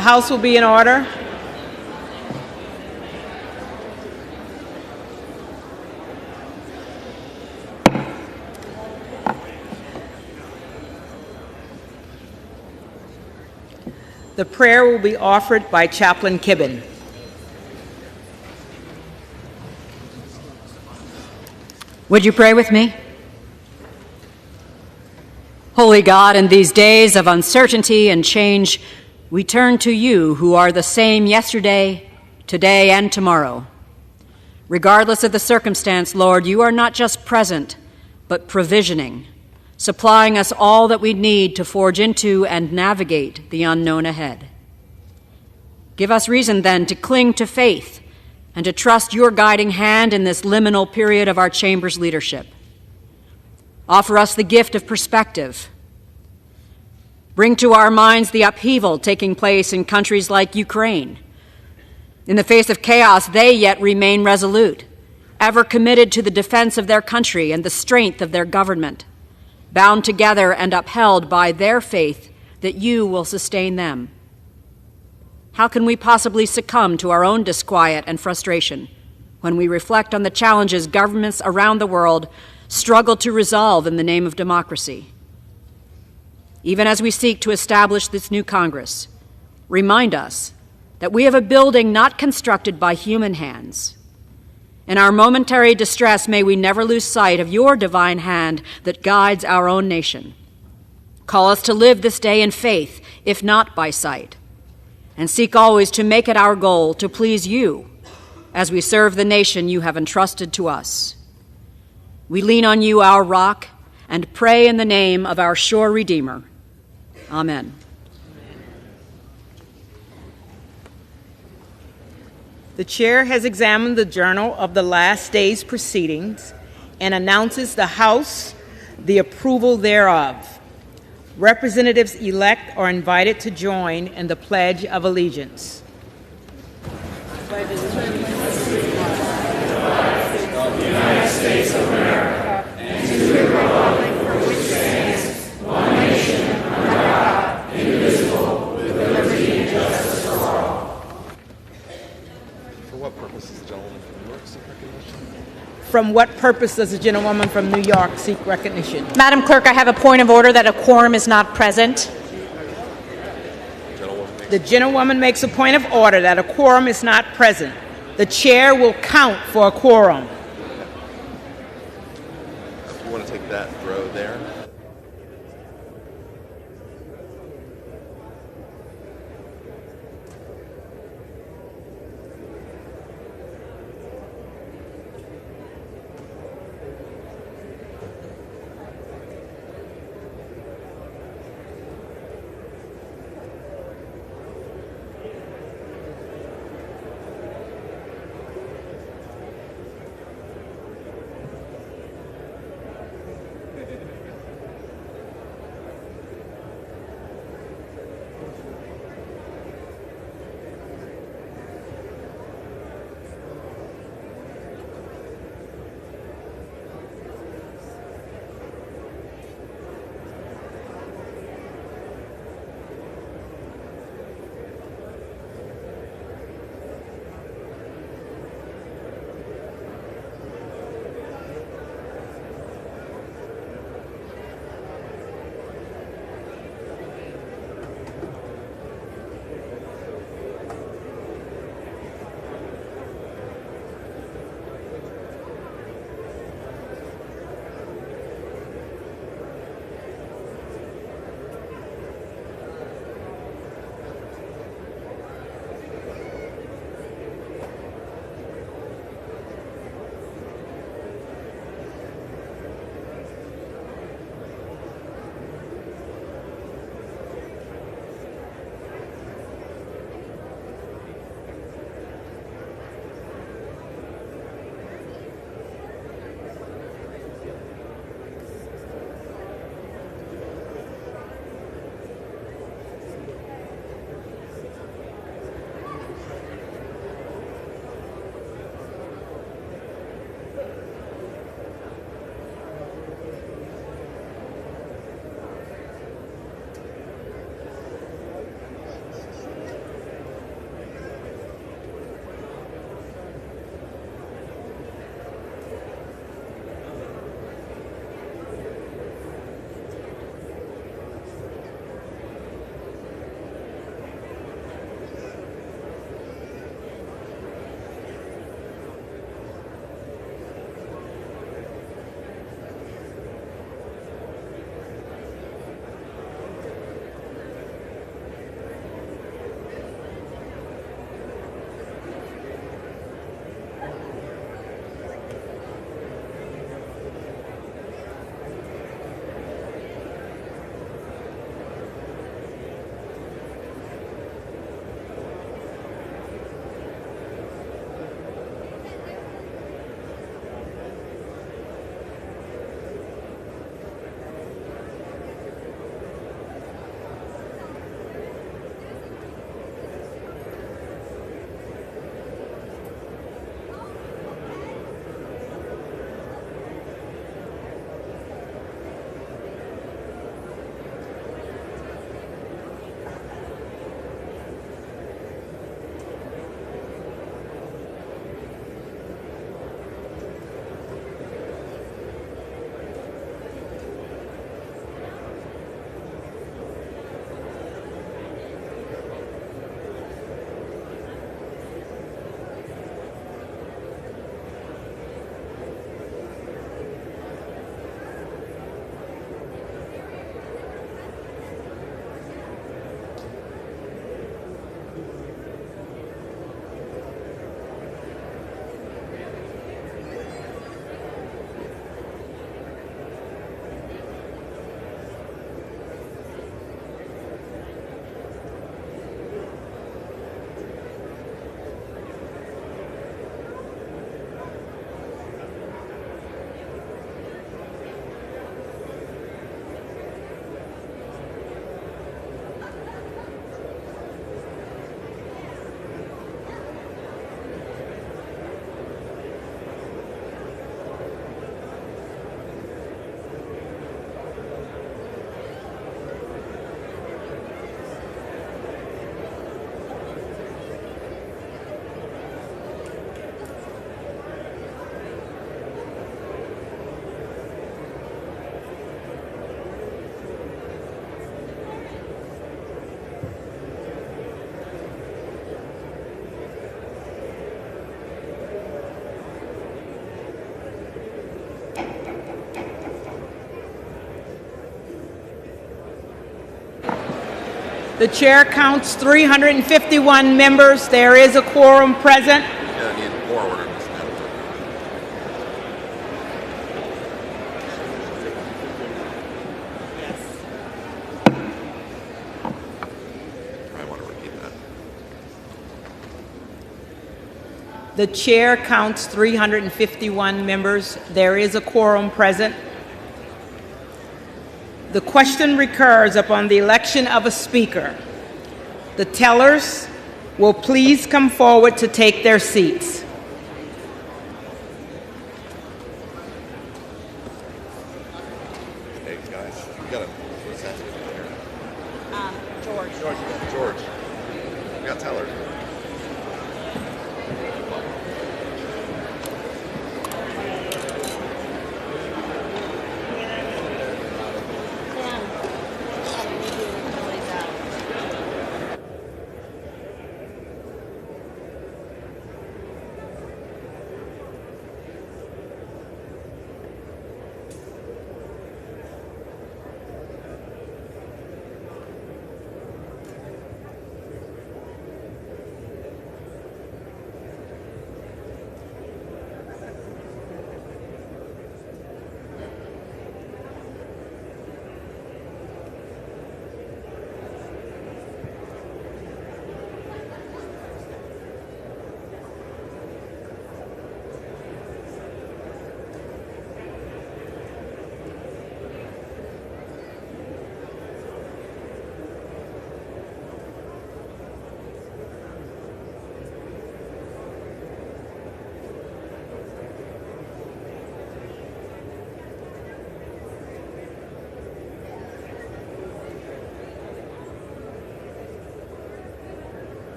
The House will be in order. The prayer will be offered by Chaplain Kibben. Would you pray with me? Holy God, in these days of uncertainty and change, we turn to you who are the same yesterday, today, and tomorrow. Regardless of the circumstance, Lord, you are not just present, but provisioning, supplying us all that we need to forge into and navigate the unknown ahead. Give us reason, then, to cling to faith and to trust your guiding hand in this liminal period of our chamber's leadership. Offer us the gift of perspective. Bring to our minds the upheaval taking place in countries like Ukraine. In the face of chaos, they yet remain resolute, ever committed to the defense of their country and the strength of their government, bound together and upheld by their faith that you will sustain them. How can we possibly succumb to our own disquiet and frustration when we reflect on the challenges governments around the world struggle to resolve in the name of democracy? Even as we seek to establish this new Congress, remind us that we have a building not constructed by human hands. In our momentary distress, may we never lose sight of your divine hand that guides our own nation. Call us to live this day in faith, if not by sight, and seek always to make it our goal to please you as we serve the nation you have entrusted to us. We lean on you, our rock, and pray in the name of our sure Redeemer. Amen. The chair has examined the journal of the last day's proceedings and announces the House the approval thereof. Representatives-elect are invited to join in the Pledge of Allegiance. Pledge allegiance to the United States of America and to the republic for which stands one nation under God, indivisible, with liberty and justice for all. For what purpose does the gentlewoman from New York seek recognition? From what purpose does the gentlewoman from New York seek recognition? Madam Clerk, I have a point of order that a quorum is not present. The gentlewoman makes a point of order that a quorum is not present. The chair will count for a quorum. If you want to take that row there. The chair counts 351 members. There is a quorum present. Yeah, I need more order in this matter. I want to repeat that. The chair counts 351 members. There is a quorum present. The question recurs upon the election of a speaker. The tellers will please come forward to take their seats. Hey, guys, you got what's happening here? George. We got Teller.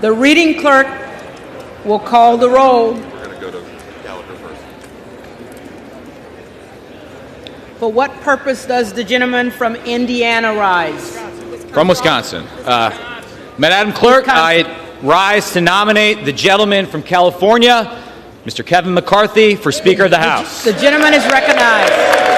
The reading clerk will call the roll. We're going to go to Gallagher first. For what purpose does the gentleman from Indiana rise? From Wisconsin. Madam Clerk, Wisconsin. I rise to nominate the gentleman from California, Mr. Kevin McCarthy, for Speaker of the House. The gentleman is recognized.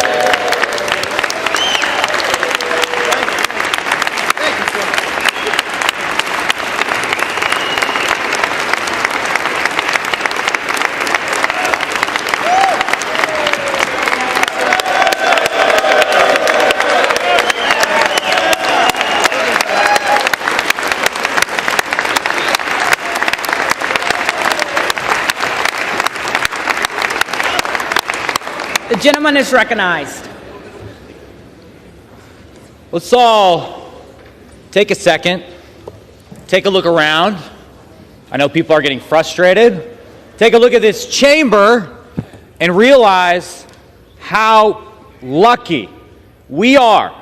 The gentleman is recognized. Let's all take a second, take a look around. I know people are getting frustrated. Take a look at this chamber and realize how lucky we are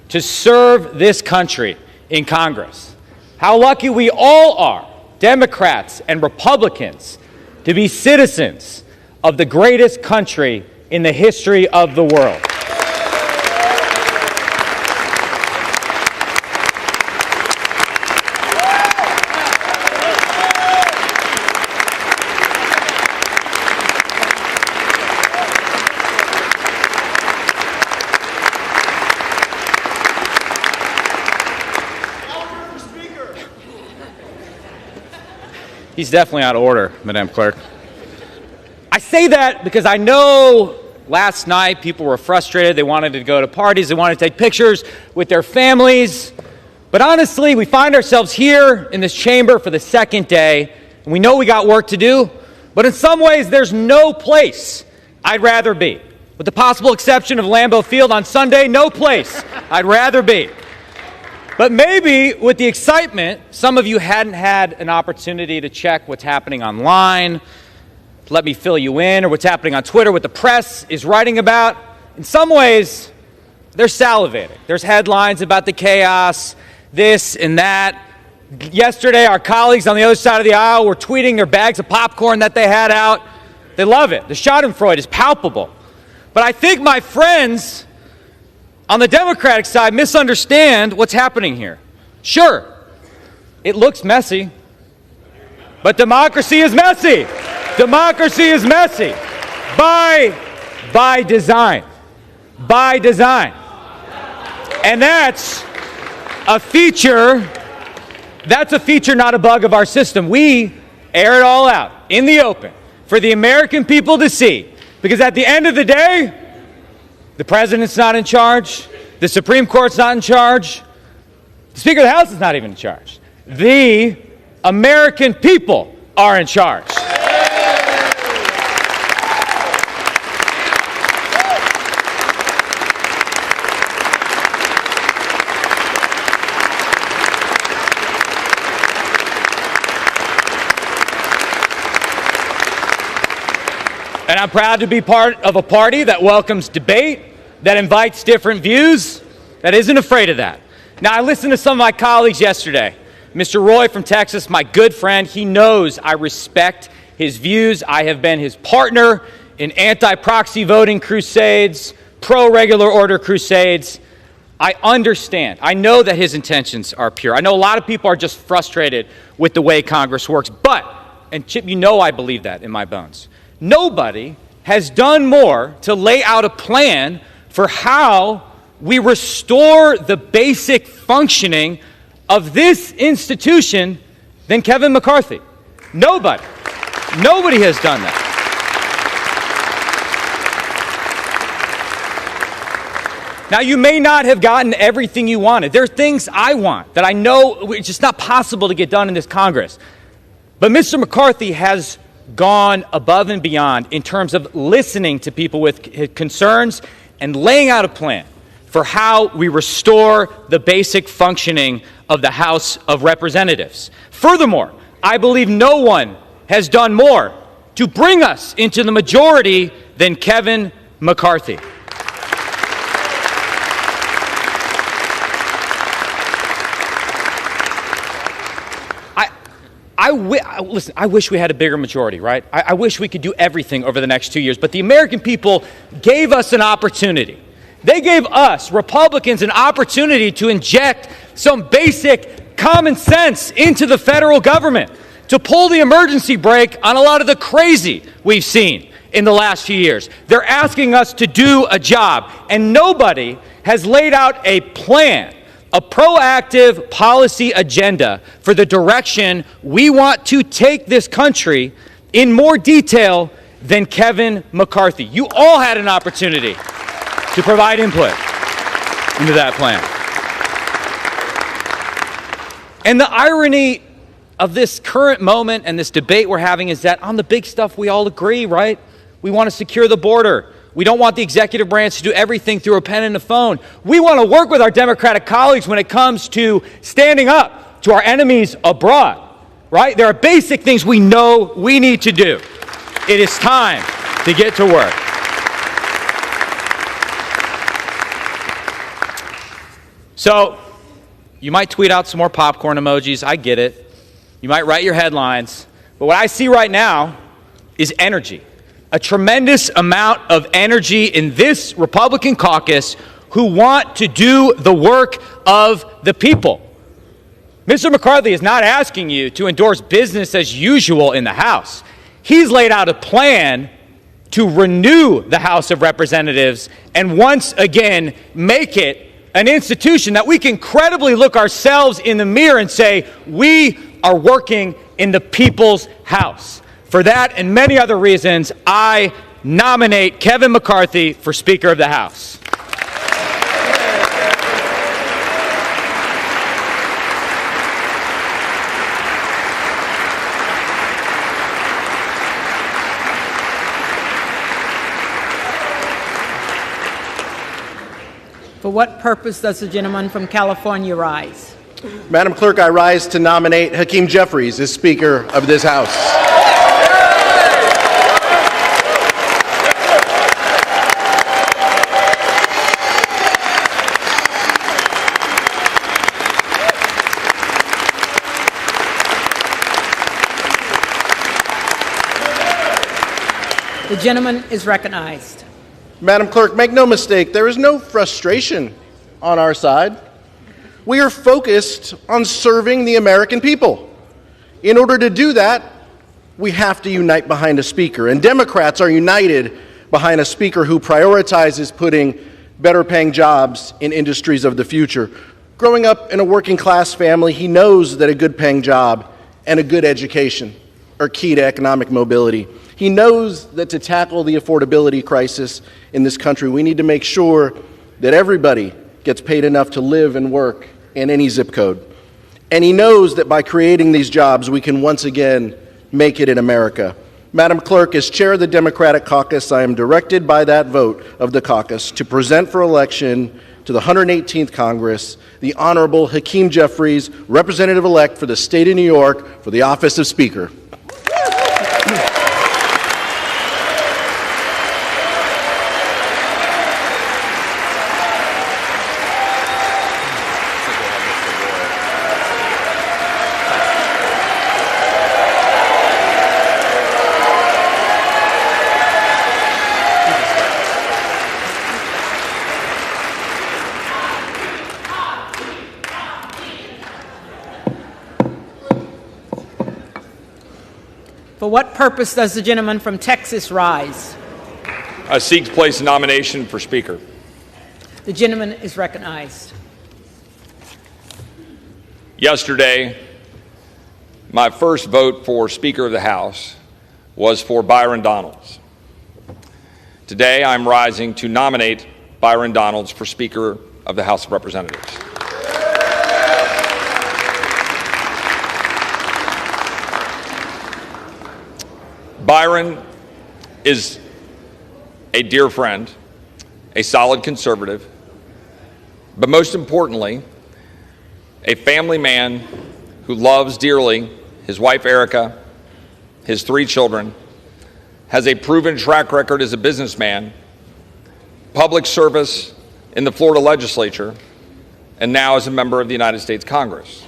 to serve this country in Congress. How lucky we all are, Democrats and Republicans, to be citizens of the greatest country in the history of the world. He's definitely out of order, Madam Clerk. I say that because I know last night people were frustrated. They wanted to go to parties. They wanted to take pictures with their families. But honestly, we find ourselves here in this chamber for the second day, and we know we got work to do. But in some ways, there's no place I'd rather be. With the possible exception of Lambeau Field on Sunday, no place I'd rather be. But maybe with the excitement, some of you hadn't had an opportunity to check what's happening online, let me fill you in, or what's happening on Twitter, what the press is writing about. In some ways, they're salivating. There's headlines about the chaos, this and that. Yesterday, our colleagues on the other side of the aisle were tweeting their bags of popcorn that they had out. They love it. The schadenfreude is palpable. But I think my friends on the Democratic side misunderstand what's happening here. Sure, it looks messy, but democracy is messy. Democracy is messy by design. By design. And that's a feature, not a bug of our system. We air it all out in the open for the American people to see. Because at the end of the day, the president's not in charge. The Supreme Court's not in charge. The Speaker of the House is not even in charge. The American people are in charge. And I'm proud to be part of a party that welcomes debate, that invites different views, that isn't afraid of that. Now, I listened to some of my colleagues yesterday. Mr. Roy from Texas, my good friend, he knows I respect his views. I have been his partner in anti-proxy voting crusades, pro-regular order crusades. I understand. I know that his intentions are pure. I know a lot of people are just frustrated with the way Congress works. But, and Chip, you know I believe that in my bones, nobody has done more to lay out a plan for how we restore the basic functioning of this institution than Kevin McCarthy. Nobody. Nobody has done that. Now, you may not have gotten everything you wanted. There are things I want that I know it's just not possible to get done in this Congress. But Mr. McCarthy has gone above and beyond in terms of listening to people with concerns and laying out a plan for how we restore the basic functioning of the House of Representatives. Furthermore, I believe no one has done more to bring us into the majority than Kevin McCarthy. Listen, I wish we had a bigger majority, right? I wish we could do everything over the next 2 years, but the American people gave us an opportunity. They gave us, Republicans, an opportunity to inject some basic common sense into the federal government, to pull the emergency brake on a lot of the crazy we've seen in the last few years. They're asking us to do a job, and nobody has laid out a plan, a proactive policy agenda for the direction we want to take this country in more detail than Kevin McCarthy. You all had an opportunity to provide input into that plan. And the irony of this current moment and this debate we're having is that on the big stuff we all agree, right? We want to secure the border. We don't want the executive branch to do everything through a pen and a phone. We want to work with our Democratic colleagues when it comes to standing up to our enemies abroad, right? There are basic things we know we need to do. It is time to get to work. So, you might tweet out some more popcorn emojis. I get it. You might write your headlines. But what I see right now is energy. A tremendous amount of energy in this Republican caucus who want to do the work of the people. Mr. McCarthy is not asking you to endorse business as usual in the House. He's laid out a plan to renew the House of Representatives and once again make it an institution that we can credibly look ourselves in the mirror and say, we are working in the people's house. For that and many other reasons, I nominate Kevin McCarthy for Speaker of the House. For what purpose does the gentleman from California rise? Madam Clerk, I rise to nominate Hakeem Jeffries as Speaker of this House. The gentleman is recognized. Madam Clerk, make no mistake, there is no frustration on our side. We are focused on serving the American people. In order to do that, we have to unite behind a speaker, and Democrats are united behind a speaker who prioritizes putting better-paying jobs in industries of the future. Growing up in a working-class family, he knows that a good-paying job and a good education are key to economic mobility. He knows that to tackle the affordability crisis in this country, we need to make sure that everybody gets paid enough to live and work in any zip code. And he knows that by creating these jobs, we can once again make it in America. Madam Clerk, as chair of the Democratic caucus, I am directed by that vote of the caucus to present for election to the 118th Congress the Honorable Hakeem Jeffries, Representative-elect for the state of New York, for the office of Speaker. For what purpose does the gentleman from Texas rise? I seek to place a nomination for Speaker. The gentleman is recognized. Yesterday, my first vote for Speaker of the House was for Byron Donalds. Today, I'm rising to nominate Byron Donalds for Speaker of the House of Representatives. Byron is a dear friend, a solid conservative, but most importantly, a family man who loves dearly his wife Erica, his 3 children, has a proven track record as a businessman, public service in the Florida legislature, and now as a member of the United States Congress.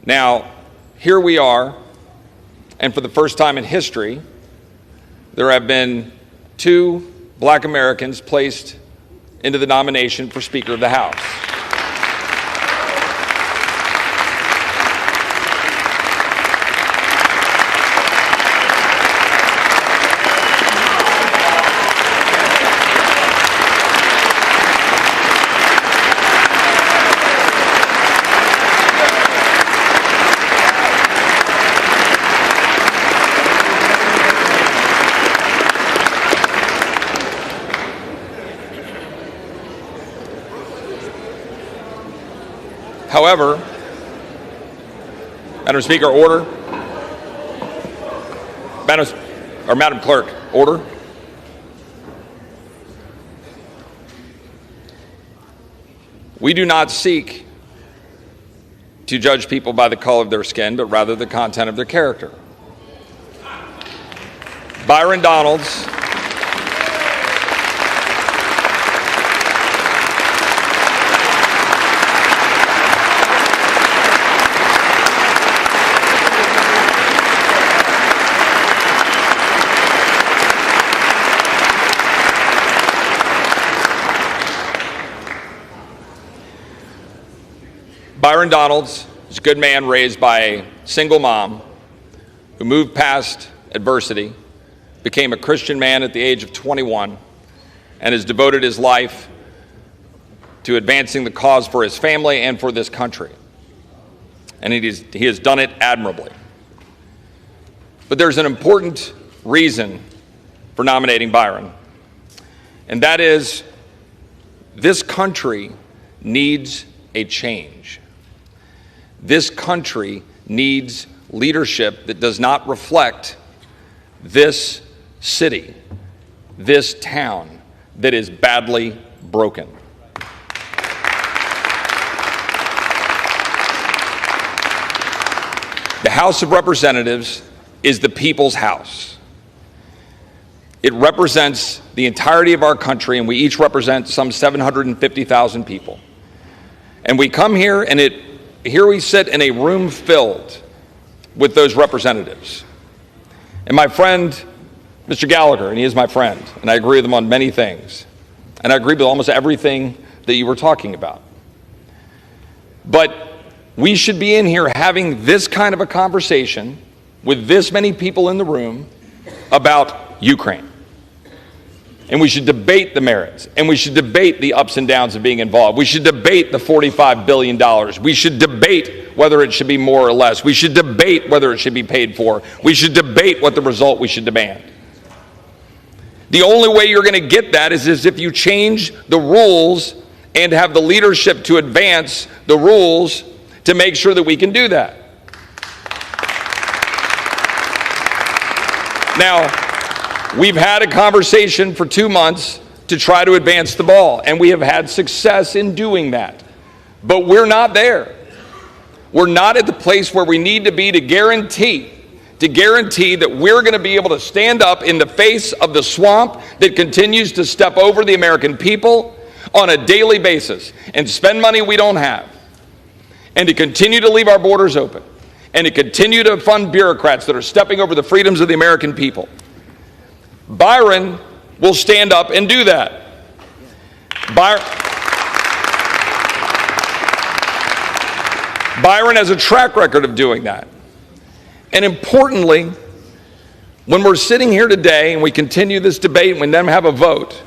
Now, here we are, and for the first time in history, there have been 2 black Americans placed into the nomination for Speaker of the House. However, Madam Speaker, order. Madam Clerk, order. We do not seek to judge people by the color of their skin, but rather the content of their character. Byron Donalds Byron Donalds is a good man raised by a single mom who moved past adversity, became a Christian man at the age of 21, and has devoted his life to advancing the cause for his family and for this country. And he has done it admirably. But there's an important reason for nominating Byron, and that is this country needs a change. This country needs leadership that does not reflect this city, this town that is badly broken. The House of Representatives is the people's house. It represents the entirety of our country, and we each represent some 750,000 people. And we come here, and here we sit in a room filled with those representatives. And my friend, Mr. Gallagher, and he is my friend, and I agree with him on many things. And I agree with almost everything that you were talking about. But we should be in here having this kind of a conversation with this many people in the room about Ukraine. And we should debate the merits, and we should debate the ups and downs of being involved. We should debate the $45 billion. We should debate whether it should be more or less. We should debate whether it should be paid for. We should debate what the result we should demand. The only way you're going to get that is if you change the rules and have the leadership to advance the rules to make sure that we can do that. Now, we've had a conversation for 2 months to try to advance the ball, and we have had success in doing that. But we're not there. We're not at the place where we need to be to guarantee that we're going to be able to stand up in the face of the swamp that continues to step over the American people on a daily basis and spend money we don't have, and to continue to leave our borders open, and to continue to fund bureaucrats that are stepping over the freedoms of the American people. Byron will stand up and do that. Byron has a track record of doing that. And importantly, when we're sitting here today and we continue this debate and we then have a vote,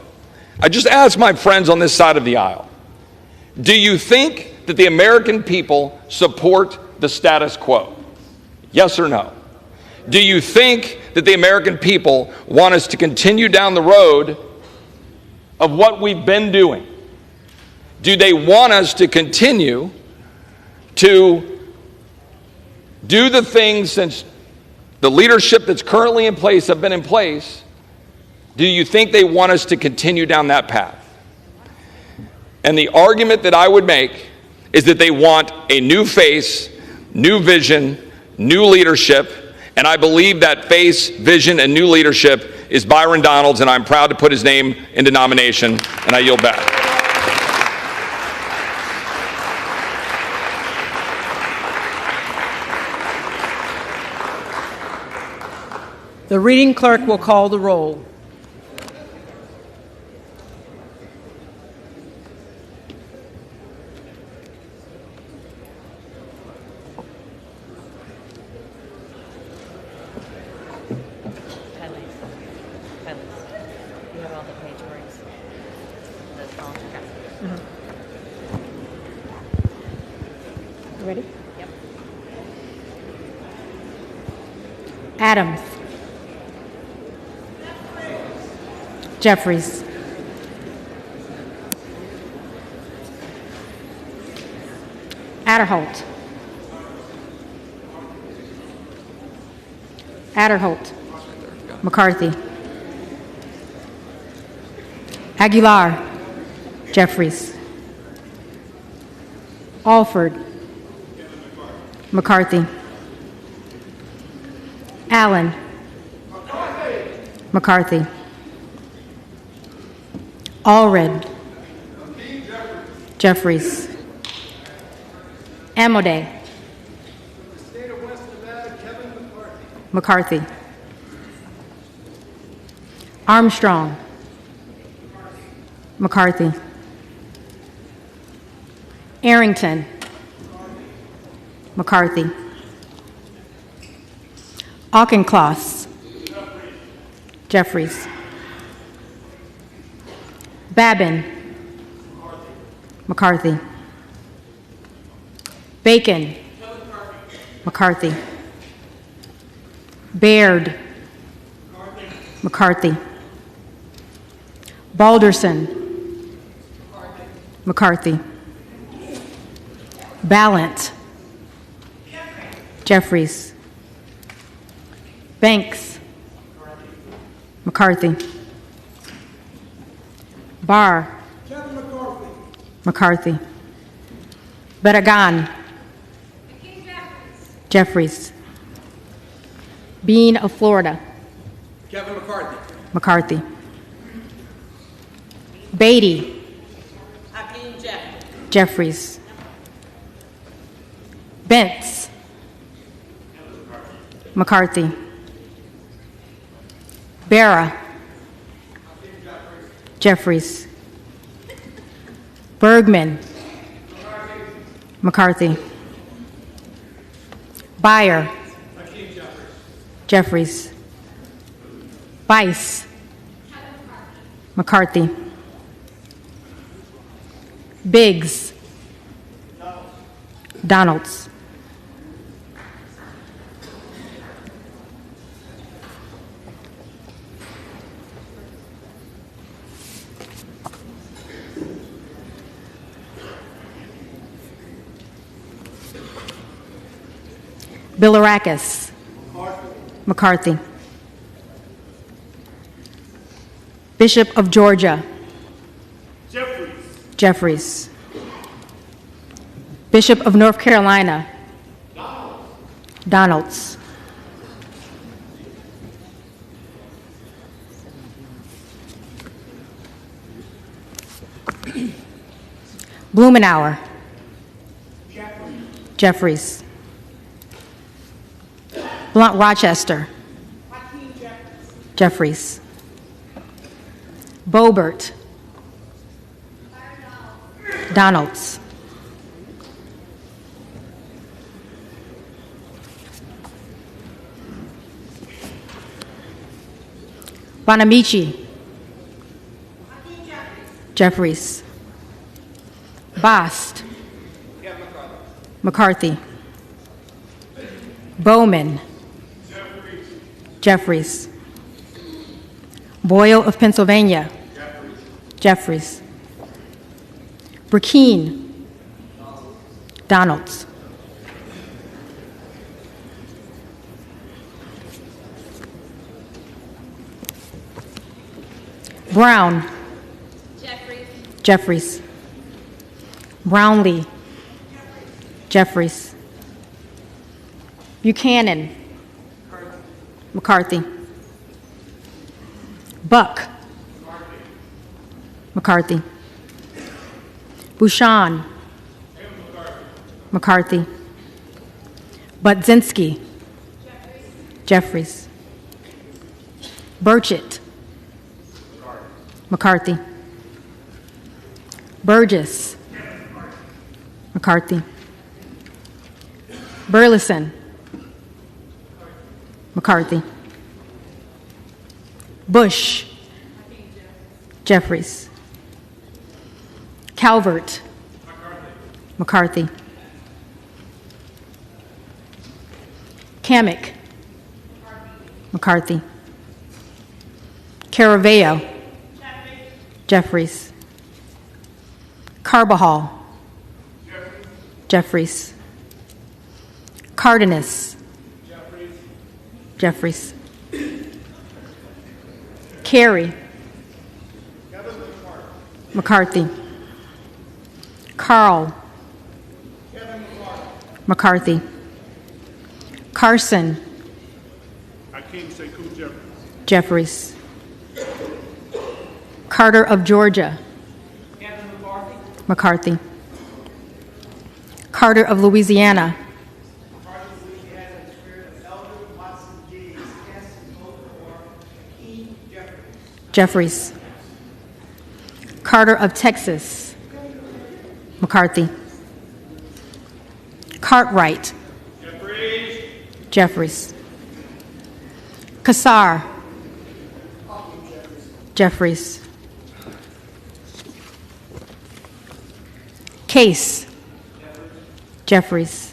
I just ask my friends on this side of the aisle, do you think that the American people support the status quo? Yes or no? Do you think that the American people want us to continue down the road of what we've been doing? Do they want us to continue to do the things since the leadership that's currently in place have been in place? Do you think they want us to continue down that path? And the argument that I would make is that they want a new face, new vision, new leadership. And I believe that face, vision, and new leadership is Byron Donalds, and I'm proud to put his name into nomination, and I yield back. The reading clerk will call the roll. Ready? Yep. Adams. Jeffries. Adderholt. Adderholt. McCarthy. Aguilar. Jeffries. Alford. McCarthy. Allen. McCarthy. Allred. Jeffries. Amodei. McCarthy. Armstrong. McCarthy. Arrington. McCarthy. Auchincloss. Jeffries. Babin. McCarthy. Bacon. McCarthy. Baird. McCarthy. Balderson. McCarthy. Ballant. Jeffries. Banks. McCarthy. Barr. McCarthy. Barragan. Jeffries. Bean of Florida. Kevin McCarthy. McCarthy. Beatty. Jeffries. Bentz. McCarthy. Barra. Jeffries. Bergman. McCarthy. Beyer. Jeffries. Bice. McCarthy. Biggs. Donalds. Bilirakis. McCarthy. Bishop of Georgia. Jeffries. Bishop of North Carolina. Donalds. Blumenauer. Jeffries. Blunt Rochester. Jeffries. Bobert. Donalds. Bonamici. Jeffries. Bost. McCarthy. Bowman. Jeffries. Boyle of Pennsylvania. Jeffries. Burkeen. Donalds. Brown. Jeffries. Brownlee. Jeffries. Buchanan. McCarthy. Buck. McCarthy. Bouchon. McCarthy. Budzinski. Jeffries. Burchett. McCarthy. Burgess. McCarthy. Burleson. McCarthy. Bush. Jeffries. Calvert. McCarthy. Kamek. McCarthy. Caraveo. Jeffries. Carbajal. Jeffries. Cardenas. Jeffries. Carey. McCarthy. Carl. McCarthy. Carson. Jeffries. Carter of Georgia. McCarthy. Carter of Louisiana. Jeffries. Carter of Texas. McCarthy. Cartwright. Jeffries. Kassar. Jeffries. Case. Jeffries.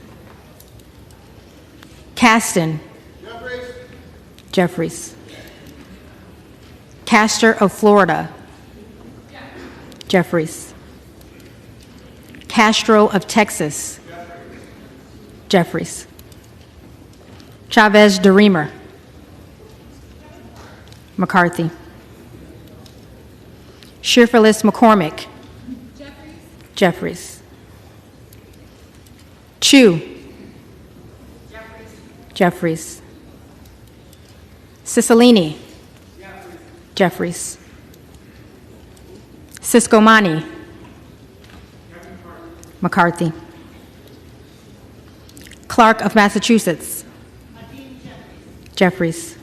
Caston. Jeffries. Castor of Florida. Jeffries. Castro of Texas. Jeffries. Chavez de Reamer. McCarthy. Shearfillis McCormick. Jeffries. Chu. Jeffries. Cicilline. Jeffries. Ciscomani. McCarthy. Clark of Massachusetts. Jeffries.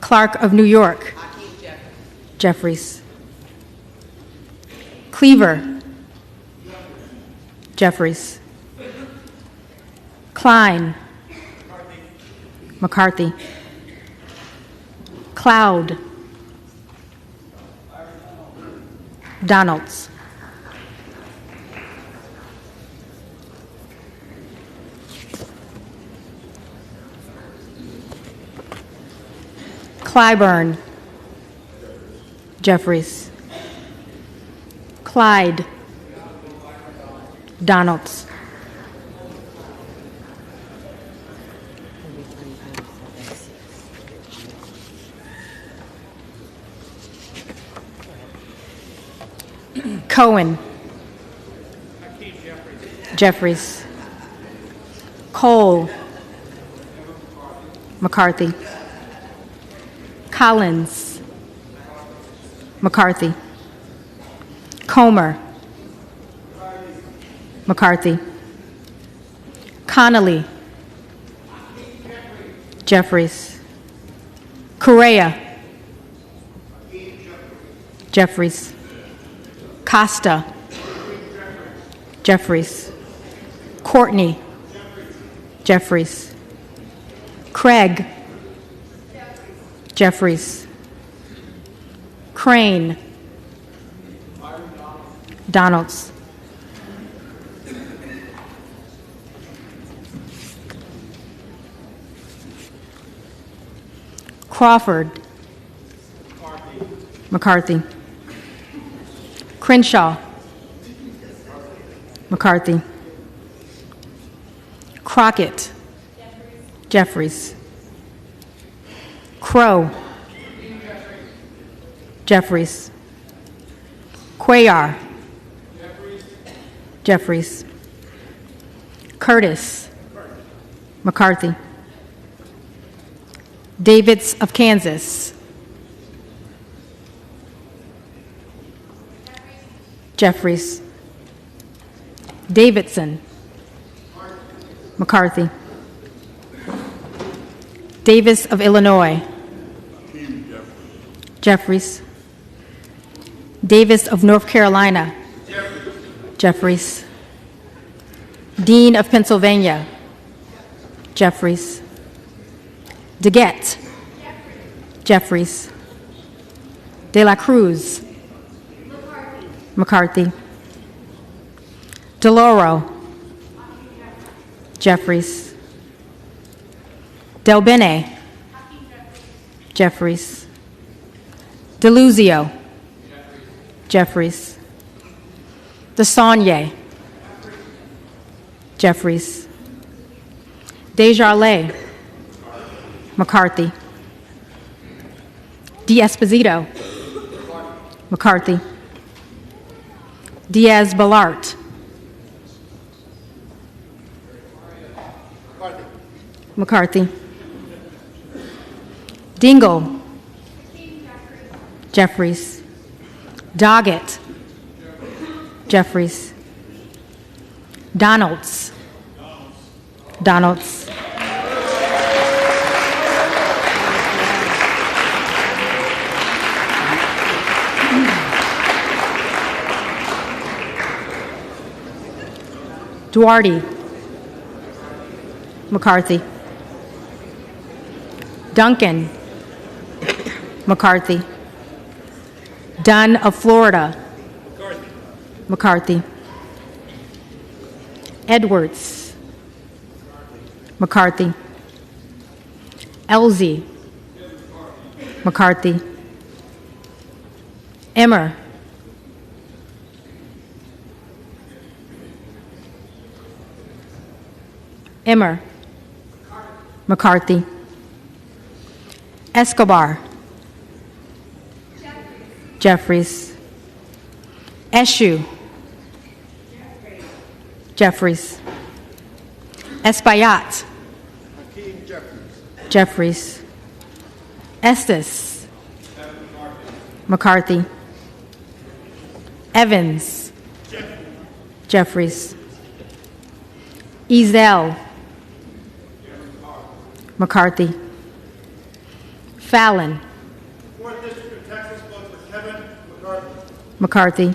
Clark of New York. Jeffries. Cleaver. Jeffries. Klein. McCarthy. Cloud. Donalds. Clyburn. Jeffries. Clyde. Donalds. Cohen. Jeffries. Cole. McCarthy. Collins. McCarthy. Comer. McCarthy. Connolly. Jeffries. Correa. Jeffries. Costa. Jeffries. Courtney. Jeffries. Craig. Jeffries. Crane. Donalds. Crawford. McCarthy. Crenshaw. McCarthy. Crockett. Jeffries. Crow. Jeffries. Cuellar. Jeffries. Curtis. McCarthy. Davids of Kansas. Jeffries. Davidson. McCarthy. Davis of Illinois. Jeffries. Davis of North Carolina. Jeffries. Dean of Pennsylvania. Jeffries. DeGette. Jeffries. De la Cruz. McCarthy. DeLauro. Jeffries. Del Bene. Jeffries. DeLuzio. Jeffries. DeSaulnier. Jeffries. Desjardins. McCarthy. D'Esposito. McCarthy. Diaz-Balart. McCarthy. Dingle. Jeffries. Doggett. Jeffries. Donalds. Donalds. Duarte. McCarthy. Duncan. McCarthy. Dunn of Florida. McCarthy. Edwards. McCarthy. Elsie. McCarthy. Emmer. Emmer. McCarthy. Escobar. Jeffries. Eshu. Jeffries. Espaillat. Jeffries. Estes. McCarthy. Evans. Jeffries. Ezel. McCarthy. Fallon. Fourth District of Texas votes for Kevin McCarthy. McCarthy.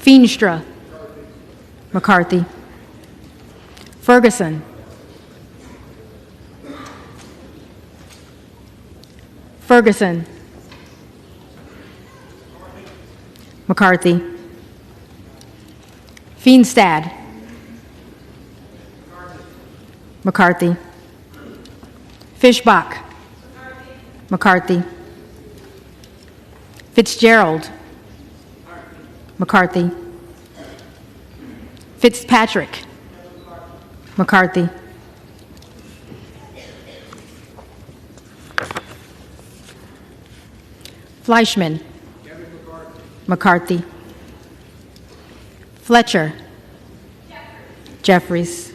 Feenstra. McCarthy. Ferguson. Ferguson. McCarthy. Feenstad. McCarthy. Fishbach. McCarthy. Fitzgerald. McCarthy. Fitzpatrick. McCarthy. Fleischman. McCarthy. Fletcher. Jeffries.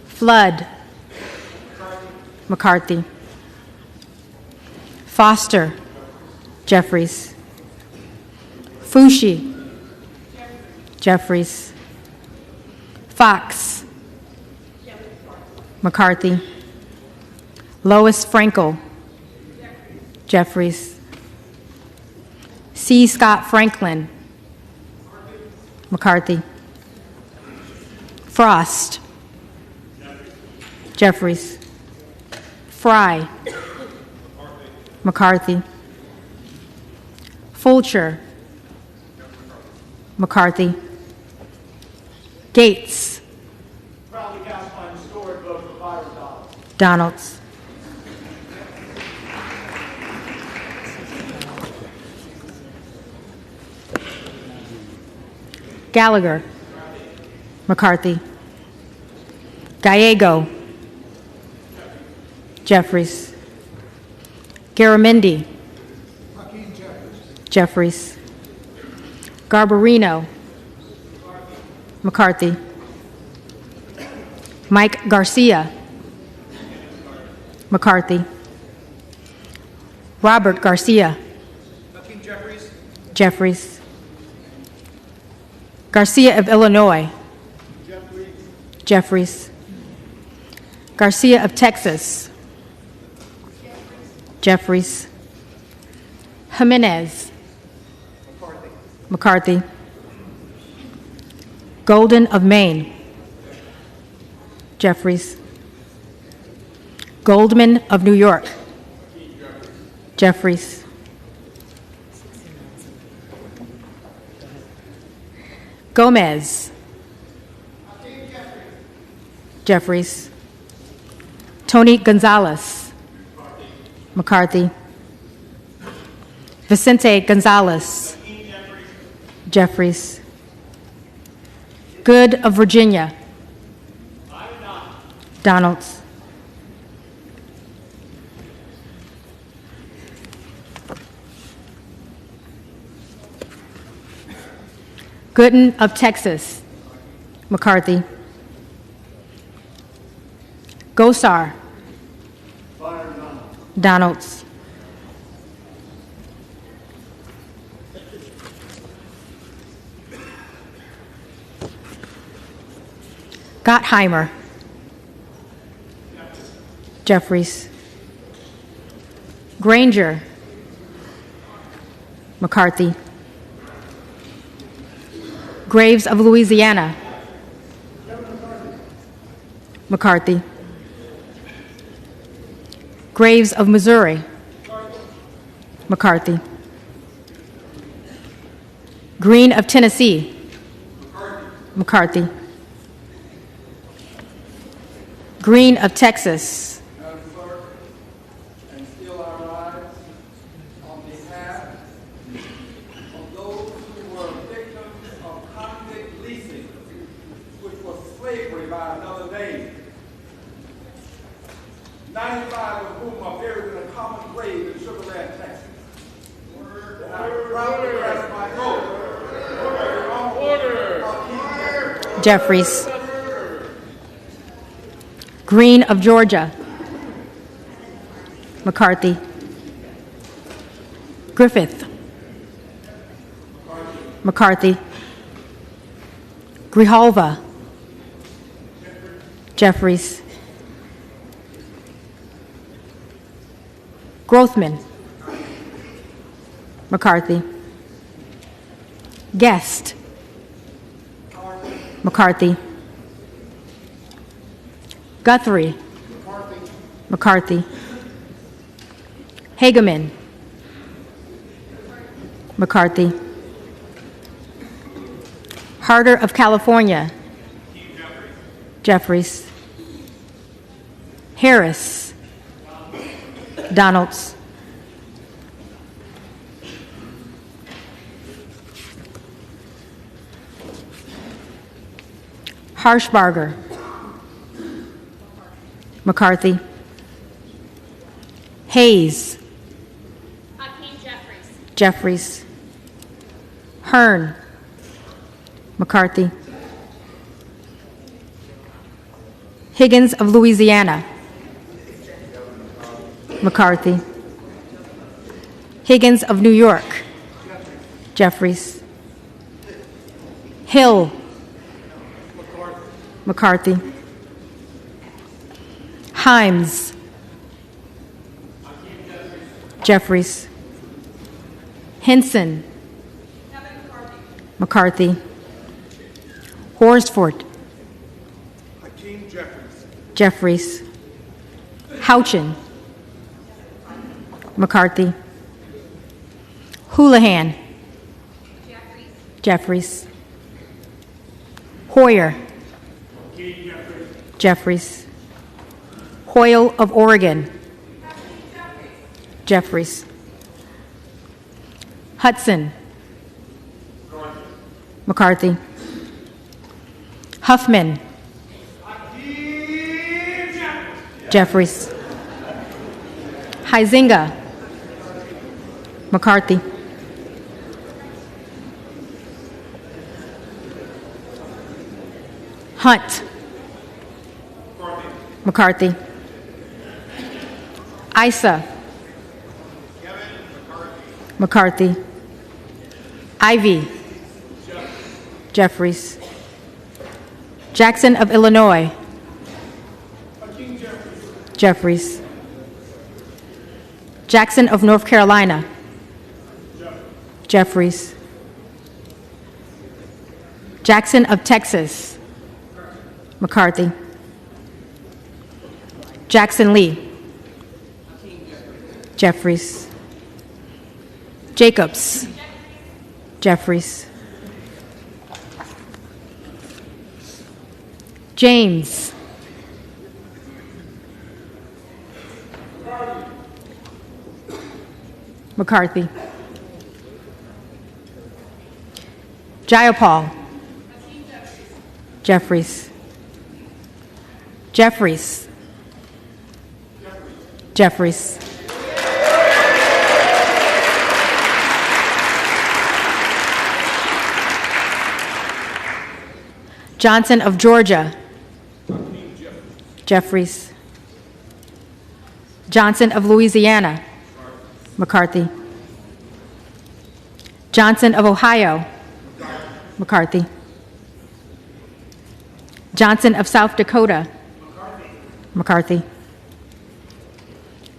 Flood. McCarthy. Foster. Jeffries. Fushi. Jeffries. Fox. McCarthy. Lois Frankel. Jeffries. C. Scott Franklin. McCarthy. Frost. Jeffries. Fry. McCarthy. Fulcher. McCarthy. Gates. Proudly cast my historic vote for Byron Donalds. Donalds. Gallagher. McCarthy. Gallego. Jeffries. Garamendi. Jeffries. Garbarino. McCarthy. Mike Garcia. McCarthy. Robert Garcia. Jeffries. Garcia of Illinois. Jeffries. Garcia of Texas. Jeffries. Jimenez. McCarthy. Golden of Maine. Jeffries. Goldman of New York. Jeffries. Gomez. Jeffries. Tony Gonzalez. McCarthy. Vicente Gonzalez. Jeffries. Good of Virginia. Donalds. Gooden of Texas. McCarthy. Gosar. Donalds. Gottheimer. Jeffries. Granger. McCarthy. Graves of Louisiana. McCarthy. Graves of Missouri. McCarthy. Green of Tennessee. McCarthy. Green of Texas. Madam Clerk, and still I rise on behalf of those who were victims of convict leasing, which was slavery by another name. 95 of whom are buried in a common grave in Sugar Land, Texas. And I proudly cast my vote. Jeffries. Green of Georgia. McCarthy. Griffith. McCarthy. Grijalva. Jeffries. Grothman. McCarthy. Guest. McCarthy. Guthrie. McCarthy. Hageman. McCarthy. Harder of California. Jeffries. Harris. Donalds. Harshbarger. McCarthy. Hayes. Jeffries. Hearn. McCarthy. Higgins of Louisiana. McCarthy. Higgins of New York. Jeffries. Hill. McCarthy. Himes. Jeffries. Henson. McCarthy. Horsford. Jeffries. Houchin. McCarthy. Houlihan. Jeffries. Hoyer. Jeffries. Hoyle of Oregon. Jeffries. Hudson. McCarthy. Huffman. Jeffries. Huizinga. McCarthy. Hunt. McCarthy. Isa. McCarthy. Ivy. Jeffries. Jackson of Illinois. Jeffries. Jackson of North Carolina. Jeffries. Jackson of Texas. McCarthy. Jackson Lee. Jeffries. Jacobs. Jeffries. James. McCarthy. Jayapal. Jeffries. Jeffries. Jeffries. Johnson of Georgia. Jeffries. Johnson of Louisiana. McCarthy. Johnson of Ohio. McCarthy. Johnson of South Dakota. McCarthy.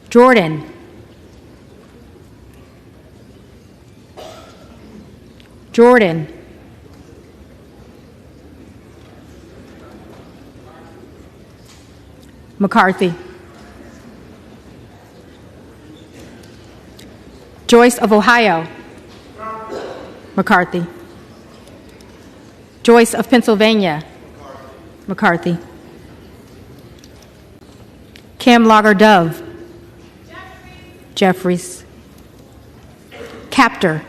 Jordan. Jordan. McCarthy. Joyce of Ohio. McCarthy. Joyce of Pennsylvania. McCarthy. Kim Lager Dove. Jeffries. Captor.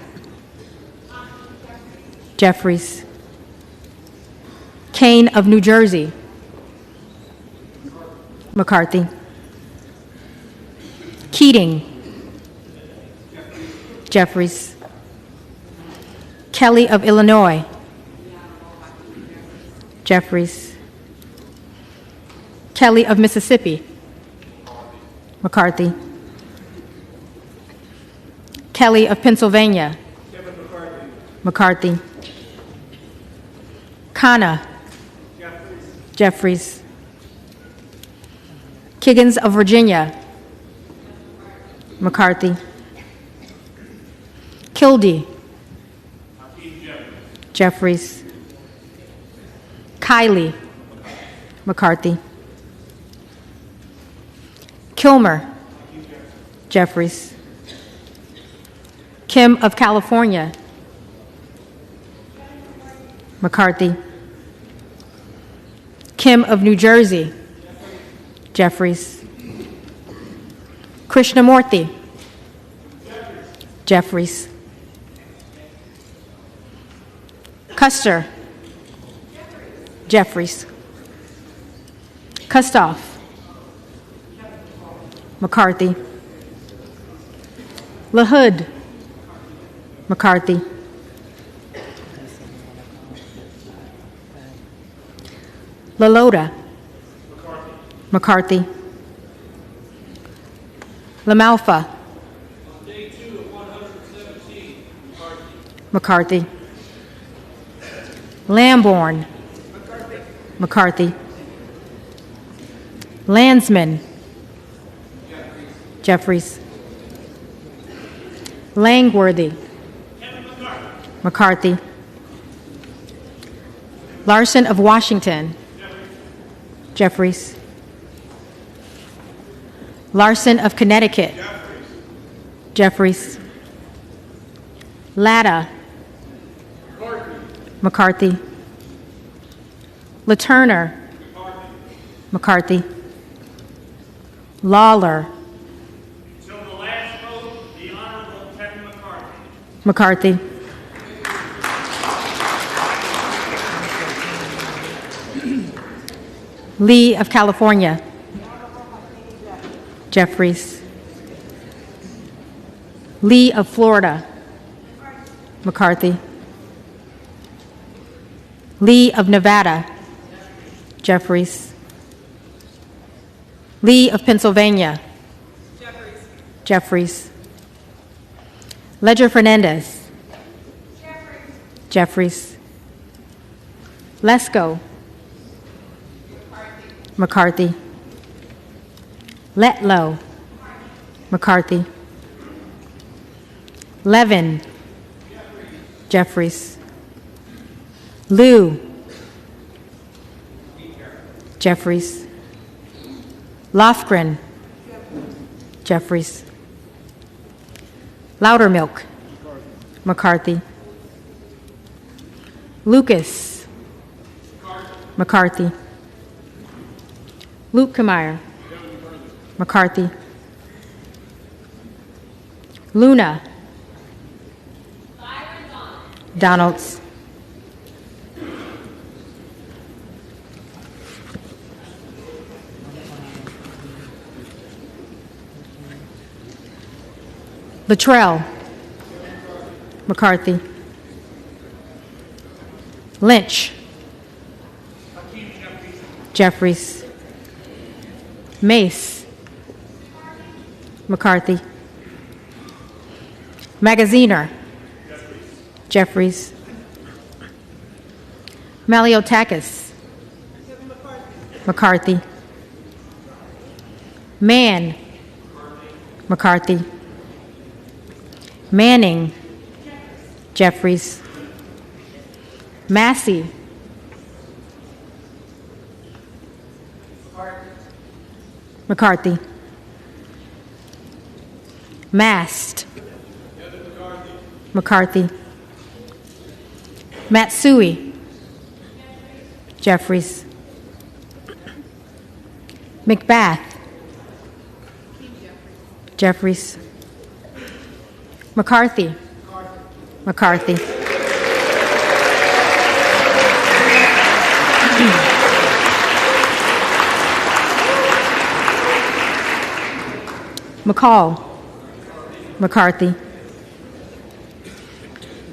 Jeffries. Kane of New Jersey. McCarthy. Keating. Jeffries. Kelly of Illinois. Jeffries. Kelly of Mississippi. McCarthy. Kelly of Pennsylvania. McCarthy. Khanna. Jeffries. Kiggins of Virginia. McCarthy. Kildee. Jeffries. Kiley. McCarthy. Kilmer. Jeffries. Kim of California. McCarthy. Kim of New Jersey. Jeffries. Krishnamurthy. Jeffries. Custer. Jeffries. Kustoff. McCarthy. LaHood. McCarthy. LaLota. McCarthy. LaMalfa. McCarthy. Lamborn. McCarthy. Landsman. Jeffries. Langworthy. McCarthy. Larson of Washington. Jeffries. Larson of Connecticut. Jeffries. Latta. McCarthy. LaTurner. McCarthy. Lawler. Until the last vote, the Honorable Kevin McCarthy. McCarthy. Lee of California. Jeffries. Lee of Florida. McCarthy. Lee of Nevada. Jeffries. Lee of Pennsylvania. Jeffries. Ledger Fernandez. Jeffries. Lesko. McCarthy. Letlow. McCarthy. Levin. Jeffries. Liu. Jeffries. Lofgren. Jeffries. Loudermilk. McCarthy. Lucas. McCarthy. Lukemeyer. McCarthy. Luna. Donalds. Luttrell. McCarthy. Lynch. Jeffries. Mace. McCarthy. Magaziner. Jeffries. Maliotakis. McCarthy. Mann. McCarthy. Manning. Jeffries. Massey. McCarthy. Mast. McCarthy. Matsui. Jeffries. McBath. Jeffries. McCarthy. McCarthy. McCall. McCarthy.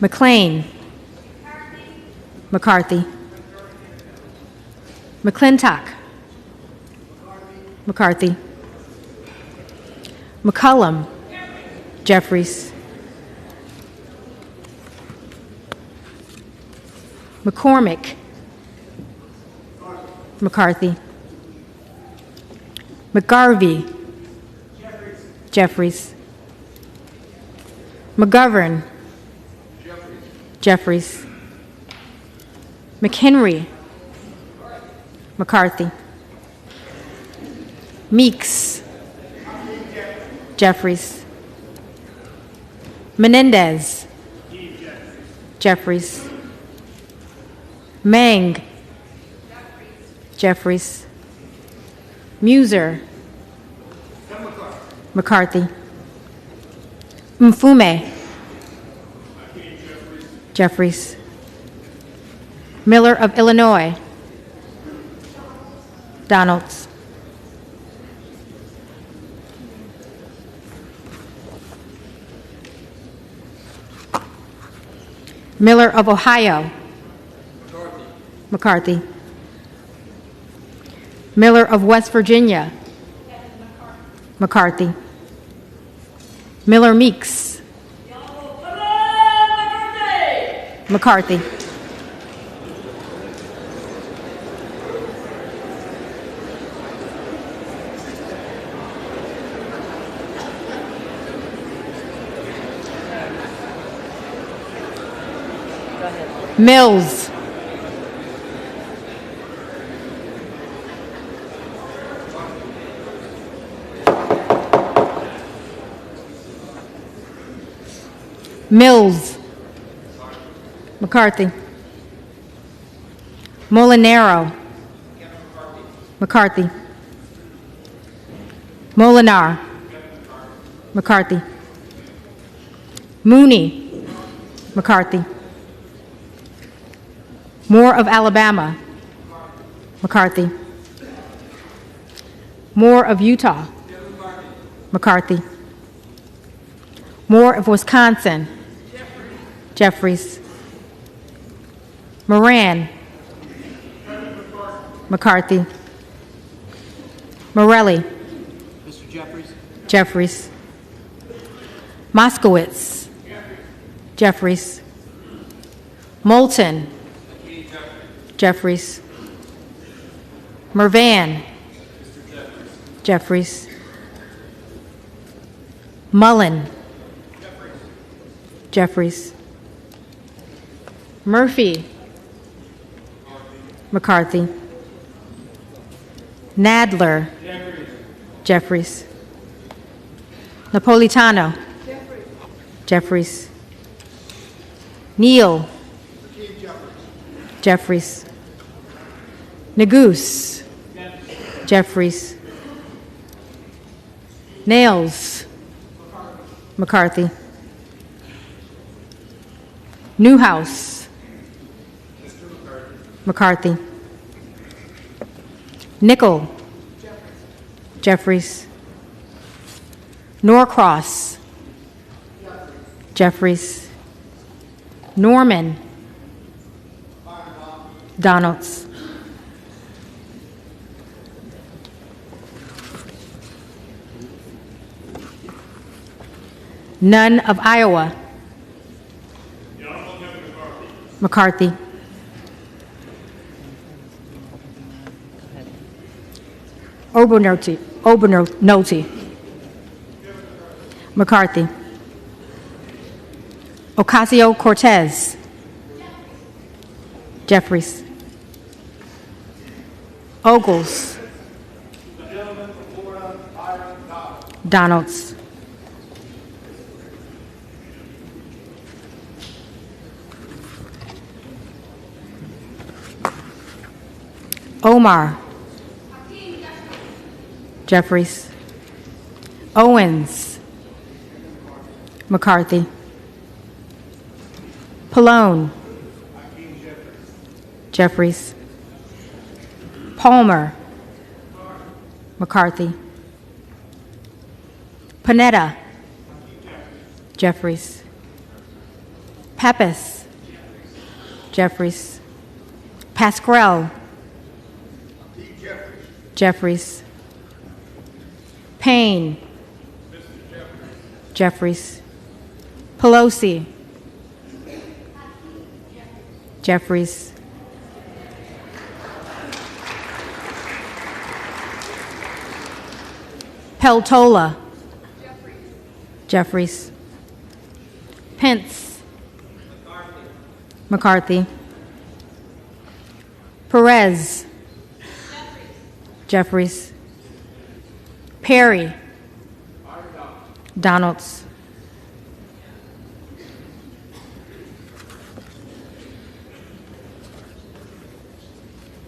McLean. McCarthy. McClintock. McCarthy. McCullum. Jeffries. McCormick. McCarthy. McGarvey. Jeffries. McGovern. Jeffries. McHenry. McCarthy. Meeks. Jeffries. Menendez. Jeffries. Mang. Jeffries. Muser. McCarthy. Mfume. Jeffries. Miller of Illinois. Donalds. Miller of Ohio. McCarthy. Miller of West Virginia. McCarthy. Miller Meeks. McCarthy. Mills. Mills. McCarthy. Molinaro. McCarthy. Molinar. McCarthy. Mooney. McCarthy. Moore of Alabama. McCarthy. Moore of Utah. McCarthy. Moore of Wisconsin. Jeffries. Moran. McCarthy. Morelli. Mr. Jeffries. Jeffries. Moskowitz. Jeffries. Moulton. Jeffries. Mervan. Jeffries. Mullen. Jeffries. Murphy. McCarthy. Nadler. Jeffries. Napolitano. Jeffries. Neal. Jeffries. Nagoose. Jeffries. Nails. McCarthy. Newhouse. McCarthy. Nickel. Jeffries. Norcross. Jeffries. Norman. Donalds. None of Iowa. McCarthy. Obernolte. McCarthy. Ocasio-Cortez. Jeffries. Ogles. Donalds. Omar. Jeffries. Owens. McCarthy. Pallone. Jeffries. Palmer. McCarthy. Panetta. Jeffries. Pappas. Jeffries. Pasquarel. Jeffries. Payne. Jeffries. Pelosi. Jeffries. Peltola. Jeffries. Pence. McCarthy. Perez. Jeffries. Perry. Donalds.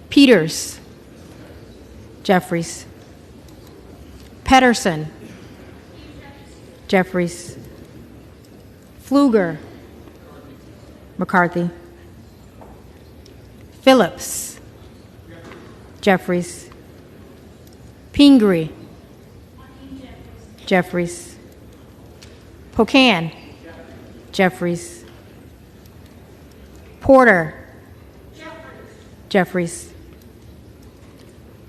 Peters. Jeffries. Pedersen. Jeffries. Pfluger. McCarthy. Phillips. Jeffries. Pingree. Jeffries. Pocan. Jeffries. Porter. Jeffries.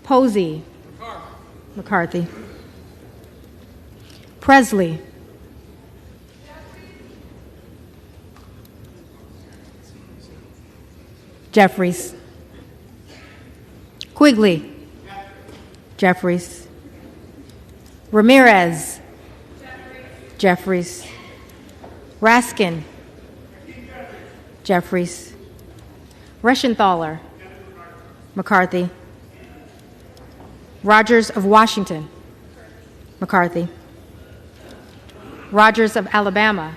Posey. McCarthy. Presley. Jeffries. Quigley. Jeffries. Ramirez. Jeffries. Raskin. Jeffries. Reschenthaler. McCarthy. Rogers of Washington. McCarthy. Rogers of Alabama.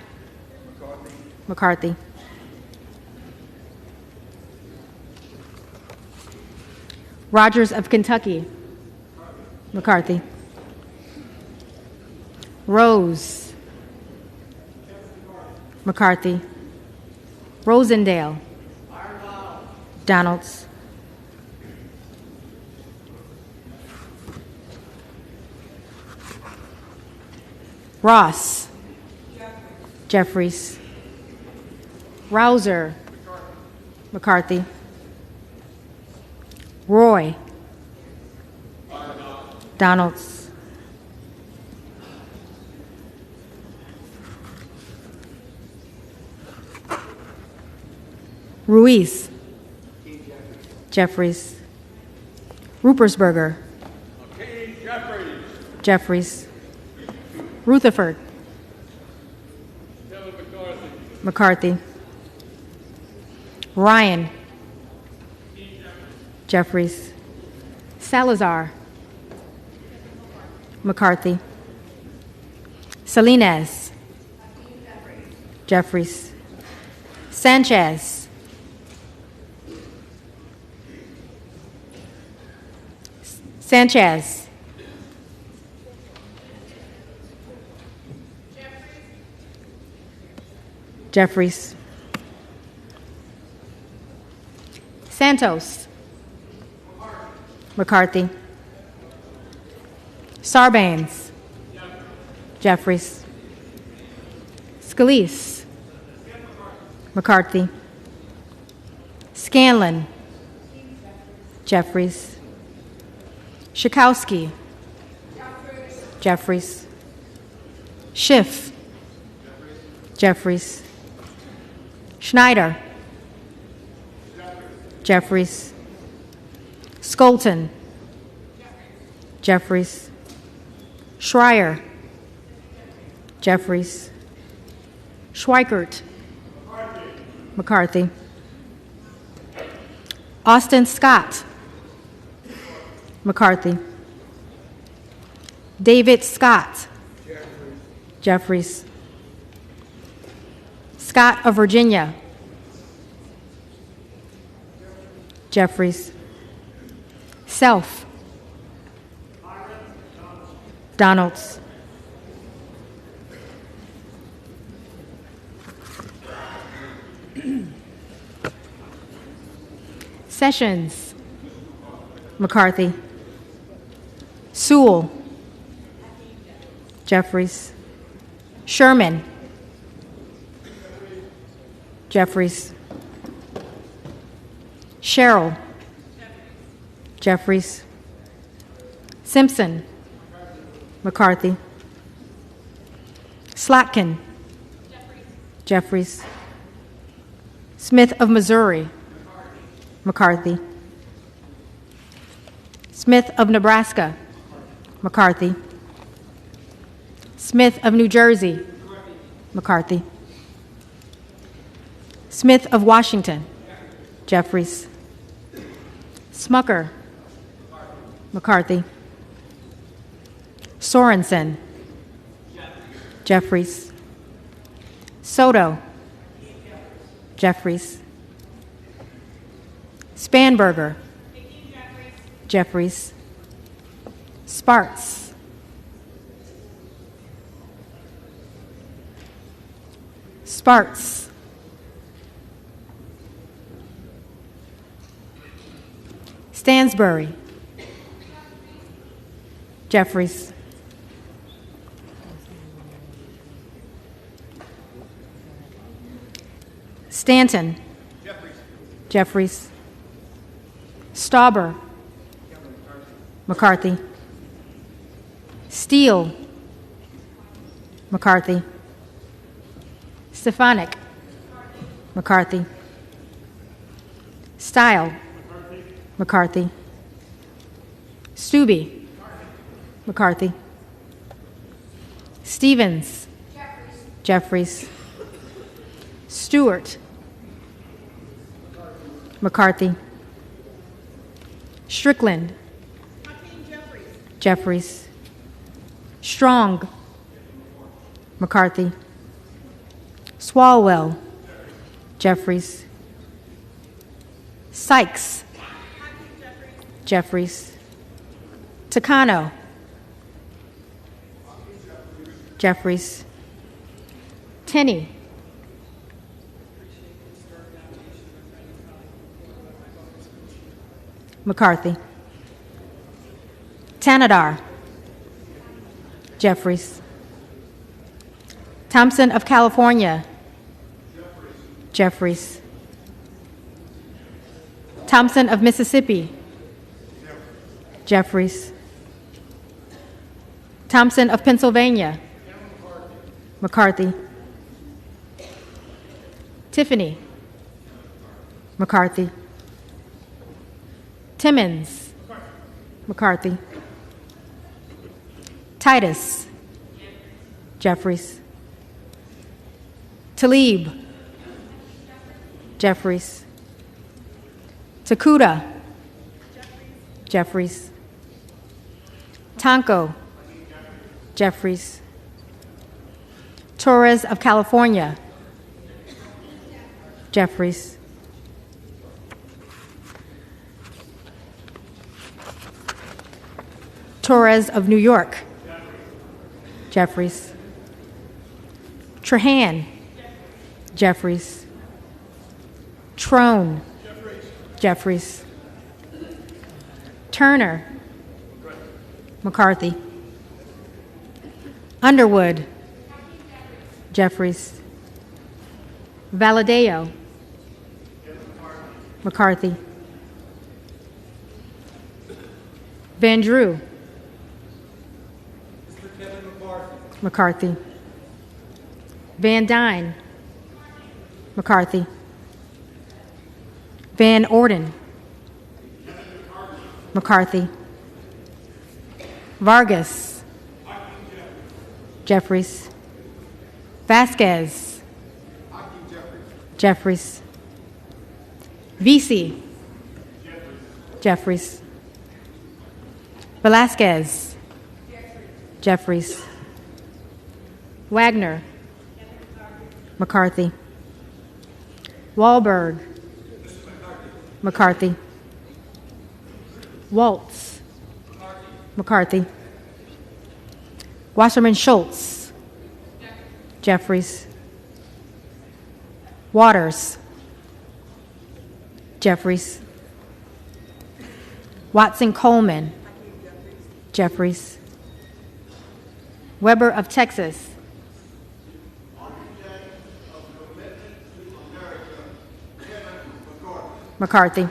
McCarthy. Rogers of Kentucky. McCarthy. Rose. McCarthy. Rosendale. Donalds. Ross. Jeffries. Rouser. McCarthy. Roy. Donalds. Ruiz. Jeffries. Rupersberger. Jeffries. Rutherford. McCarthy. Ryan. Jeffries. Salazar. McCarthy. Salinas. Jeffries. Sanchez. Sanchez. Jeffries. Santos. McCarthy. Sarbanes. Jeffries. Scalise. McCarthy. Scanlon. Jeffries. Schakowsky. Jeffries. Schiff. Jeffries. Schneider. Jeffries. Skolton. Jeffries. Schreier. Jeffries. Schweikert. McCarthy. Austin Scott. McCarthy. David Scott. Jeffries. Scott of Virginia. Jeffries. Self. Donalds. Sessions. McCarthy. Sewell. Jeffries. Sherman. Jeffries. Sherrill. Jeffries. Simpson. McCarthy. Slatkin. Jeffries. Smith of Missouri. McCarthy. Smith of Nebraska. McCarthy. Smith of New Jersey. McCarthy. Smith of Washington. Jeffries. Smucker. McCarthy. Sorensen. Jeffries. Soto. Jeffries. Spanberger. Jeffries. Sparks. Sparks. Stansbury. Jeffries. Stanton. Jeffries. Stauber. McCarthy. Steele. McCarthy. Stefanik. McCarthy. Stile. McCarthy. Stubbe. McCarthy. Stevens. Jeffries. Stewart. McCarthy. Strickland. Jeffries. Strong. McCarthy. Swalwell. Jeffries. Sykes. Jeffries. Takano. Jeffries. Tenney. McCarthy. Tanadar. Jeffries. Thompson of California. Jeffries. Thompson of Mississippi. Jeffries. Thompson of Pennsylvania. McCarthy. Tiffany. McCarthy. Timmons. McCarthy. Titus. Jeffries. Talib. Jeffries. Takuda. Jeffries. Tonko. Jeffries. Torres of California. Jeffries. Torres of New York. Jeffries. Trahan. Jeffries. Trone. Jeffries. Turner. McCarthy. Underwood. Jeffries. Valadeo. McCarthy. Van Drew. McCarthy. Van Dyne. McCarthy. Van Orden. McCarthy. Vargas. Jeffries. Vasquez. Jeffries. Vesey. Jeffries. Velasquez. Jeffries. Wagner. McCarthy. Wahlberg. McCarthy. Waltz. McCarthy. Wasserman Schultz. Jeffries. Waters. Jeffries. Watson Coleman. Jeffries. Weber of Texas. McCarthy.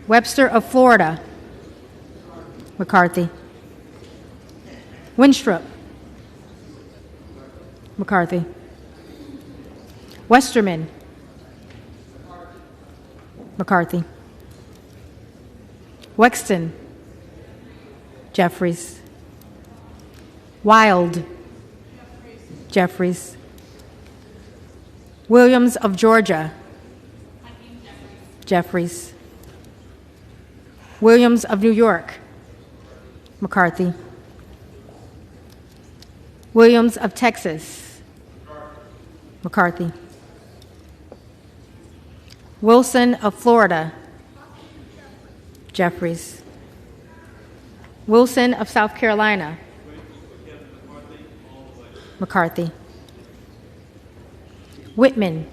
Webster of Florida. McCarthy. Winstrup. McCarthy. Westerman. McCarthy. Wexton. Jeffries. Wild. Jeffries. Williams of Georgia. Jeffries. Williams of New York. McCarthy. Williams of Texas. McCarthy. Wilson of Florida. Jeffries. Wilson of South Carolina. McCarthy. Whitman.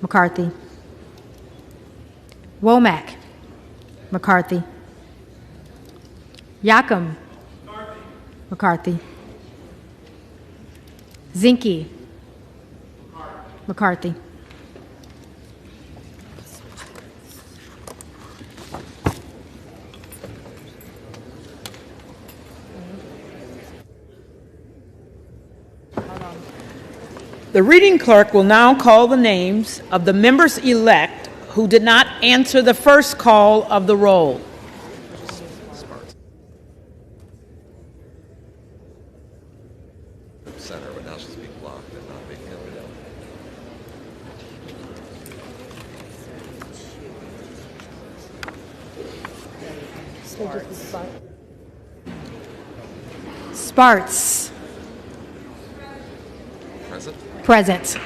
McCarthy. Womack. McCarthy. Yakum. McCarthy. Zinke. McCarthy. The reading clerk will now call the names of the members-elect who did not answer the first call of the roll. Center, but now she's being blocked and not being able to. Sparts. Present? Present.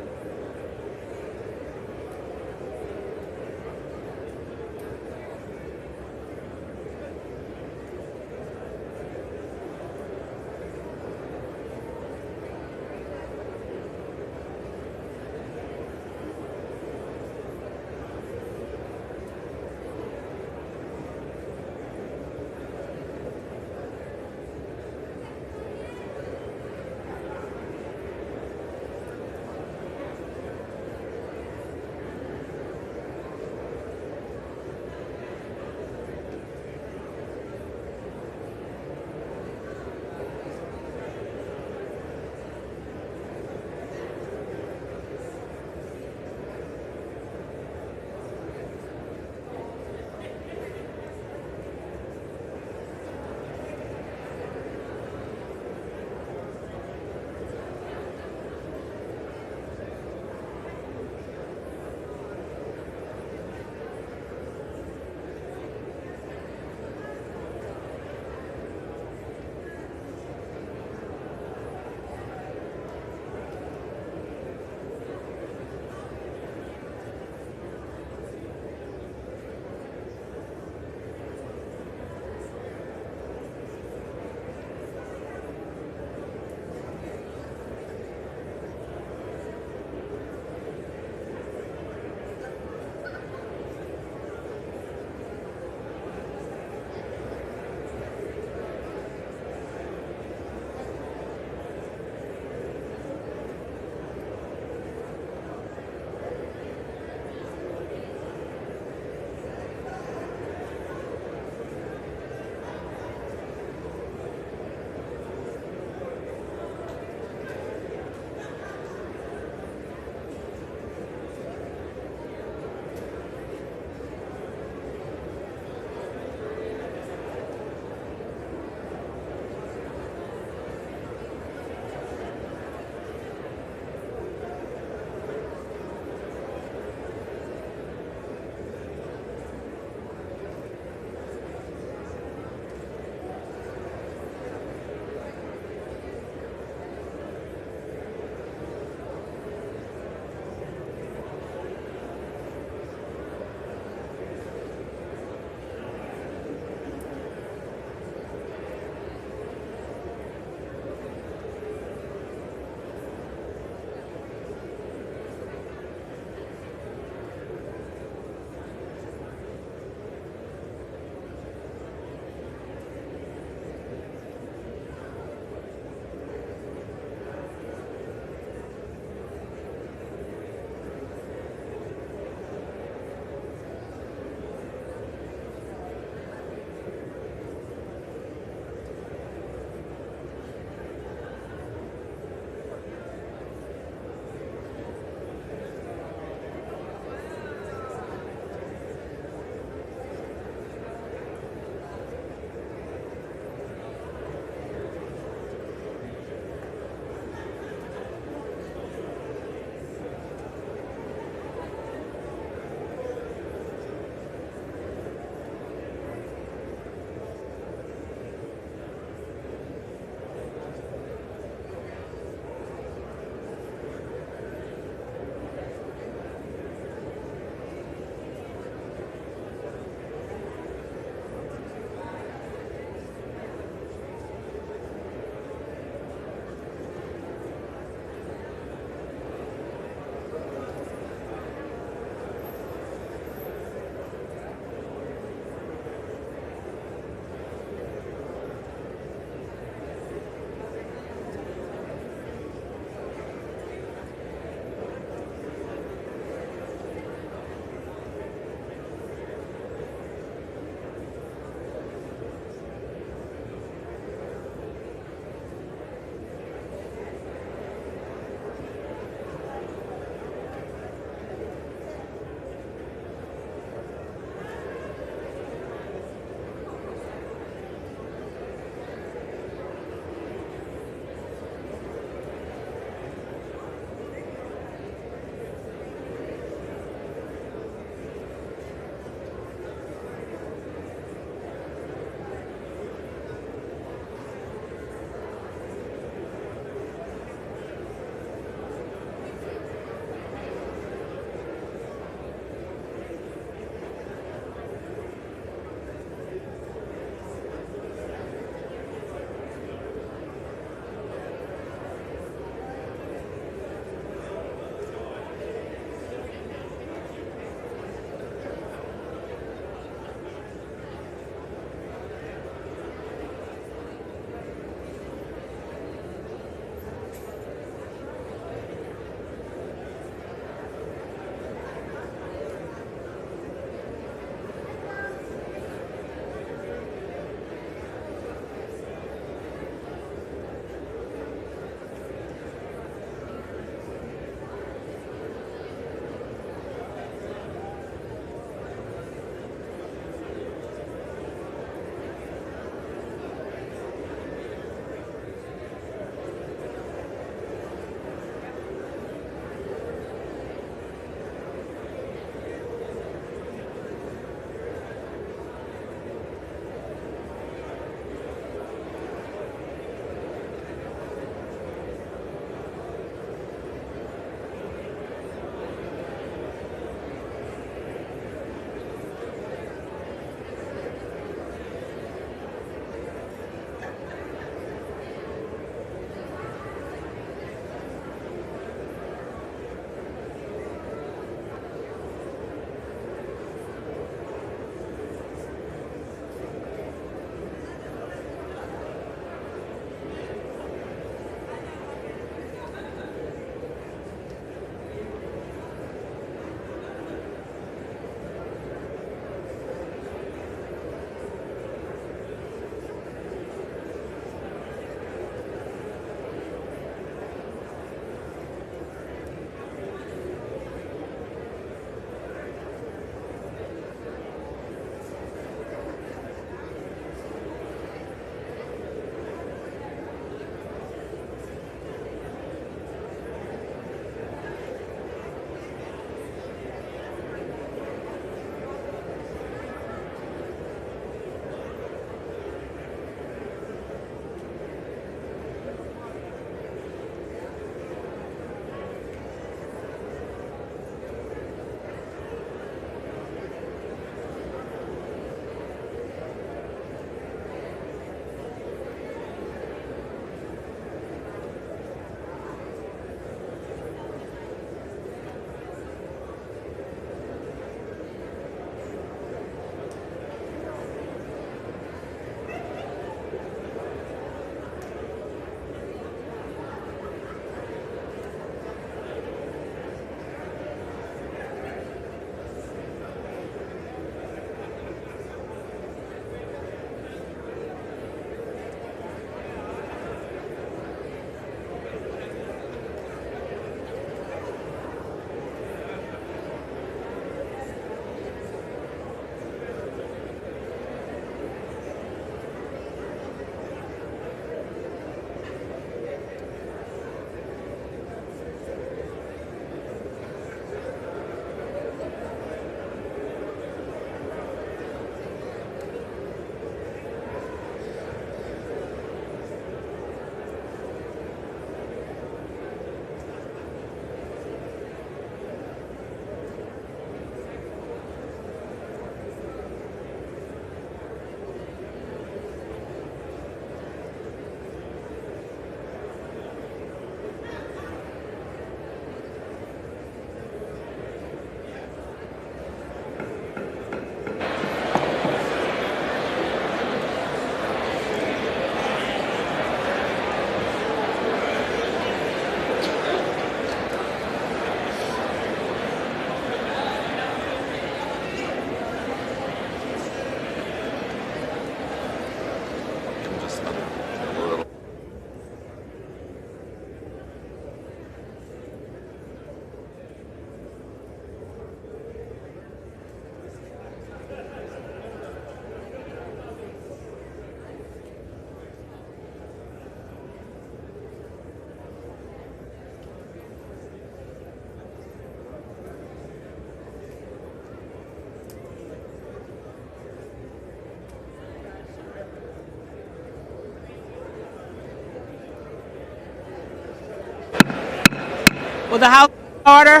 Will the House order?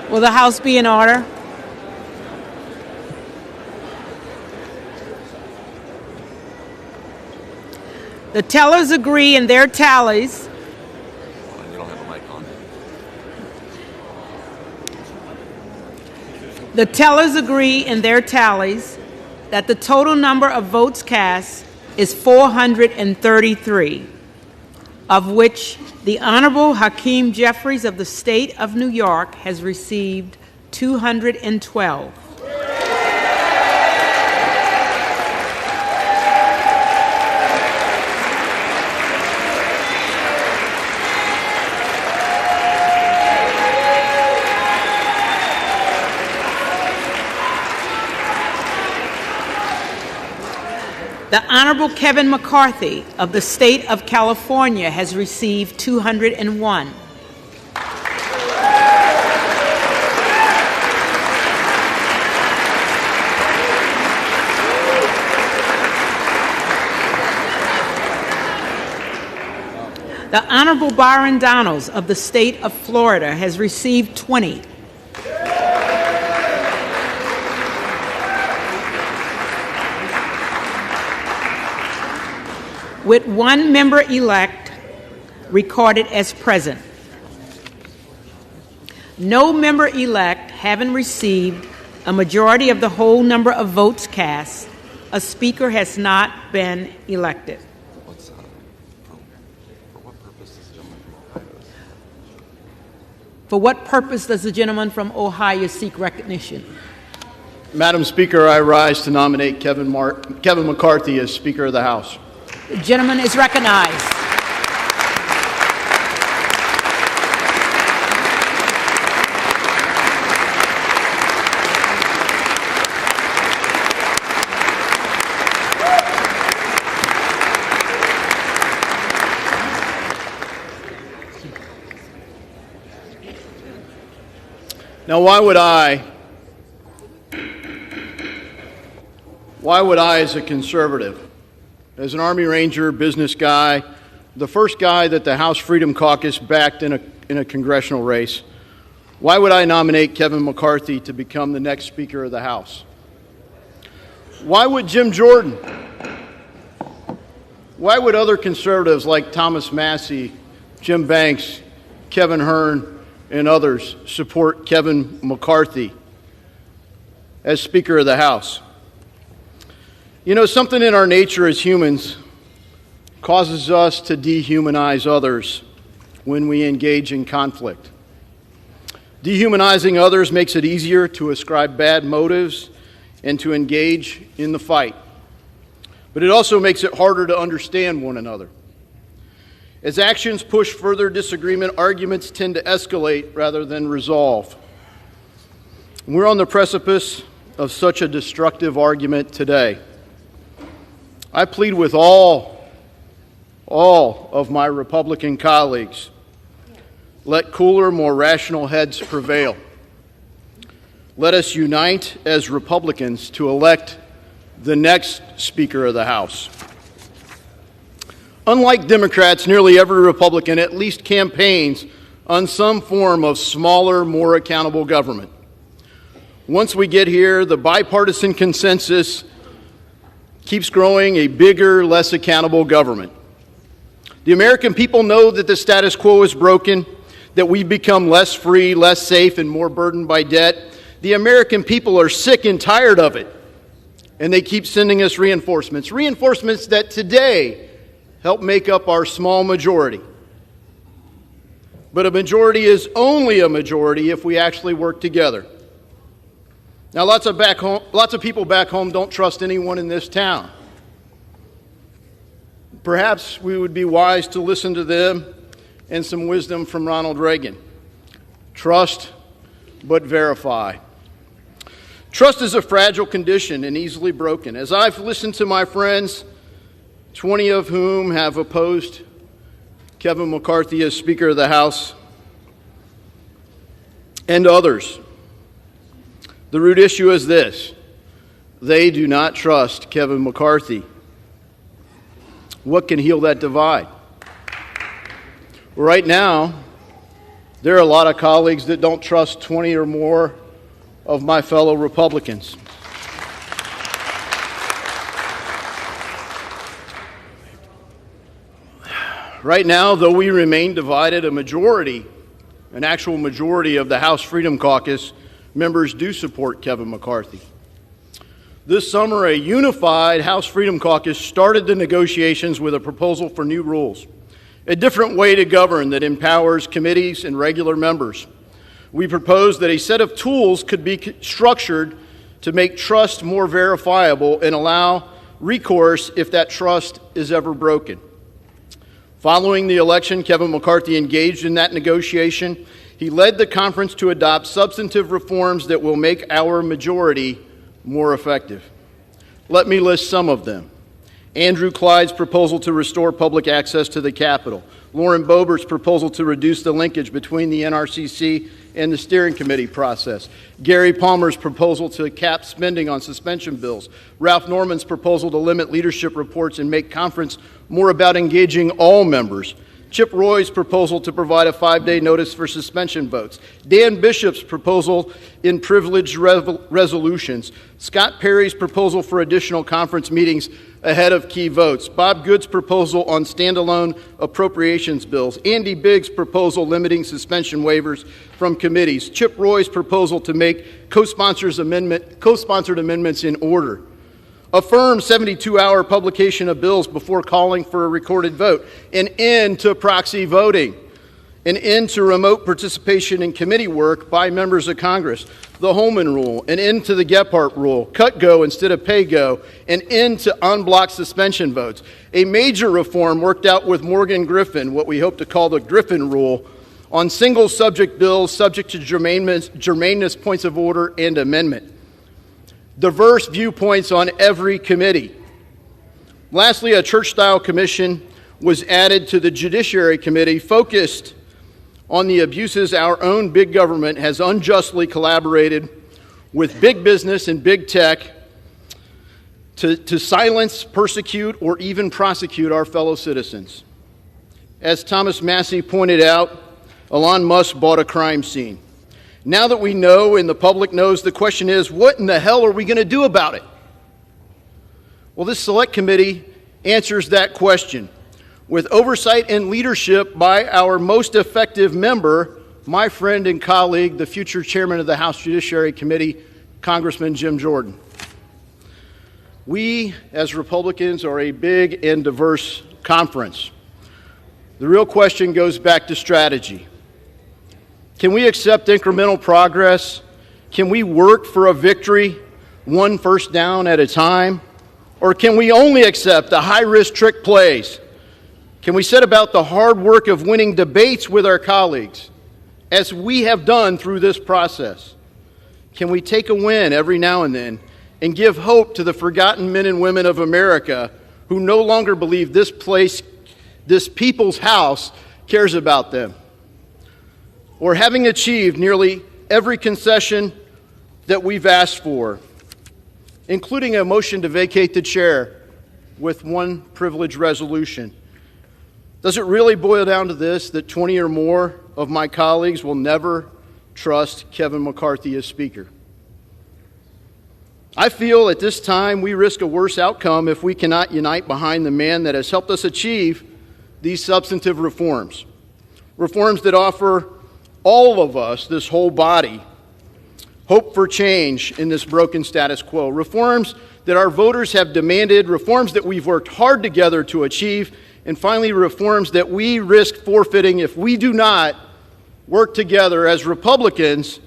Will the House be in order? The tellers agree in their tallies. You don't have a mic on. The tellers agree in their tallies that the total number of votes cast is 433, of which the Honorable Hakeem Jeffries of the State of New York has received 212. The Honorable Kevin McCarthy of the State of California has received 201. The Honorable Byron Donalds of the State of Florida has received 20. With one member-elect recorded as present. No member-elect having received a majority of the whole number of votes cast, a speaker has not been elected. For what purpose does the gentleman from Ohio seek recognition? Madam Speaker, I rise to nominate Kevin McCarthy as Speaker of the House. The gentleman is recognized. Now, why would I, as a conservative, as an Army Ranger, business guy, the first guy that the House Freedom Caucus backed in a congressional race, why would I nominate Kevin McCarthy to become the next Speaker of the House? Why would Jim Jordan? Why would other conservatives like Thomas Massey, Jim Banks, Kevin Hearn, and others support Kevin McCarthy as Speaker of the House? You know, something in our nature as humans causes us to dehumanize others when we engage in conflict. Dehumanizing others makes it easier to ascribe bad motives and to engage in the fight. But it also makes it harder to understand one another. As actions push further disagreement, arguments tend to escalate rather than resolve. We're on the precipice of such a destructive argument today. I plead with all of my Republican colleagues, let cooler, more rational heads prevail. Let us unite as Republicans to elect the next Speaker of the House. Unlike Democrats, nearly every Republican at least campaigns on some form of smaller, more accountable government. Once we get here, the bipartisan consensus keeps growing a bigger, less accountable government. The American people know that the status quo is broken, that we've become less free, less safe, and more burdened by debt. The American people are sick and tired of it, and they keep sending us reinforcements. Reinforcements that today help make up our small majority. But a majority is only a majority if we actually work together. Now, lots of people back home don't trust anyone in this town. Perhaps we would be wise to listen to them and some wisdom from Ronald Reagan. Trust, but verify. Trust is a fragile condition and easily broken. As I've listened to my friends, 20 of whom have opposed Kevin McCarthy as Speaker of the House, and others. The root issue is this: they do not trust Kevin McCarthy. What can heal that divide? Right now, there are a lot of colleagues that don't trust 20 or more of my fellow Republicans. Right now, though we remain divided, an actual majority of the House Freedom Caucus members do support Kevin McCarthy. This summer, a unified House Freedom Caucus started the negotiations with a proposal for new rules, a different way to govern that empowers committees and regular members. We proposed that a set of tools could be structured to make trust more verifiable and allow recourse if that trust is ever broken. Following the election, Kevin McCarthy engaged in that negotiation. He led the conference to adopt substantive reforms that will make our majority more effective. Let me list some of them. Andrew Clyde's proposal to restore public access to the Capitol. Lauren Boebert's proposal to reduce the linkage between the NRCC and the steering committee process. Gary Palmer's proposal to cap spending on suspension bills. Ralph Norman's proposal to limit leadership reports and make conference more about engaging all members. Chip Roy's proposal to provide a 5-day notice for suspension votes. Dan Bishop's proposal in privileged resolutions. Scott Perry's proposal for additional conference meetings ahead of key votes. Bob Good's proposal on standalone appropriations bills. Andy Biggs' proposal limiting suspension waivers from committees. Chip Roy's proposal to make co-sponsored amendments in order. Affirm 72-hour publication of bills before calling for a recorded vote. An end to proxy voting. An end to remote participation in committee work by members of Congress. The Holman Rule. An end to the Gephardt Rule. Cut go instead of pay go. An end to unblocked suspension votes. A major reform worked out with Morgan Griffin, what we hope to call the Griffin Rule, on single subject bills subject to germaneness points of order and amendment. Diverse viewpoints on every committee. Lastly, a church-style commission was added to the Judiciary Committee focused on the abuses our own big government has unjustly collaborated with big business and big tech to silence, persecute, or even prosecute our fellow citizens. As Thomas Massey pointed out, Elon Musk bought a crime scene. Now that we know and the public knows, the question is, what in the hell are we going to do about it? Well, this select committee answers that question with oversight and leadership by our most effective member, my friend and colleague, the future chairman of the House Judiciary Committee, Congressman Jim Jordan. We, as Republicans, are a big and diverse conference. The real question goes back to strategy. Can we accept incremental progress? Can we work for a victory, one first down at a time? Or can we only accept the high-risk trick plays? Can we set about the hard work of winning debates with our colleagues, as we have done through this process? Can we take a win every now and then and give hope to the forgotten men and women of America who no longer believe this place, this people's house, cares about them? Or having achieved nearly every concession that we've asked for, including a motion to vacate the chair with one privilege resolution, does it really boil down to this, that 20 or more of my colleagues will never trust Kevin McCarthy as Speaker? I feel at this time we risk a worse outcome if we cannot unite behind the man that has helped us achieve these substantive reforms. Reforms that offer all of us, this whole body, hope for change in this broken status quo. Reforms that our voters have demanded, reforms that we've worked hard together to achieve, and finally, reforms that we risk forfeiting if we do not work together as Republicans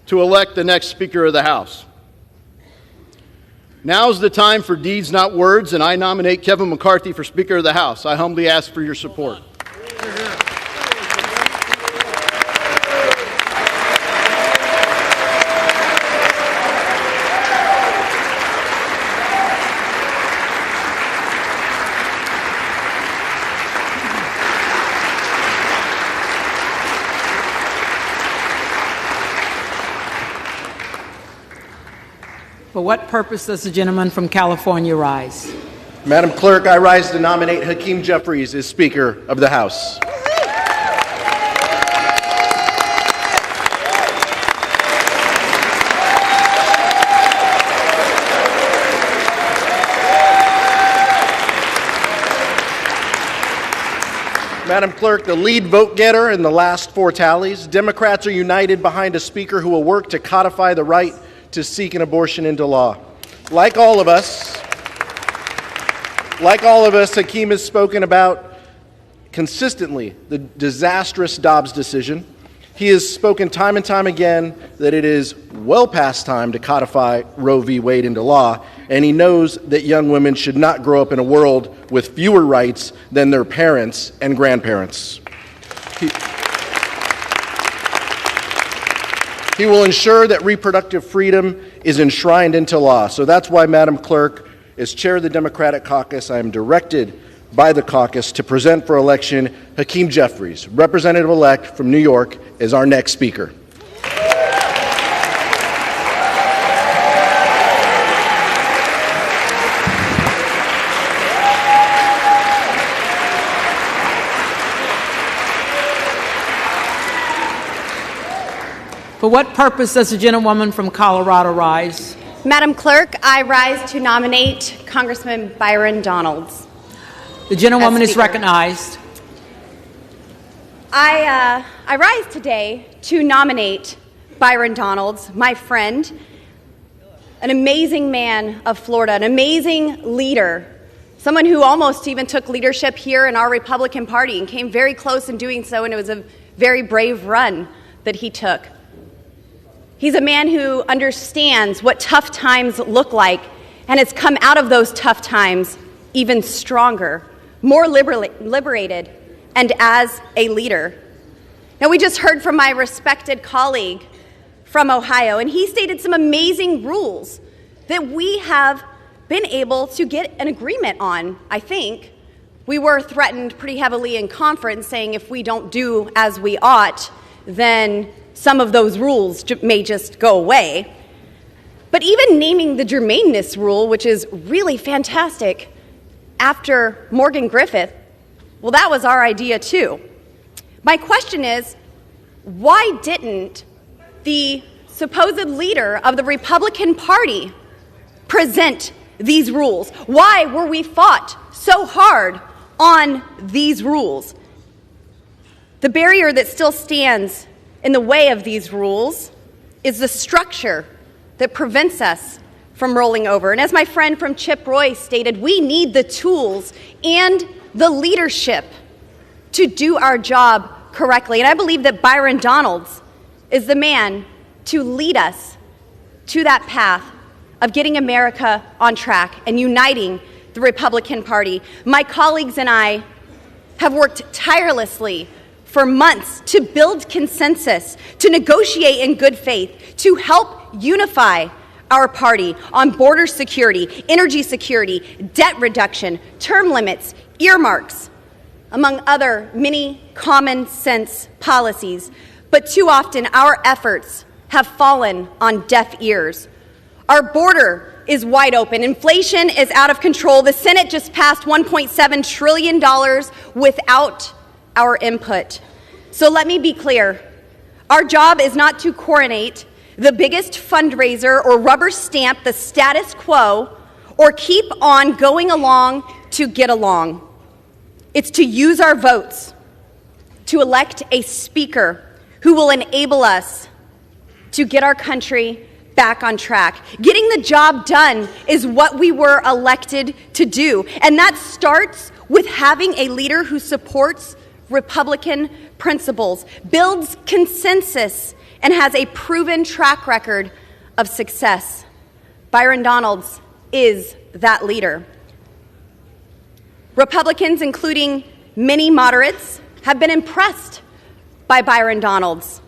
to elect the next Speaker of the House. Now's the time for deeds, not words, and I nominate Kevin McCarthy for Speaker of the House. I humbly ask for your support. For what purpose does the gentleman from California rise? Madam Clerk, I rise to nominate Hakeem Jeffries as Speaker of the House. Madam Clerk, the lead vote getter in the last 4 tallies, Democrats are united behind a Speaker who will work to codify the right to seek an abortion into law. Like all of us, Hakeem has spoken about consistently the disastrous Dobbs decision. He has spoken time and time again that it is well past time to codify Roe v. Wade into law, and he knows that young women should not grow up in a world with fewer rights than their parents and grandparents. He will ensure that reproductive freedom is enshrined into law. So that's why, Madam Clerk, as chair of the Democratic caucus, I am directed by the caucus to present for election Hakeem Jeffries, representative-elect from New York, as our next Speaker. For what purpose does the gentlewoman from Colorado rise? Madam Clerk, I rise to nominate Congressman Byron Donalds. The gentlewoman is recognized. I rise today to nominate Byron Donalds, my friend, an amazing man of Florida, an amazing leader, someone who almost even took leadership here in our Republican Party and came very close in doing so, and it was a very brave run that he took. He's a man who understands what tough times look like and has come out of those tough times even stronger, more liberated, and as a leader. Now, we just heard from my respected colleague from Ohio, and he stated some amazing rules that we have been able to get an agreement on, I think. We were threatened pretty heavily in conference, saying if we don't do as we ought, then some of those rules may just go away. But even naming the germaneness rule, which is really fantastic, after Morgan Griffith, well, that was our idea too. My question is, why didn't the supposed leader of the Republican Party present these rules? Why were we fought so hard on these rules? The barrier that still stands in the way of these rules is the structure that prevents us from rolling over. And as my friend from Chip Roy stated, we need the tools and the leadership to do our job correctly. And I believe that Byron Donalds is the man to lead us to that path of getting America on track and uniting the Republican Party. My colleagues and I have worked tirelessly for months to build consensus, to negotiate in good faith, to help unify our party on border security, energy security, debt reduction, term limits, earmarks, among other many common sense policies. But too often our efforts have fallen on deaf ears. Our border is wide open. Inflation is out of control. The Senate just passed $1.7 trillion without our input. So let me be clear. Our job is not to coronate the biggest fundraiser or rubber stamp the status quo or keep on going along to get along. It's to use our votes to elect a speaker who will enable us to get our country back on track. Getting the job done is what we were elected to do, and that starts with having a leader who supports Republican principles, builds consensus, and has a proven track record of success. Byron Donalds is that leader. Republicans, including many moderates, have been impressed by Byron Donalds.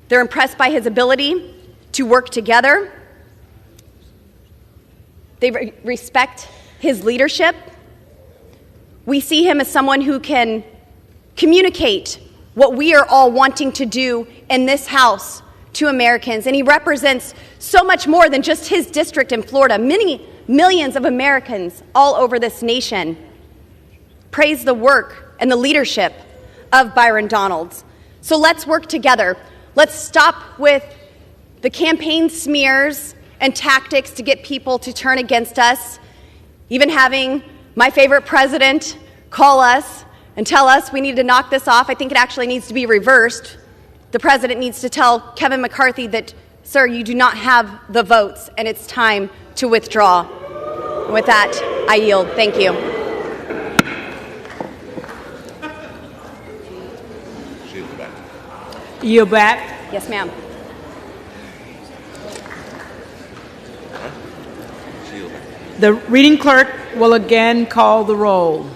They're impressed by his ability to work together. They respect his leadership. We see him as someone who can communicate what we are all wanting to do in this House to Americans, and he represents so much more than just his district in Florida. Many millions of Americans all over this nation praise the work and the leadership of Byron Donalds. So let's work together. Let's stop with the campaign smears and tactics to get people to turn against us, even having my favorite president call us and tell us we need to knock this off. I think it actually needs to be reversed. The president needs to tell Kevin McCarthy that, sir, you do not have the votes and it's time to withdraw. And with that, I yield. Thank you. Yield back. Yes, ma'am. The reading clerk will again call the roll.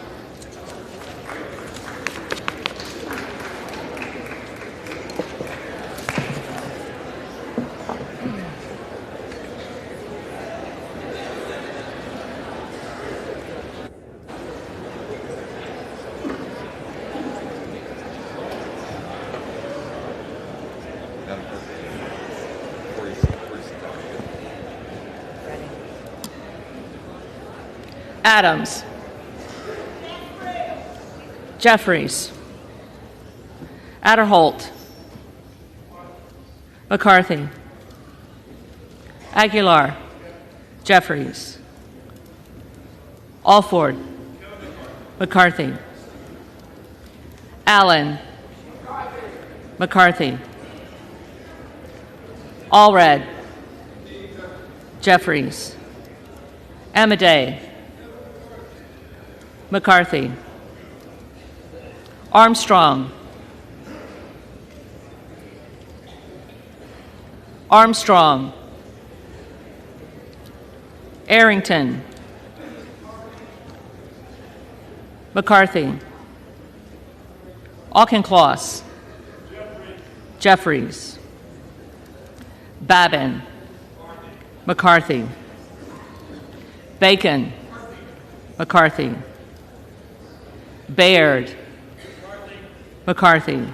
Adams. Jeffries. Adderholt. McCarthy. Aguilar. Jeffries. Alford. McCarthy. Allen. McCarthy. Allred. Jeffries. Amadei. McCarthy. Armstrong. Armstrong. Arrington. McCarthy. Auchincloss. Jeffries. Babin. McCarthy. Bacon. McCarthy. Baird. McCarthy.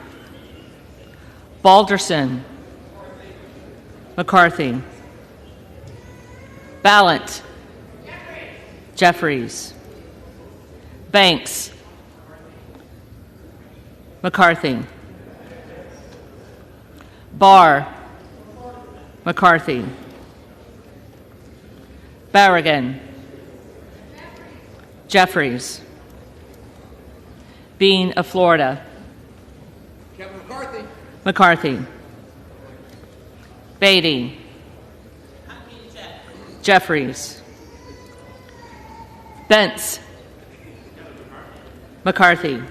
Balderson. McCarthy. Ballant. Jeffries. Banks. McCarthy. Barr. McCarthy. Barragan. Jeffries. Bean of Florida. Kevin McCarthy. McCarthy. Beatty. Jeffries. Bentz. McCarthy.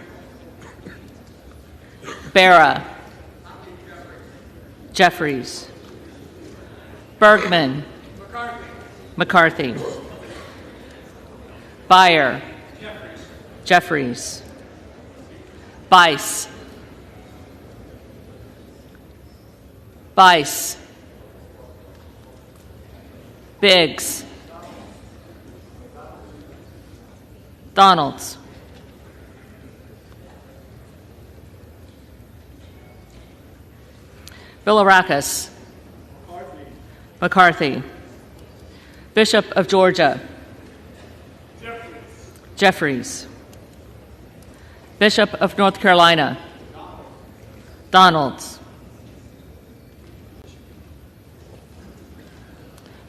Barra. Jeffries. Bergman. McCarthy. Beyer. Jeffries. Bice. Bice. Biggs. Donalds. Bilirakis. McCarthy. Bishop of Georgia. Jeffries. Bishop of North Carolina. Donalds.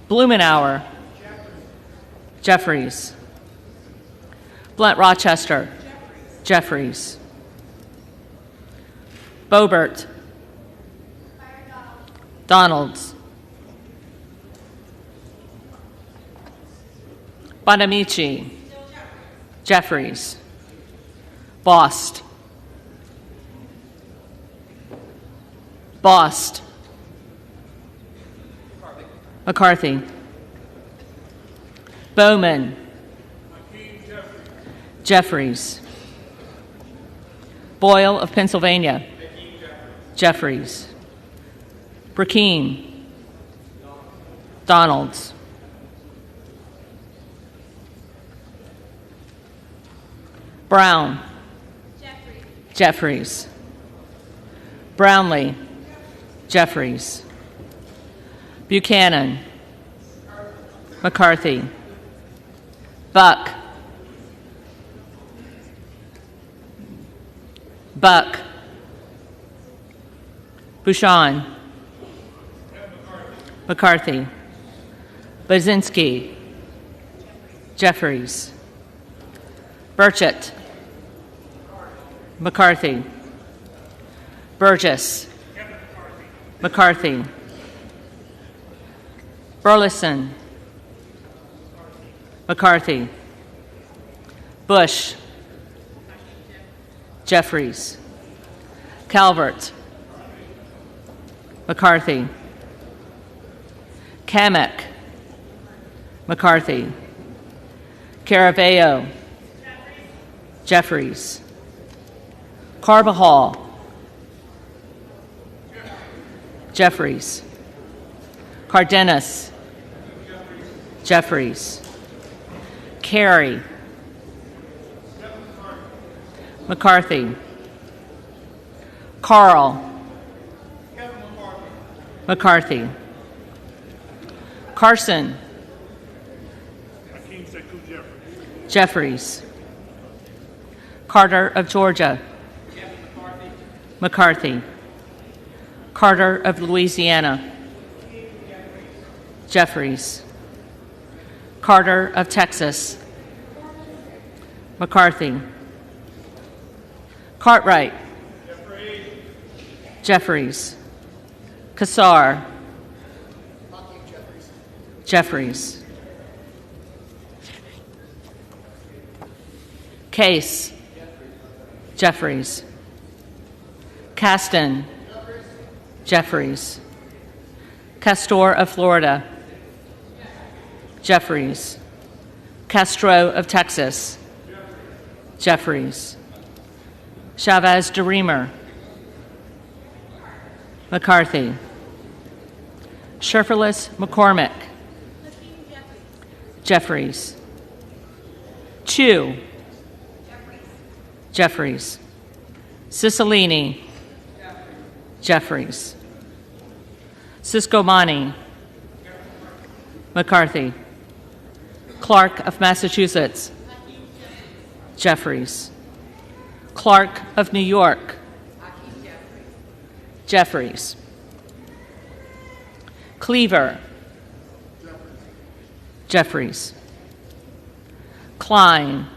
Blumenauer. Jeffries. Blunt Rochester. Jeffries. Boebert. Donalds. Bonamici. Jeffries. Bost. Bost. McCarthy. Bowman. Jeffries. Boyle of Pennsylvania. Jeffries. Brackeen. Donalds. Brown. Jeffries. Brownlee. Jeffries. Buchanan, McCarthy, Buck, Bouchon, McCarthy, Bazinski, Jeffries, Burchett, McCarthy, Burgess, McCarthy, Burleson, McCarthy, Bush, Jeffries, Calvert, McCarthy, Kamek, McCarthy, Caraveo, Jeffries, Carbajal, Jeffries, Cardenas, Jeffries, Carey, McCarthy, Carl, McCarthy, Carson, Jeffries, Carter of Georgia, McCarthy, Carter of Louisiana, Jeffries, Carter of Texas, McCarthy, Cartwright, Jeffries, Kassar, Jeffries, Case, Jeffries, Caston, Jeffries, Castor of Florida, Jeffries, Castro of Texas, Jeffries, Chavez DeReamer, McCarthy, Sherferless McCormick, Jeffries, Chu, Jeffries, Cicilline, Jeffries, Ciscomani, McCarthy, Clark of Massachusetts, Jeffries, Clark of New York, Jeffries, Cleaver, Jeffries, Klein,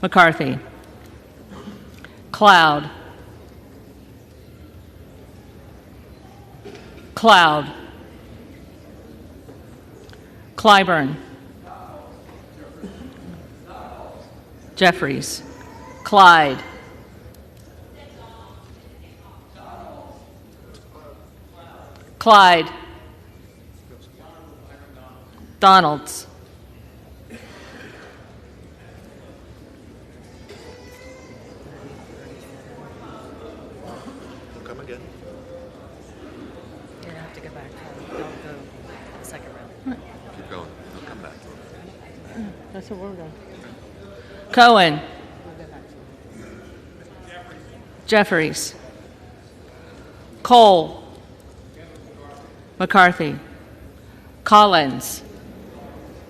McCarthy, Cloud, Clyburn, Jeffries, Clyde, Donalds, Come again. You're gonna have to go back. Don't go the second round. Keep going. They'll come back. That's what we're doing. Cohen, Jeffries, Cole, McCarthy, Collins,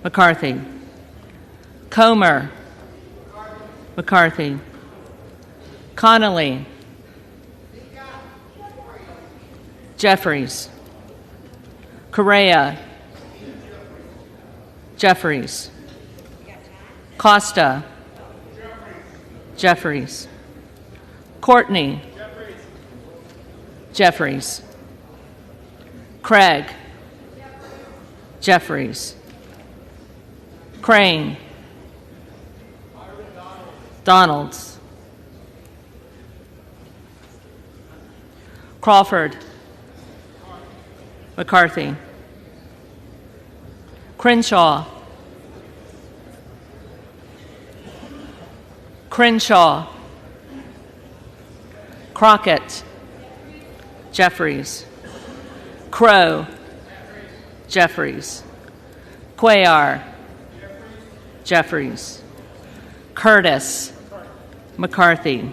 McCarthy, Comer, McCarthy, Connolly, Jeffries, Correa, Jeffries, Costa, Jeffries, Courtney, Jeffries, Craig, Jeffries, Crane, Donalds, Crawford, McCarthy, Crenshaw, Crockett, Jeffries, Crow, Jeffries, Cuellar, Jeffries, Curtis, McCarthy,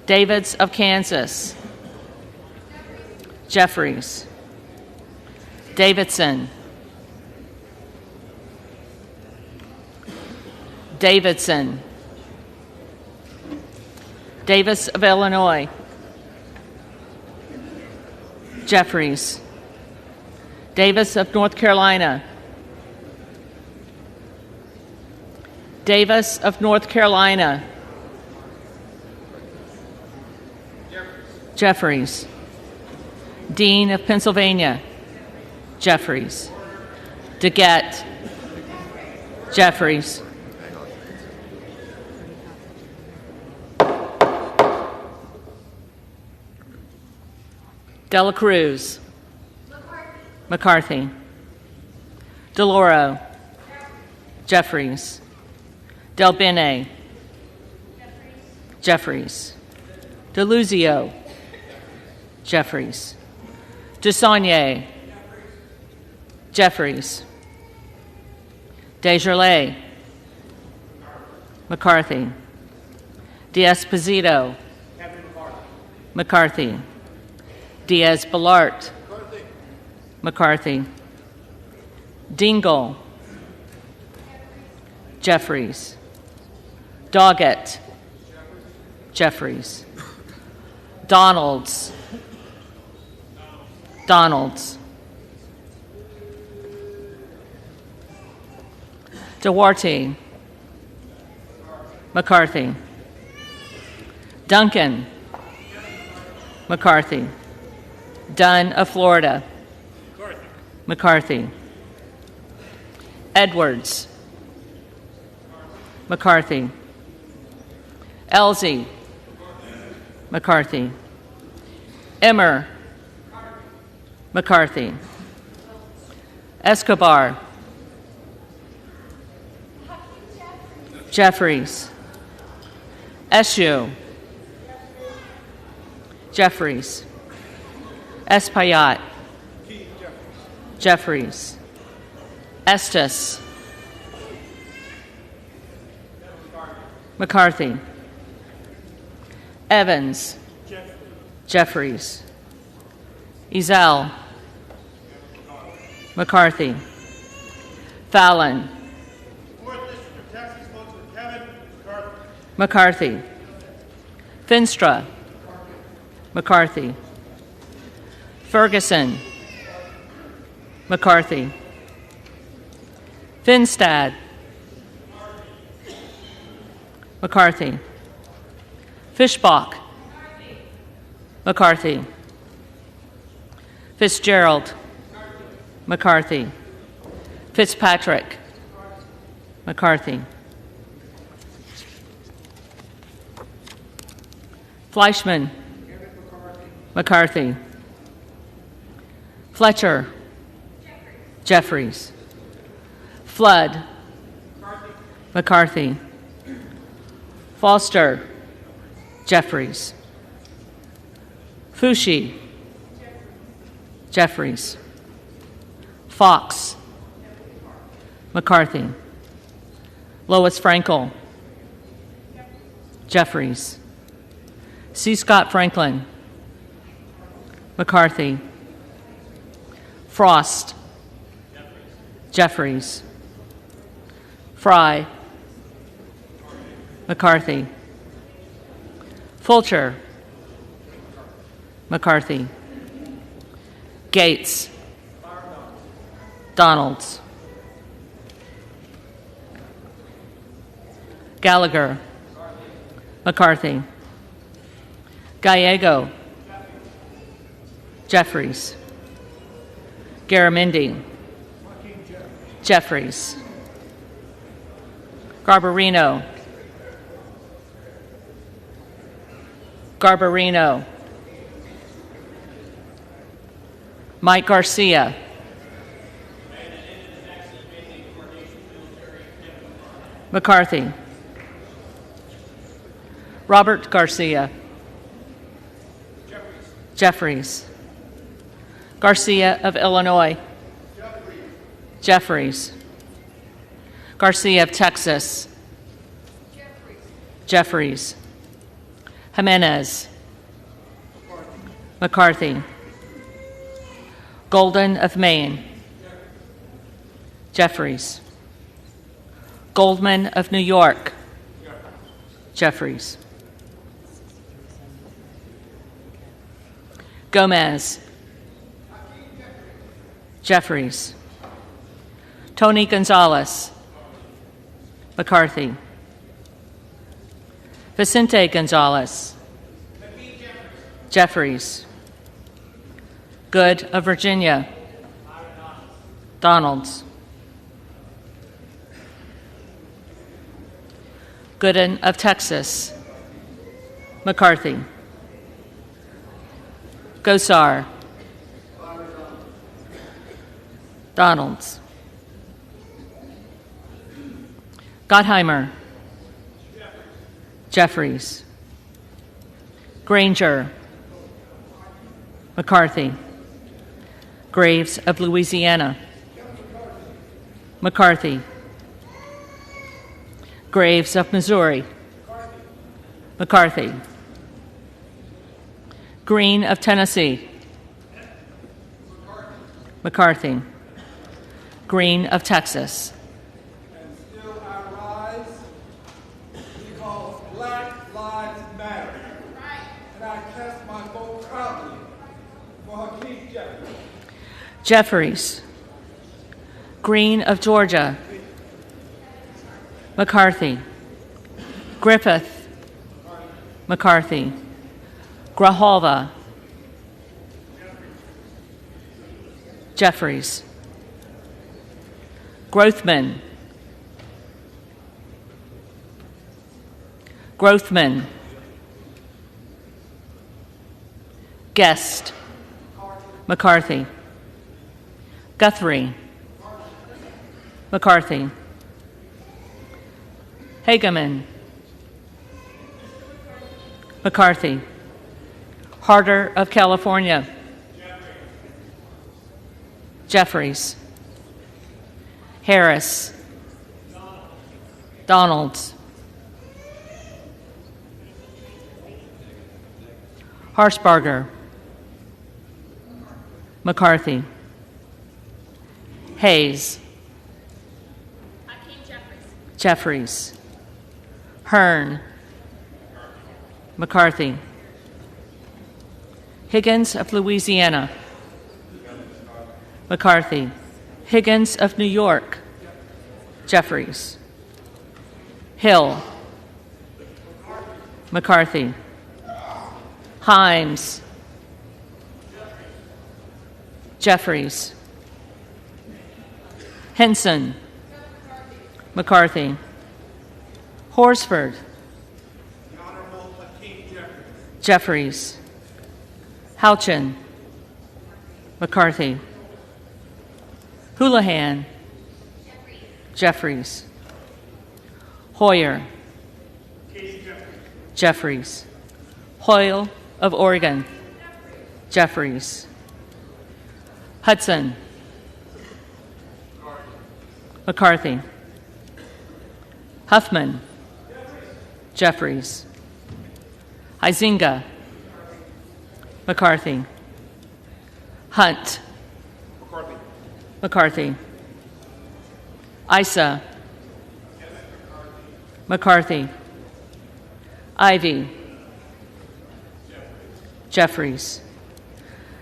Davids of Kansas, Jeffries. Davidson. Davidson. Davis of Illinois. Jeffries. Davis of North Carolina. Davis of North Carolina. Jeffries. Dean of Pennsylvania. Jeffries. DeGette. Jeffries. Dela Cruz. McCarthy. DeLauro. Jeffries. Del Bene. Jeffries. DeLuzio. Jeffries. DeSaulnier. Jeffries. Desjardins. McCarthy. D'Esposito. McCarthy. Diaz-Balart. McCarthy. Dingle. Jeffries. Doggett. Jeffries. Donalds. Donalds. Duarte. McCarthy. Duncan. McCarthy. Dunn of Florida. McCarthy. Edwards. McCarthy. Elsie. McCarthy. Emmer. McCarthy. Escobar. Jeffries. Eshue. Jeffries. Espaillat. Jeffries. Estes. McCarthy. Evans. Jeffries. Ezell. McCarthy. Fallon. McCarthy. Finstra. McCarthy. Ferguson. McCarthy. Finstad. McCarthy. Fishbach. McCarthy. Fitzgerald. McCarthy. Fitzpatrick. McCarthy. Fleischman. McCarthy. Fletcher. Jeffries. Flood. McCarthy. Foster. Jeffries. Fushi. Jeffries. Fox. McCarthy. Lois Frankel. Jeffries. C. Scott Franklin. McCarthy. Frost. Jeffries. Fry. McCarthy. Fulcher. McCarthy. Gates. Donalds. Gallagher. McCarthy. Gallego. Jeffries. Garamendi. Jeffries. Garbarino. Garbarino. Mike Garcia. McCarthy. Robert Garcia. Jeffries. Garcia of Illinois. Jeffries. Garcia of Texas. Jeffries. Jimenez. McCarthy. Golden of Maine. Jeffries. Goldman of New York. Jeffries. Gomez. Jeffries. Tony Gonzalez. McCarthy. Vicente Gonzalez. Jeffries. Good of Virginia. Donalds. Gooden of Texas. McCarthy. Gosar. Donalds. Gottheimer. Jeffries. Granger. McCarthy. Graves of Louisiana. McCarthy. Graves of Missouri. McCarthy. Green of Tennessee. McCarthy. Green of Texas. And still I rise because Black Lives Matter. And I cast my vote proudly for Hakeem Jeffries. Jeffries. Green of Georgia. McCarthy. Griffith. McCarthy. Grijalva. Jeffries. Grothman. Grothman. Guest. McCarthy. Guthrie. McCarthy. Hageman. McCarthy. Harder of California. Jeffries. Harris. Donalds. Harshbarger. McCarthy. Hayes. Jeffries. Hearn. McCarthy. Higgins of Louisiana. McCarthy. Higgins of New York. Jeffries. Hill. McCarthy. Himes. Jeffries. Henson. McCarthy. Horsford. The Honorable Hakeem Jeffries. Jeffries. Houchin. McCarthy. Houlihan. Jeffries. Hoyer. Jeffries. Hoyle of Oregon. Jeffries. Hudson. McCarthy. Huffman. Jeffries. Huizinga. McCarthy. Hunt. McCarthy. Issa. McCarthy. Ivy. Jeffries.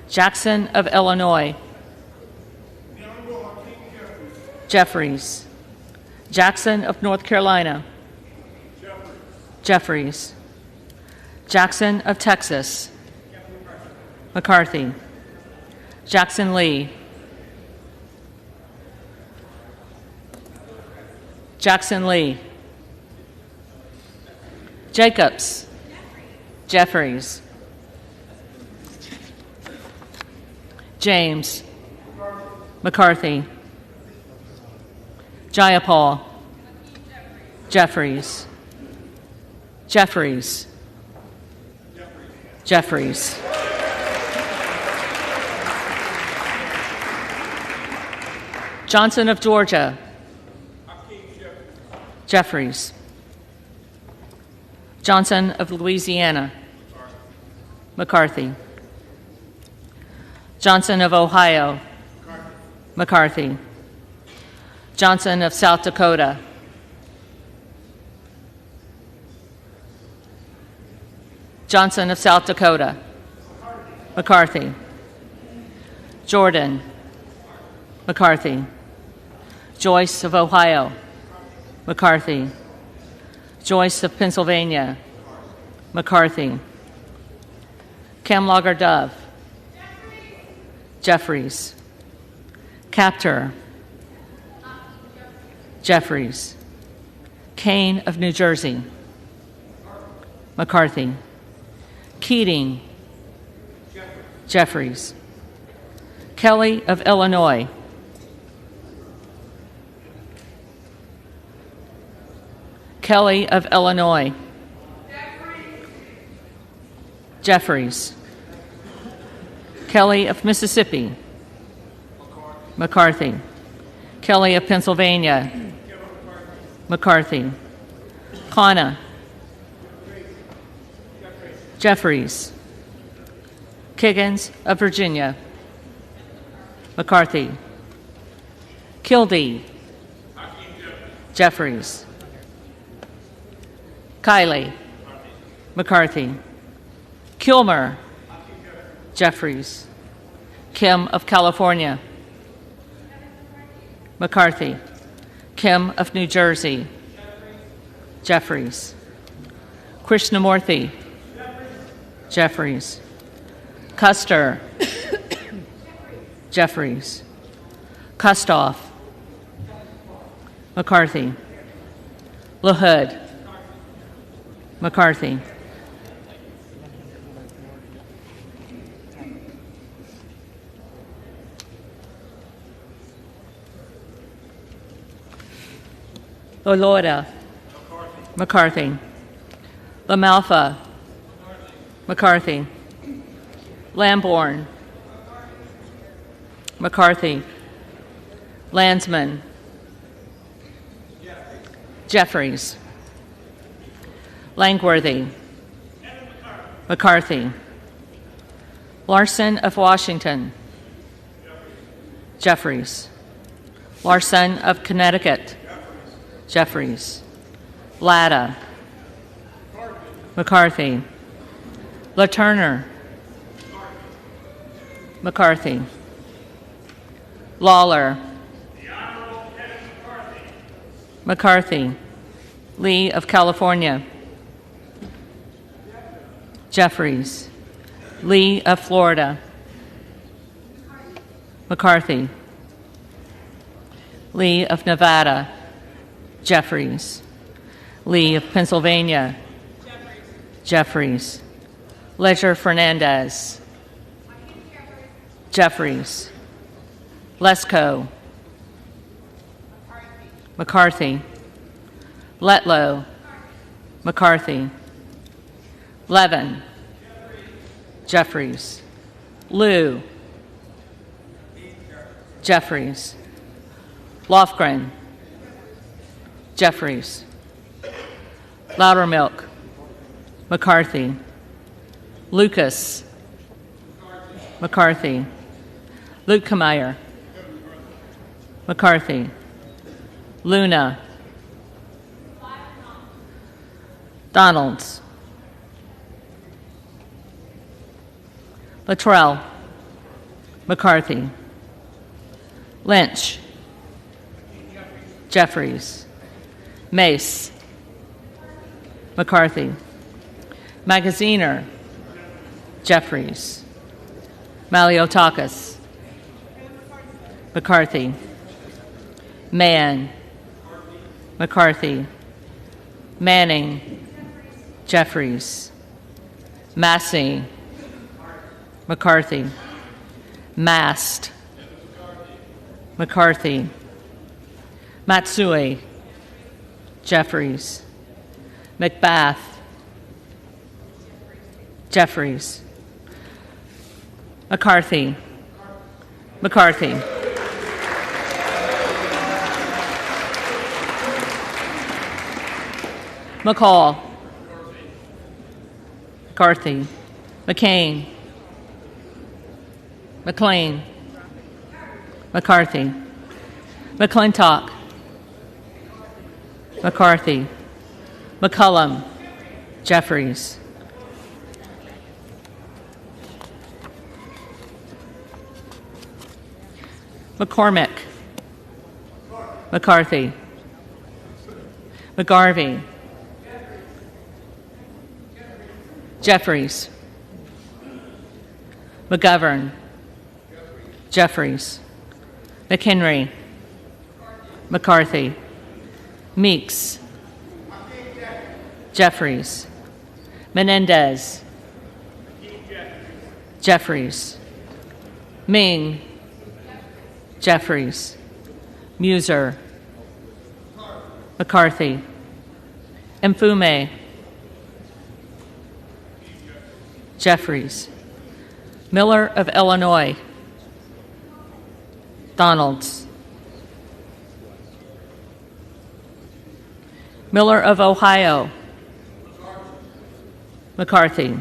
Jackson of Illinois. Jeffries. Jackson of North Carolina. Jeffries. Jackson of Texas. McCarthy. Jackson Lee. Jackson Lee. Jacobs. Jeffries. James. McCarthy. Jayapal. Jeffries. Jeffries. Jeffries. Johnson of Georgia. Jeffries. Johnson of Louisiana. McCarthy. Johnson of Ohio. McCarthy. Johnson of South Dakota. Johnson of South Dakota. McCarthy. Jordan. McCarthy. Joyce of Ohio. McCarthy. Joyce of Pennsylvania. McCarthy. Camlogger Dove. Jeffries. Captor. Jeffries. Kane of New Jersey. McCarthy. Keating. Jeffries. Kelly of Illinois. Kelly of Illinois. Jeffries. Kelly of Mississippi. McCarthy. Kelly of Pennsylvania. McCarthy. Kana. Jeffries. Kiggins of Virginia. McCarthy. Kildee. Jeffries. Kiley. McCarthy. Kilmer. Jeffries. Kim of California. McCarthy. Kim of New Jersey. Jeffries. Krishnamurthy. Jeffries. Custer. Jeffries. Kustoff. McCarthy. LaHood. McCarthy. Lolorda. McCarthy. LaMalfa. McCarthy. Lamborn. McCarthy. Landsman. Jeffries. Langworthy. McCarthy. Larson of Washington. Jeffries. Larson of Connecticut. Jeffries. Latta. McCarthy. LaTurner. McCarthy. Lawler. McCarthy. Lee of California. Jeffries. Lee of Florida. McCarthy. Lee of Nevada. Jeffries. Lee of Pennsylvania. Jeffries. Ledger Fernandez. Jeffries. Lesko. McCarthy. Letlow. McCarthy. Levin. Jeffries. Liu. Jeffries. Lofgren. Jeffries. Loudermilk. McCarthy. Lucas. McCarthy. Lukemeyer. McCarthy. Luna. Donalds. Luttrell. McCarthy. Lynch. Jeffries. Mace. McCarthy. Magaziner. Jeffries. Maliotakis. McCarthy. Mann. McCarthy. Manning. Jeffries. Massey. McCarthy. Mast. McCarthy. Matsui. Jeffries. McBath. Jeffries. McCarthy. McCarthy. McCall. McCarthy. McCain. McLean, McCarthy, McClintock, McCarthy, McCullum, Jeffries, McCormick, McCarthy, McGarvey, Jeffries, McGovern, Jeffries, McHenry, McCarthy, Meeks, Jeffries, Menendez, Jeffries, Ming, Jeffries, Muser, McCarthy, Mfume, Jeffries, Miller of Illinois, Donalds, Miller of Ohio, McCarthy,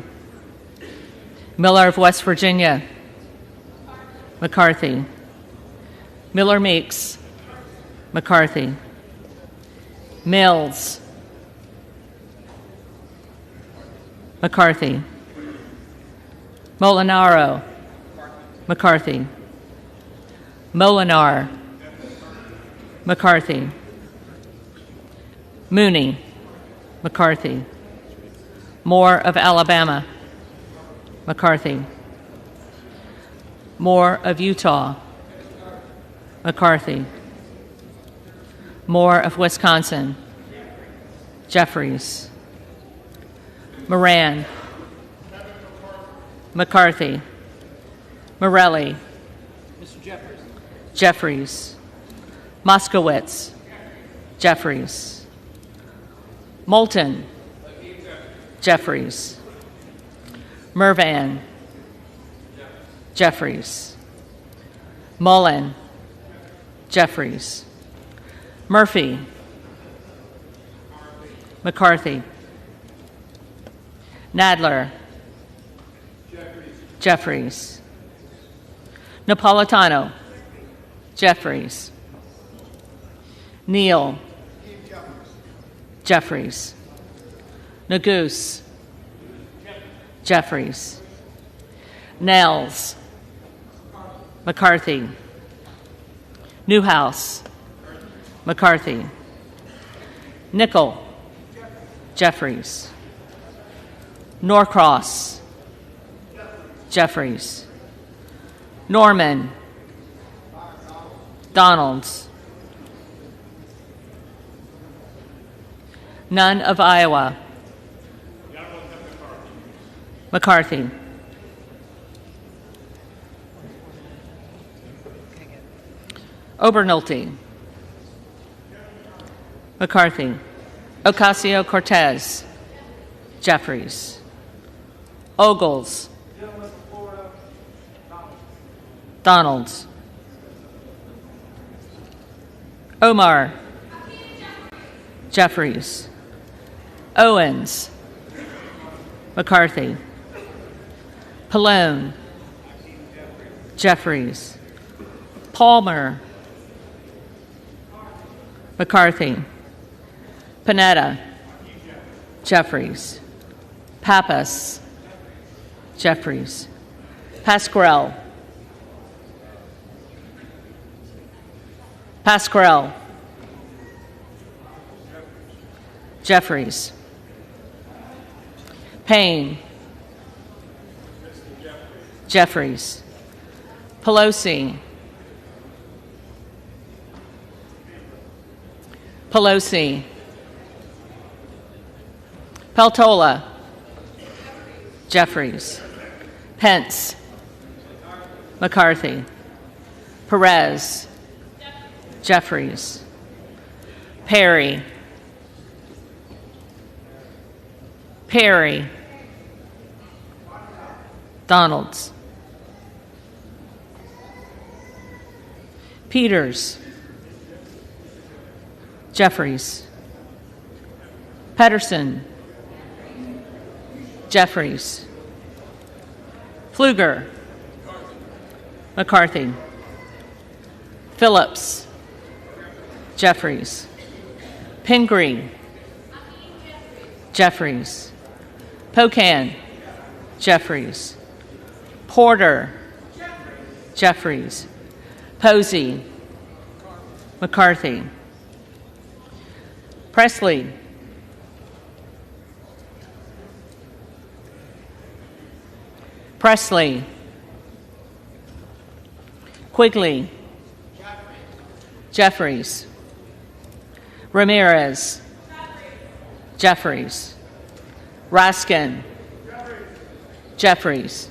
Miller of West Virginia, McCarthy, Miller Meeks, McCarthy, Mills, McCarthy, Molinaro, McCarthy, Molinar, McCarthy, Mooney, McCarthy, Moore of Alabama, McCarthy, Moore of Utah, McCarthy, Moore of Wisconsin, Jeffries, Moran, McCarthy, Morelli, Jeffries, Moskowitz, Jeffries, Moulton, Jeffries, Mervan, Jeffries, Mullen, Jeffries, Murphy, McCarthy, Nadler, Jeffries, Napolitano, Jeffries, Neal, Jeffries, Nagoose, Jeffries, Nels, McCarthy, Newhouse, McCarthy, Nickel, Jeffries, Norcross, Jeffries, Norman, Donalds, None of Iowa, McCarthy, Obernolte, McCarthy, Ocasio-Cortez, Jeffries, Ogles, Donalds, Omar, Jeffries, Owens, McCarthy, Pallone, Jeffries, Palmer, McCarthy, Panetta, Jeffries, Pappas, Jeffries, Pasquarel, Jeffries, Payne, Jeffries, Pelosi, Peltola, Jeffries, Pence, McCarthy, Perez, Jeffries, Perry, Donalds, Peters, Jeffries, Pedersen, Jeffries, Pfluger, McCarthy. Phillips. Jeffries. Pingree. Jeffries. Pocan. Jeffries. Porter. Jeffries. Posey. McCarthy. Presley. Presley. Quigley. Jeffries. Ramirez. Jeffries. Raskin. Jeffries.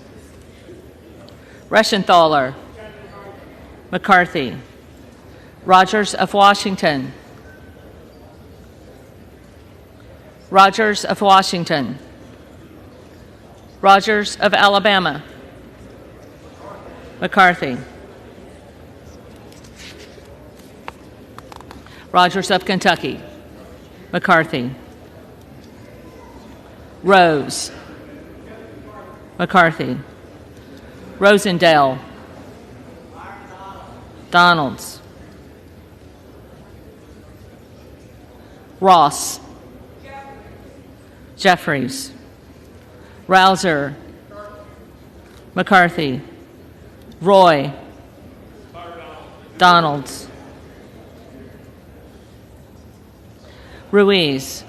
Reschenthaler. McCarthy. Rogers of Washington. Rogers of Washington. Rogers of Alabama. McCarthy. Rogers of Kentucky. McCarthy. Rose. McCarthy. Rosendale. Donalds. Ross. Jeffries. Rouser. McCarthy. Roy. Donalds. Ruiz.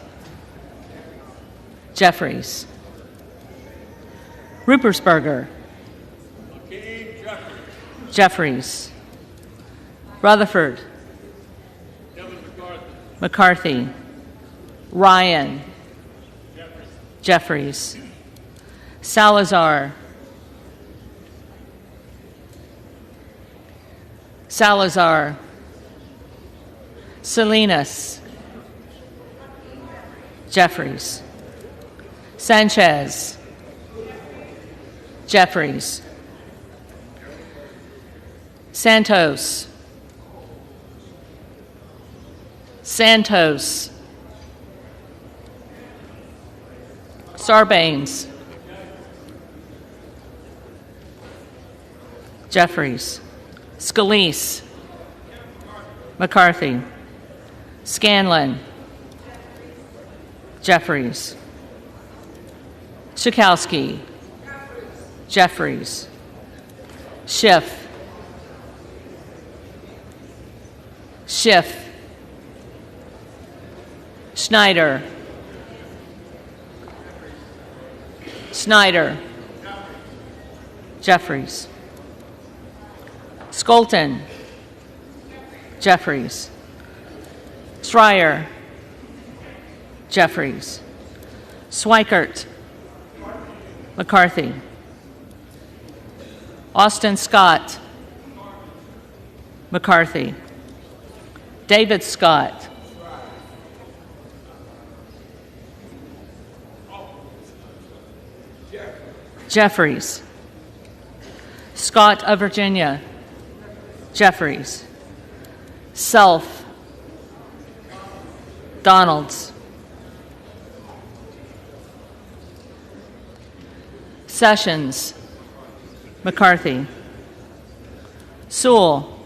Jeffries. Rupersberger. Jeffries. Rutherford. McCarthy. Ryan. Jeffries. Salazar. Salazar. Salinas. Jeffries. Sanchez. Jeffries. Santos. Santos. Sarbanes. Jeffries. Scalise. McCarthy. Scanlon. Jeffries. Schakowsky. Jeffries. Schiff. Schiff. Schneider. Snyder. Jeffries. Skolton. Jeffries. Schreier. Jeffries. Swikert. McCarthy. Austin Scott. McCarthy. David Scott. Jeffries. Scott of Virginia. Jeffries. Self. Donalds. Sessions. McCarthy. Sewell.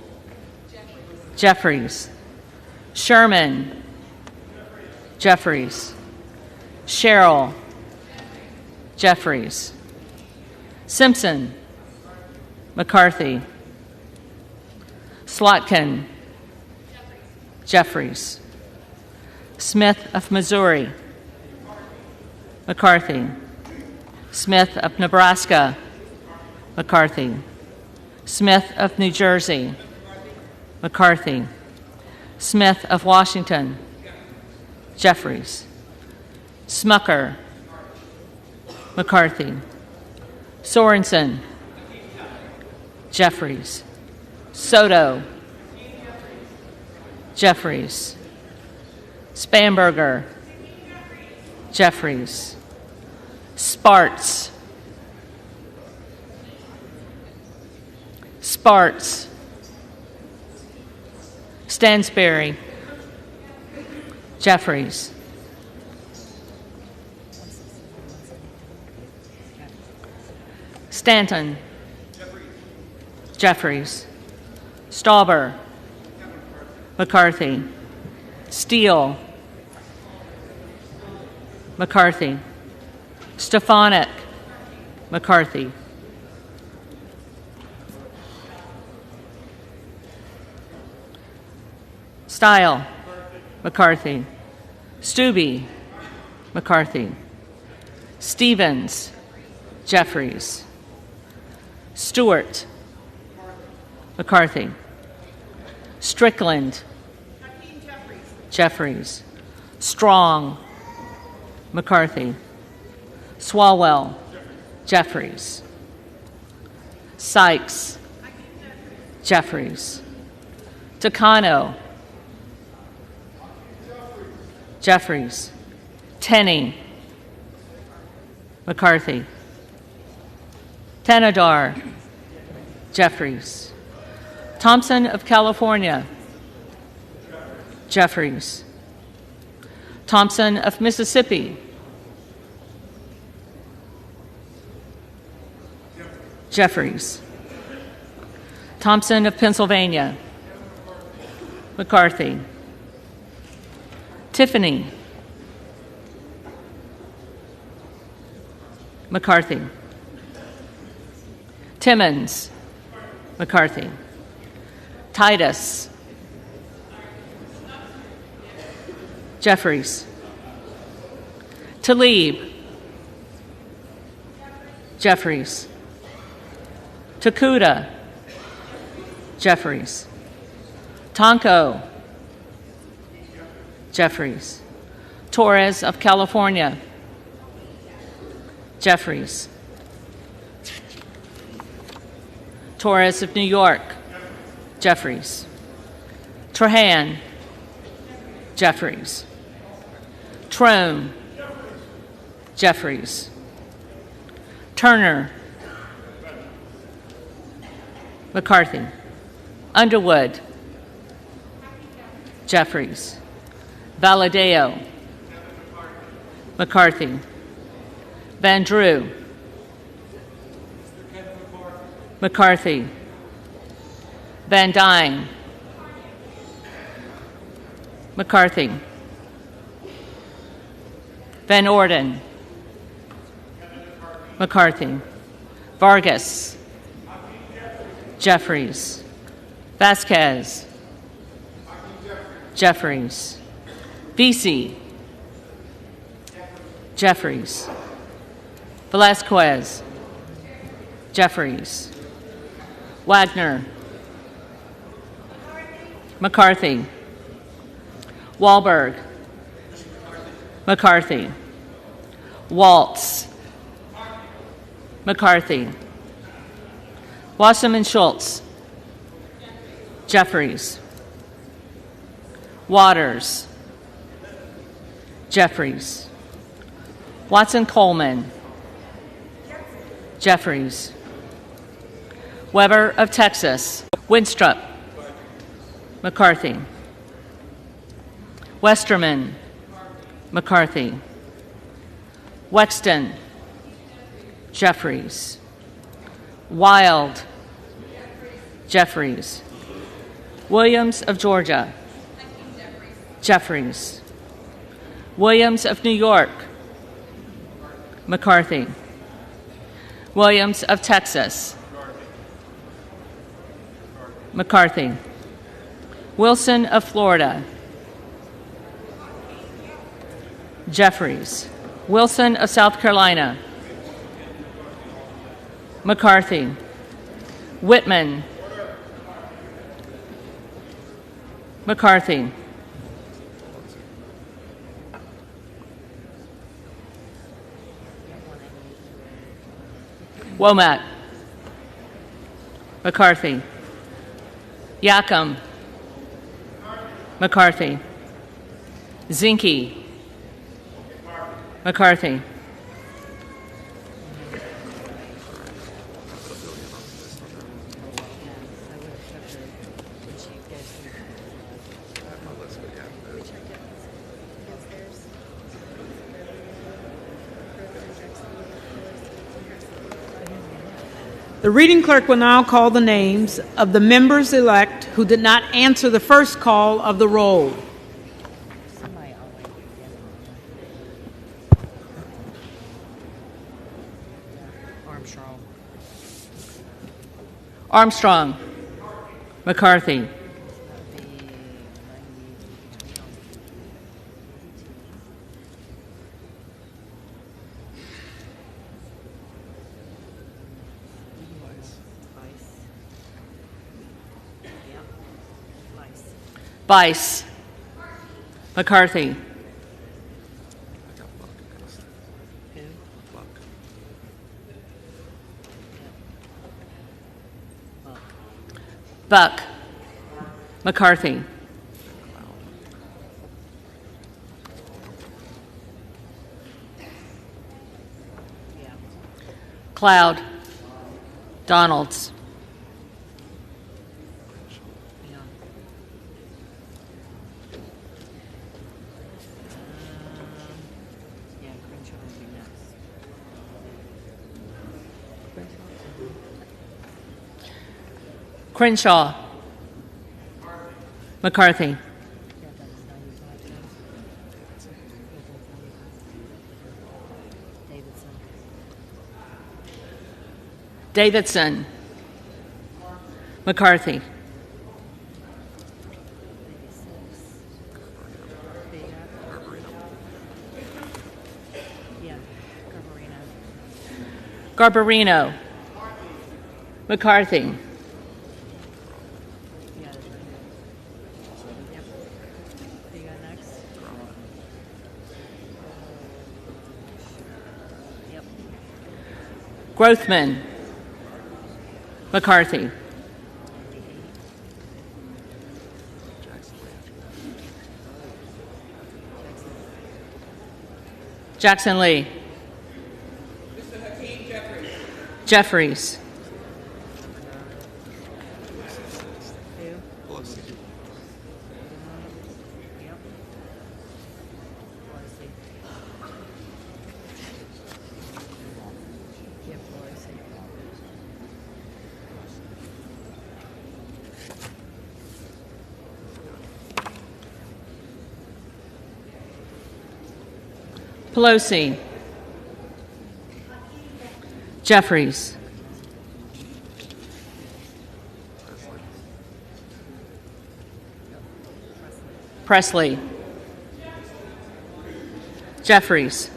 Jeffries. Sherman. Jeffries. Sherrill. Jeffries. Simpson. McCarthy. Slotkin. Jeffries. Smith of Missouri. McCarthy. Smith of Nebraska. McCarthy. Smith of New Jersey. McCarthy. Smith of Washington. Jeffries. Smucker. McCarthy. Sorensen. Jeffries. Soto. Jeffries. Spanberger. Jeffries. Sparts. Sparts. Stansberry. Jeffries. Stanton. Jeffries. Stauber. McCarthy. Steele. McCarthy. Stefanik. McCarthy. Style. McCarthy. Stube. McCarthy. Stevens. Jeffries. Stewart. McCarthy. Strickland. Jeffries. Strong. McCarthy. Swalwell. Jeffries. Sykes. Jeffries. Takano. Jeffries. Tenney. McCarthy. Tenadar. Jeffries. Thompson of California. Jeffries. Thompson of Mississippi. Jeffries. Thompson of Pennsylvania. McCarthy. Tiffany. McCarthy. Timmons. McCarthy. Titus. Jeffries. Talib. Jeffries. Takuda. Jeffries. Tonko. Jeffries. Torres of California. Jeffries. Torres of New York. Jeffries. Trahan. Jeffries. Trone. Jeffries. Turner. McCarthy. Underwood. Jeffries. Valadeo. McCarthy. Van Drew. McCarthy. Van Dyne. McCarthy. Van Orden. McCarthy. Vargas. Jeffries. Vasquez. Jeffries. Vesey. Jeffries. Velasquez. Jeffries. Wagner. McCarthy. Wahlberg. McCarthy. Waltz. McCarthy. Wasserman Schultz. Jeffries. Waters. Jeffries. Watson Coleman. Jeffries. Weber of Texas. Winstrup. McCarthy. Westerman. McCarthy. Wexton. Jeffries. Wild. Jeffries. Williams of Georgia. Jeffries. Williams of New York. McCarthy. Williams of Texas. McCarthy. Wilson of Florida. Jeffries. Wilson of South Carolina. McCarthy. Whitman. McCarthy. Womack. McCarthy. Yacom. McCarthy. Zinke. McCarthy. The reading clerk will now call the names of the members-elect who did not answer the first call of the roll. Armstrong. McCarthy. Bice. McCarthy. Buck. McCarthy. Cloud. Donalds. Crenshaw. McCarthy. Davidson. McCarthy. Garbarino. McCarthy. Grothman. McCarthy. Jackson Lee. Jeffries. Pelosi. Jeffries. Presley. Jeffries.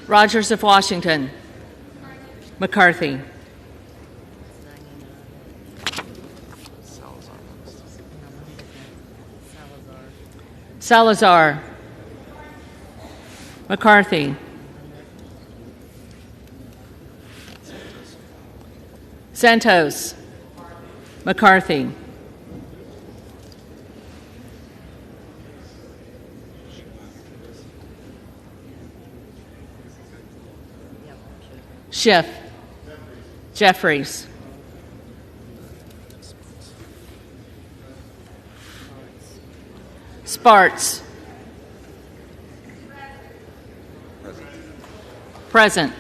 Rogers of Washington. McCarthy. Salazar. McCarthy. Santos. McCarthy. Schiff. Jeffries. Sparts. Present.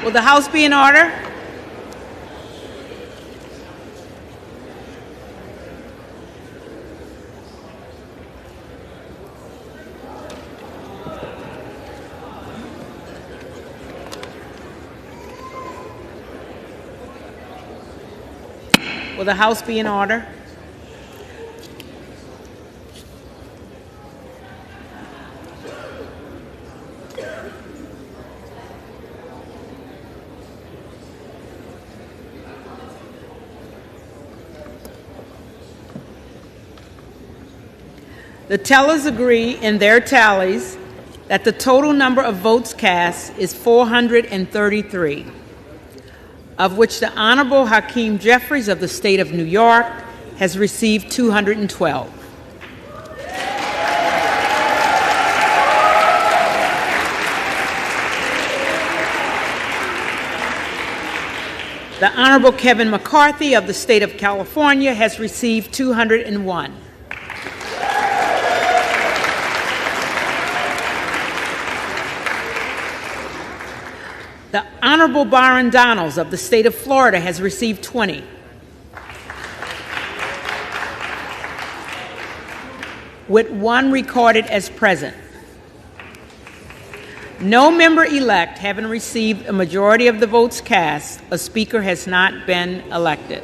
Will the House be in order? Will the House be in order? The tellers agree in their tallies that the total number of votes cast is 433, of which the Honorable Hakeem Jeffries of the State of New York has received 212. The Honorable Kevin McCarthy of the State of California has received 201. The Honorable Byron Donalds of the State of Florida has received 20. With one recorded as present. No member-elect having received a majority of the votes cast, a speaker has not been elected.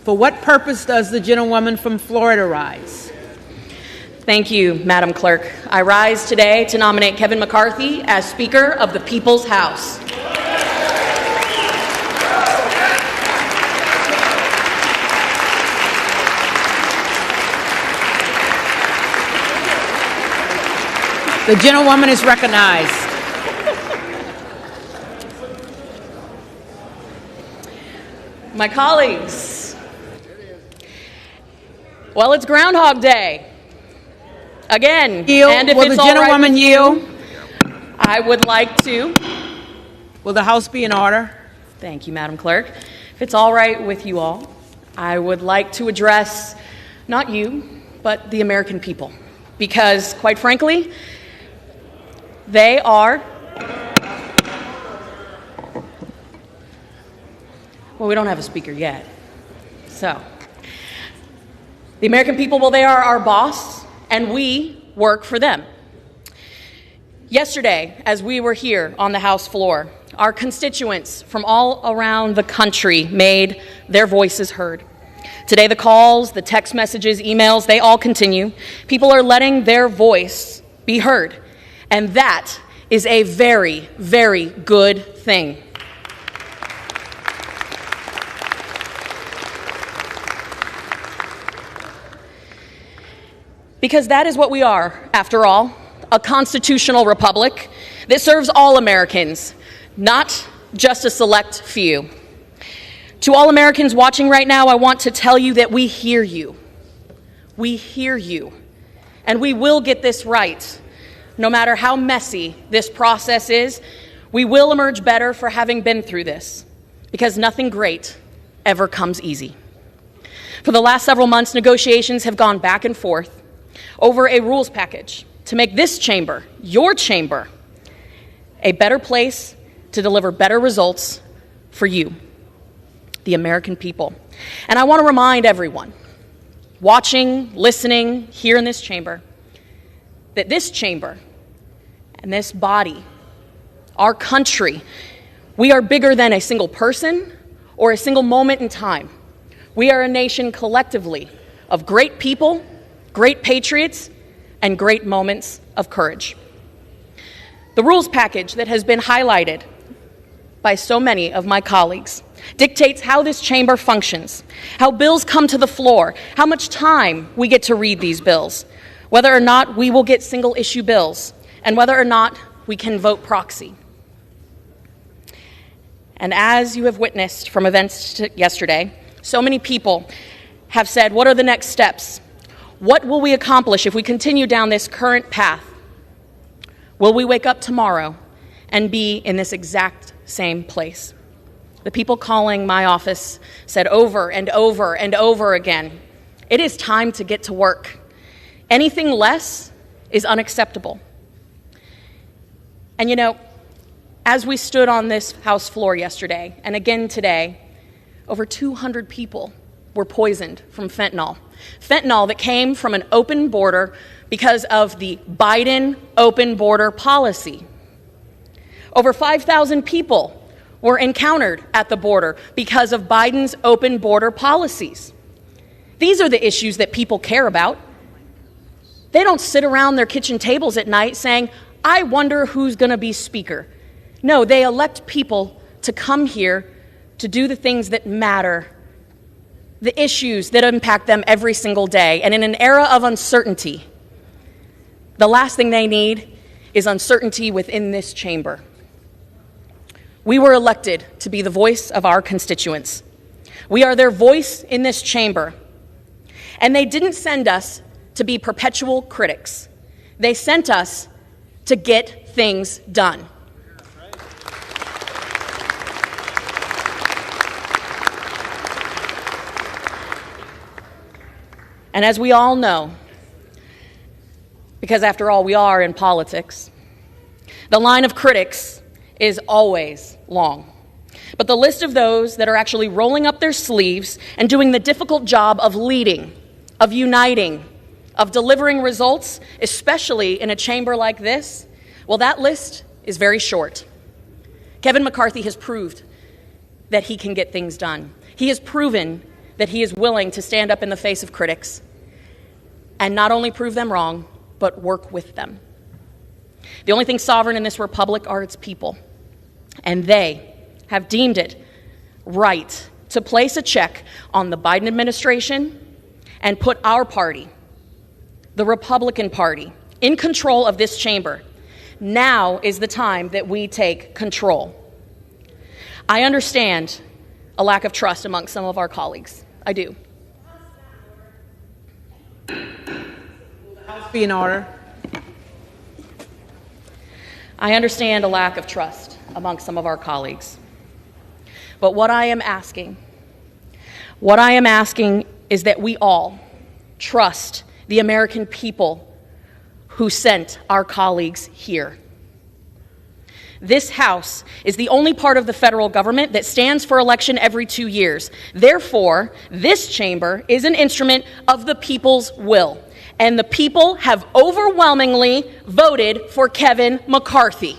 For what purpose does the gentlewoman from Florida rise? Thank you, Madam Clerk. I rise today to nominate Kevin McCarthy as Speaker of the People's House. The gentlewoman is recognized. My colleagues, well, it's Groundhog Day. Again, Yield. and if Will it's the all right gentlewoman with yield? you, I would like to. Will the House be in order? Thank you, Madam Clerk. If it's all right with you all, I would like to address not you, but the American people. Because, quite frankly, they are, well, we don't have a speaker yet. So, the American people, well, they are our boss, and we work for them. Yesterday, as we were here on the House floor, our constituents from all around the country made their voices heard. Today, the calls, the text messages, emails, they all continue. People are letting their voice be heard, and that is a very, very good thing. Because that is what we are, after all, a constitutional republic that serves all Americans, not just a select few. To all Americans watching right now, I want to tell you that we hear you. We hear you. And we will get this right. No matter how messy this process is, we will emerge better for having been through this, because nothing great ever comes easy. For the last several months, negotiations have gone back and forth over a rules package to make this chamber, your chamber, a better place to deliver better results for you, the American people. And I want to remind everyone, watching, listening, here in this chamber, that this chamber and this body, our country, we are bigger than a single person or a single moment in time. We are a nation collectively of great people, great patriots, and great moments of courage. The rules package that has been highlighted by so many of my colleagues dictates how this chamber functions, how bills come to the floor, how much time we get to read these bills, whether or not we will get single-issue bills, and whether or not we can vote proxy. And as you have witnessed from events yesterday, so many people have said, what are the next steps? What will we accomplish if we continue down this current path? Will we wake up tomorrow and be in this exact same place? The people calling my office said over and over and over again, it is time to get to work. Anything less is unacceptable. And you know, As we stood on this House floor yesterday, and again today, over 200 people were poisoned from fentanyl. Fentanyl that came from an open border because of the Biden open border policy. Over 5,000 people were encountered at the border because of Biden's open border policies. These are the issues that people care about. They don't sit around their kitchen tables at night saying, I wonder who's going to be speaker. No, they elect people to come here to do the things that matter, the issues that impact them every single day. And in an era of uncertainty, the last thing they need is uncertainty within this chamber. We were elected to be the voice of our constituents. We are their voice in this chamber. And they didn't send us to be perpetual critics. They sent us to get things done. And as we all know, because after all, we are in politics, the line of critics is always long. But the list of those that are actually rolling up their sleeves and doing the difficult job of leading, of uniting, of delivering results, especially in a chamber like this, well, that list is very short. Kevin McCarthy has proved that he can get things done. He has proven that he is willing to stand up in the face of critics and not only prove them wrong, but work with them. The only thing sovereign in this republic are its people, and they have deemed it right to place a check on the Biden administration and put our party, the Republican Party, in control of this chamber. Now is the time that we take control. I understand a lack of trust among some of our colleagues. I do. Be in order. I understand a lack of trust among some of our colleagues. But what I am asking is that we all trust the American people who sent our colleagues here. This House is the only part of the federal government that stands for election every 2 years. Therefore, this chamber is an instrument of the people's will. And the people have overwhelmingly voted for Kevin McCarthy.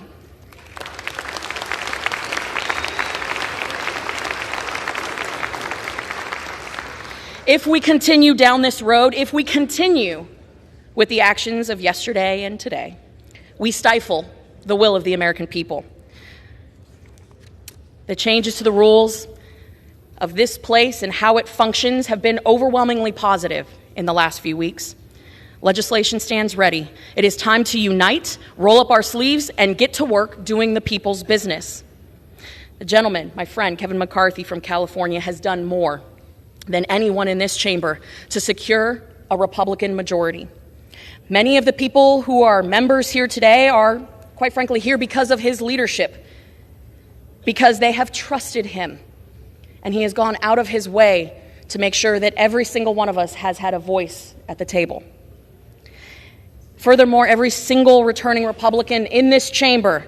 If we continue down this road, if we continue with the actions of yesterday and today, we stifle the will of the American people. The changes to the rules of this place and how it functions have been overwhelmingly positive in the last few weeks. Legislation stands ready. It is time to unite, roll up our sleeves, and get to work doing the people's business. The gentleman, my friend Kevin McCarthy from California, has done more than anyone in this chamber to secure a Republican majority. Many of the people who are members here today are, quite frankly, here because of his leadership, because they have trusted him, and he has gone out of his way to make sure that every single one of us has had a voice at the table. Furthermore, every single returning Republican in this chamber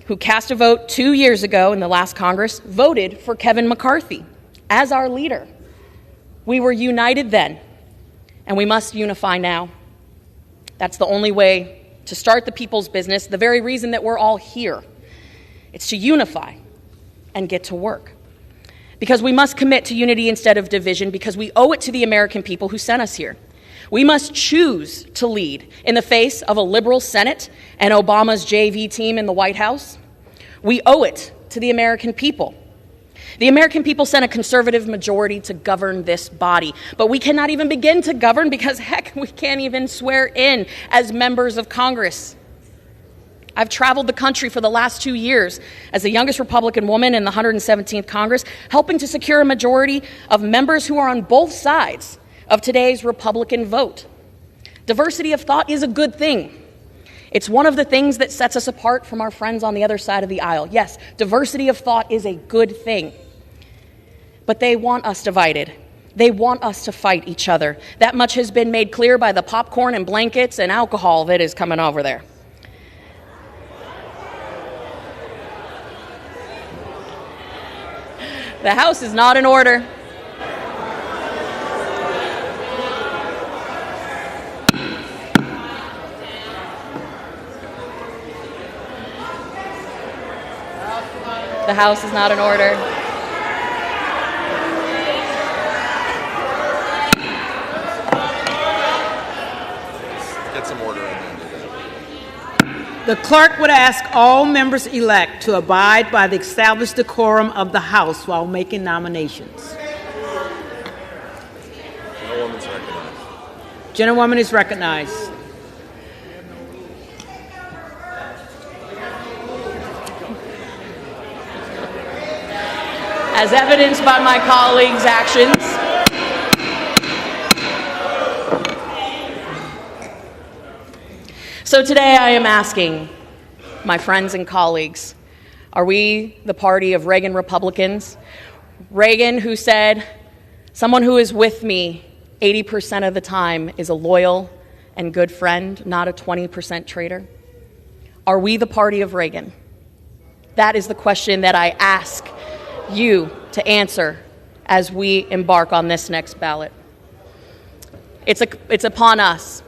who cast a vote 2 years ago in the last Congress voted for Kevin McCarthy as our leader. We were united then, and we must unify now. That's the only way to start the people's business, the very reason that we're all here. It's to unify and get to work. Because we must commit to unity instead of division, because we owe it to the American people who sent us here. We must choose to lead in the face of a liberal Senate and Obama's JV team in the White House. We owe it to the American people. The American people sent a conservative majority to govern this body, but we cannot even begin to govern because, heck, we can't even swear in as members of Congress. I've traveled the country for the last 2 years as the youngest Republican woman in the 117th Congress, helping to secure a majority of members who are on both sides of today's Republican vote. Diversity of thought is a good thing. It's one of the things that sets us apart from our friends on the other side of the aisle. Yes, diversity of thought is a good thing. But they want us divided. They want us to fight each other. That much has been made clear by the popcorn and blankets and alcohol that is coming over there. The House is not in order. The House is not in order. Get some order in there. The clerk would ask all members-elect to abide by the established decorum of the House while making nominations. Gentlewoman's recognized. Gentlewoman is recognized. As evidenced by my colleagues' actions, so today I am asking my friends and colleagues, are we the party of Reagan Republicans? Reagan, who said, someone who is with me 80% of the time is a loyal and good friend, not a 20% traitor? Are we the party of Reagan? That is the question that I ask you to answer as we embark on this next ballot. It's upon us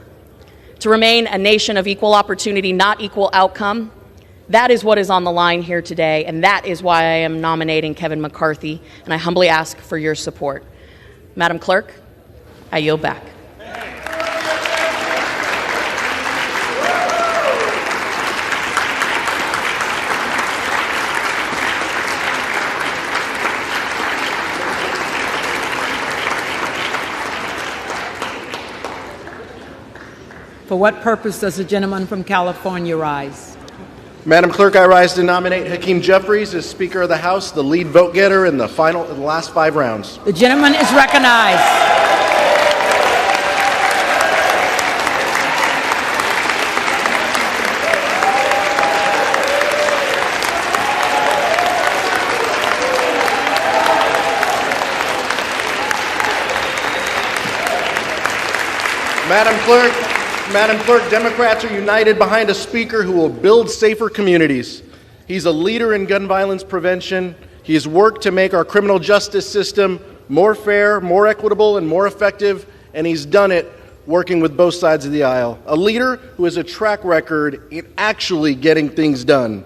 to remain a nation of equal opportunity, not equal outcome. That is what is on the line here today, and that is why I am nominating Kevin McCarthy, and I humbly ask for your support. Madam Clerk, I yield back. For what purpose does the gentleman from California rise? Madam Clerk, I rise to nominate Hakeem Jeffries as Speaker of the House, the lead vote getter in the last 5 rounds. The gentleman is recognized. Madam Clerk, Democrats are united behind a speaker who will build safer communities. He's a leader in gun violence prevention. He has worked to make our criminal justice system more fair, more equitable, and more effective, and he's done it working with both sides of the aisle. A leader who has a track record in actually getting things done.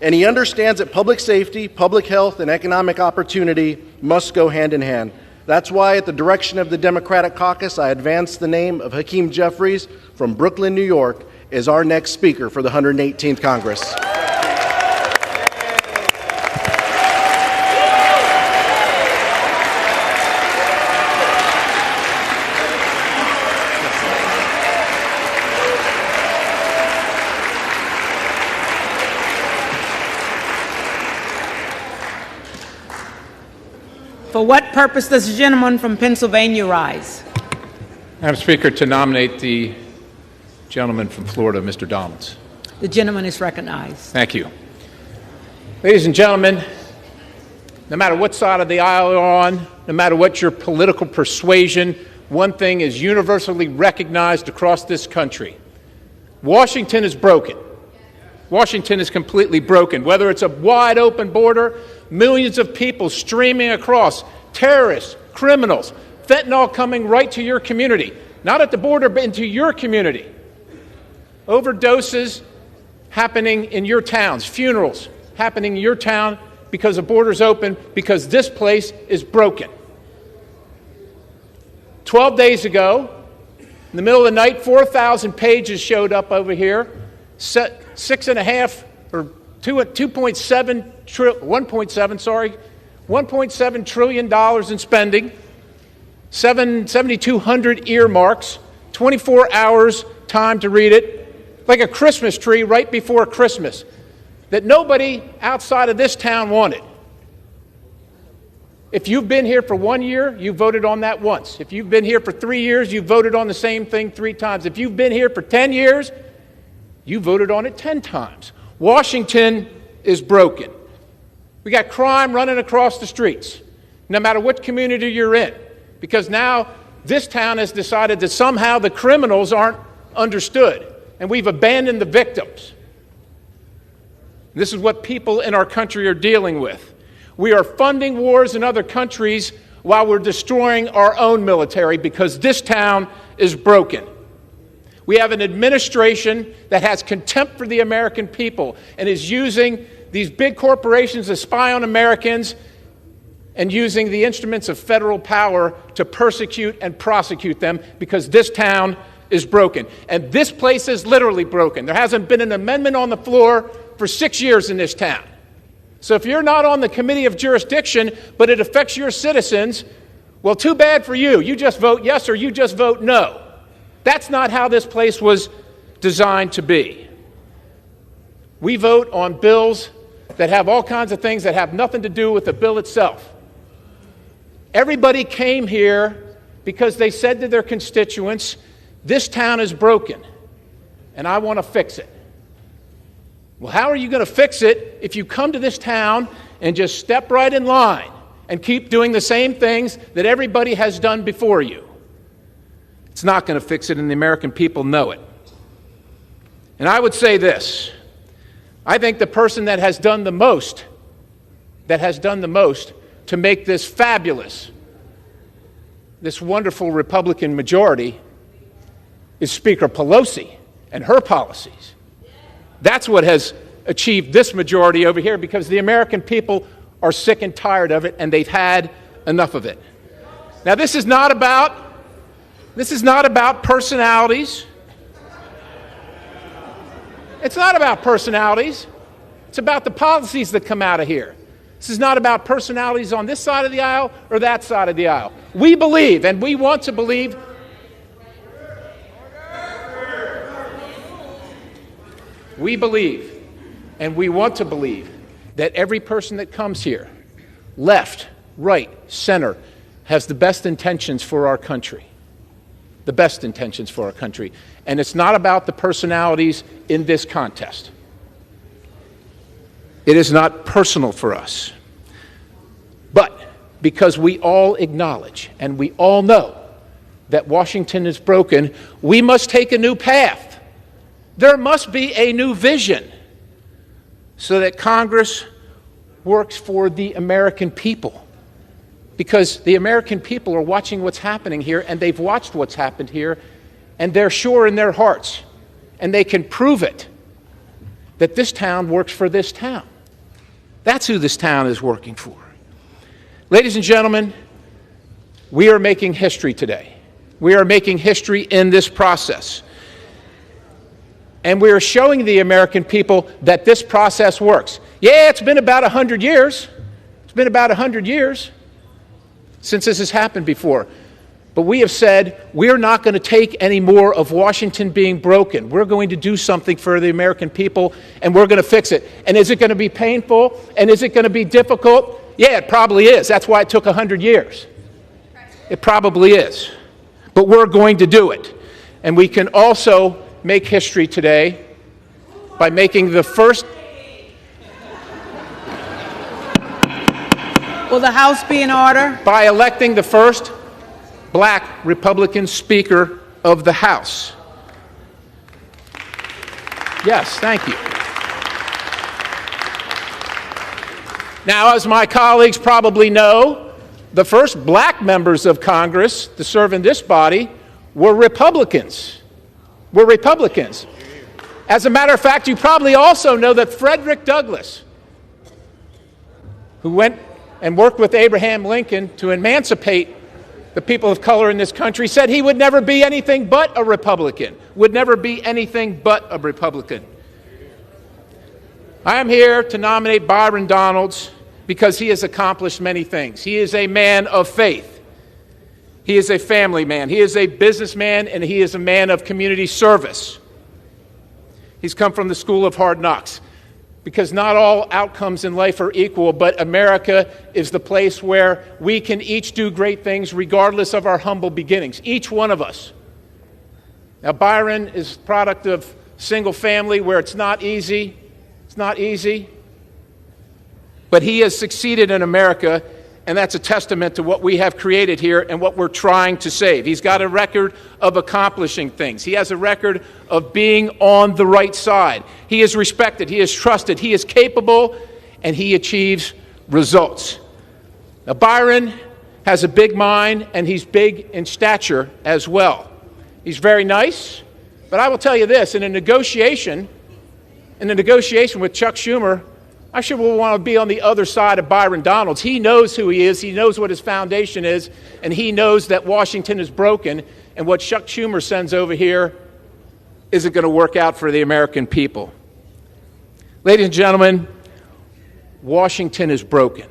And he understands that public safety, public health, and economic opportunity must go hand in hand. That's why, at the direction of the Democratic caucus, I advance the name of Hakeem Jeffries from Brooklyn, New York, as our next Speaker for the 118th Congress. For what purpose does the gentleman from Pennsylvania rise? Madam Speaker, to nominate the gentleman from Florida, Mr. Donalds. The gentleman is recognized. Thank you. Ladies and gentlemen, no matter what side of the aisle you're on, no matter what your political persuasion, one thing is universally recognized across this country. Washington is broken. Washington is completely broken. Whether it's a wide open border, millions of people streaming across, terrorists, criminals, fentanyl coming right to your community, not at the border, but into your community. Overdoses happening in your towns, funerals happening in your town because the border's open, because this place is broken. 12 days ago, in the middle of the night, 4,000 pages showed up over here, 1.7 trillion dollars in spending, 7,200 earmarks, 24 hours time to read it, like a Christmas tree right before Christmas, that nobody outside of this town wanted. If you've been here for 1 year, you voted on that once. If you've been here for 3 years, you voted on the same thing 3 times. If you've been here for 10 years, you voted on it 10 times. Washington is broken. We got crime running across the streets, no matter what community you're in, because now this town has decided that somehow the criminals aren't understood, and we've abandoned the victims. This is what people in our country are dealing with. We are funding wars in other countries while we're destroying our own military because this town is broken. We have an administration that has contempt for the American people and is using these big corporations to spy on Americans and using the instruments of federal power to persecute and prosecute them because this town is broken. And this place is literally broken. There hasn't been an amendment on the floor for 6 years in this town. So if you're not on the committee of jurisdiction, but it affects your citizens, well, too bad for you. You just vote yes or you just vote no. That's not how this place was designed to be. We vote on bills that have all kinds of things that have nothing to do with the bill itself. Everybody came here because they said to their constituents, this town is broken, and I want to fix it. Well, how are you going to fix it if you come to this town and just step right in line and keep doing the same things that everybody has done before you? It's not going to fix it, and the American people know it. And I would say this. I think the person that has done the most to make this fabulous, this wonderful Republican majority is Speaker Pelosi and her policies. That's what has achieved this majority over here because the American people are sick and tired of it and they've had enough of it. Now, this is not about personalities. It's not about personalities. It's about the policies that come out of here. This is not about personalities on this side of the aisle or that side of the aisle. We believe, and we want to believe, we believe, and we want to believe that every person that comes here, left, right, center, has the best intentions for our country. The best intentions for our country. And it's not about the personalities in this contest. It is not personal for us. But because we all acknowledge and we all know that Washington is broken, we must take a new path. There must be a new vision so that Congress works for the American people. Because the American people are watching what's happening here, and they've watched what's happened here, and they're sure in their hearts, and they can prove it, that this town works for this town. That's who this town is working for. Ladies and gentlemen, we are making history today. We are making history in this process. And we are showing the American people that this process works. Yeah, it's been about 100 years. It's been about 100 years since this has happened before. But we have said we're not going to take any more of Washington being broken. We're going to do something for the American people, and we're going to fix it. And is it going to be painful? And is it going to be difficult? Yeah, it probably is. That's why it took 100 years. It probably is. But we're going to do it. And we can also make history today by making the first... Will the House be in order? By electing the first black Republican Speaker of the House. Yes, thank you. Now, as my colleagues probably know, the first black members of Congress to serve in this body were Republicans. As a matter of fact, you probably also know that Frederick Douglass, who went and worked with Abraham Lincoln to emancipate the people of color in this country, said he would never be anything but a Republican. I am here to nominate Byron Donalds because he has accomplished many things. He is a man of faith. He is a family man. He is a businessman, and he is a man of community service. He's come from the school of hard knocks. Because not all outcomes in life are equal, but America is the place where we can each do great things regardless of our humble beginnings, each one of us. Now, Byron is a product of single family where it's not easy. But he has succeeded in America, and that's a testament to what we have created here and what we're trying to save. He's got a record of accomplishing things. He has a record of being on the right side. He is respected. He is trusted. He is capable, and he achieves results. Now, Byron has a big mind, and he's big in stature as well. He's very nice, but I will tell you this, in a negotiation with Chuck Schumer, I sure will want to be on the other side of Byron Donalds. He knows who he is, he knows what his foundation is, and he knows that Washington is broken, and what Chuck Schumer sends over here isn't going to work out for the American people. Ladies and gentlemen, Washington is broken.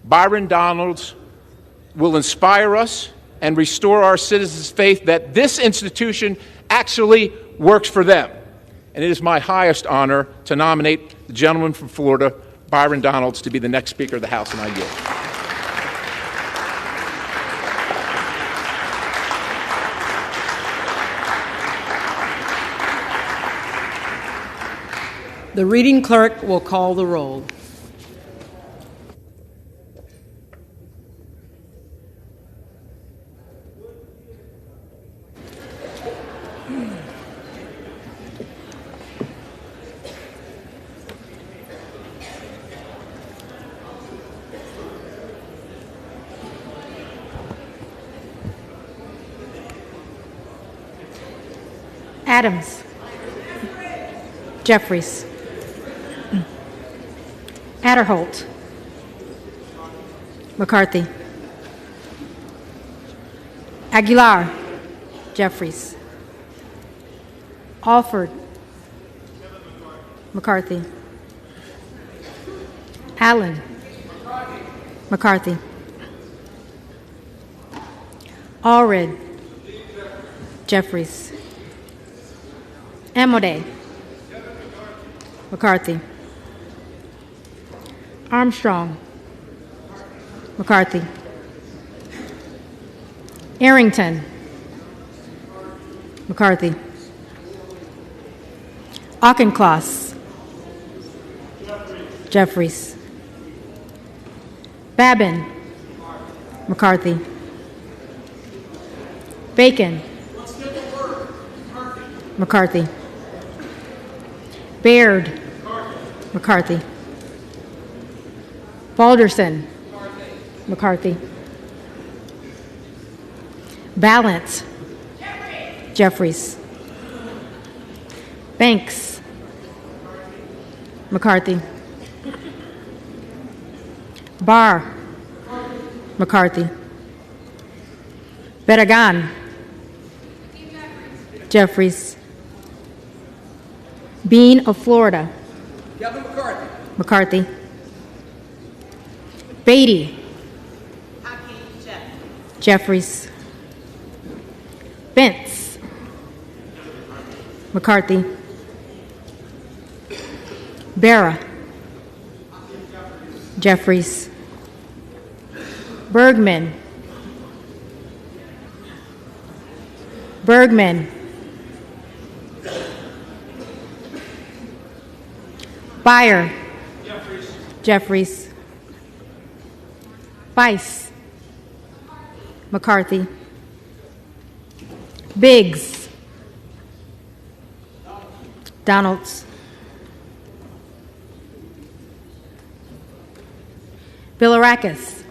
Byron Donalds will inspire us and restore our citizens' faith that this institution actually works for them. And it is my highest honor to nominate the gentleman from Florida, Byron Donalds, to be the next Speaker of the House, and I yield. The reading clerk will call the roll. Adams. Jeffries. Adderholt. McCarthy. Aguilar. Jeffries. Alford. McCarthy. Allen. McCarthy. Allred. Jeffries. Amodei. McCarthy. Armstrong. McCarthy. Arrington. McCarthy. Auchincloss. Jeffries. Babin. McCarthy. Bacon. McCarthy. Baird. McCarthy. Balderson. McCarthy. Balance. Jeffries. Banks. McCarthy. Barr. McCarthy. Beragan. Jeffries. Bean of Florida. McCarthy. Beatty. Jeffries. Bentz. McCarthy. Barra. Jeffries. Bergman. Bergman. Beyer. Jeffries. Bice. McCarthy. Biggs. Donalds. Bilirakis.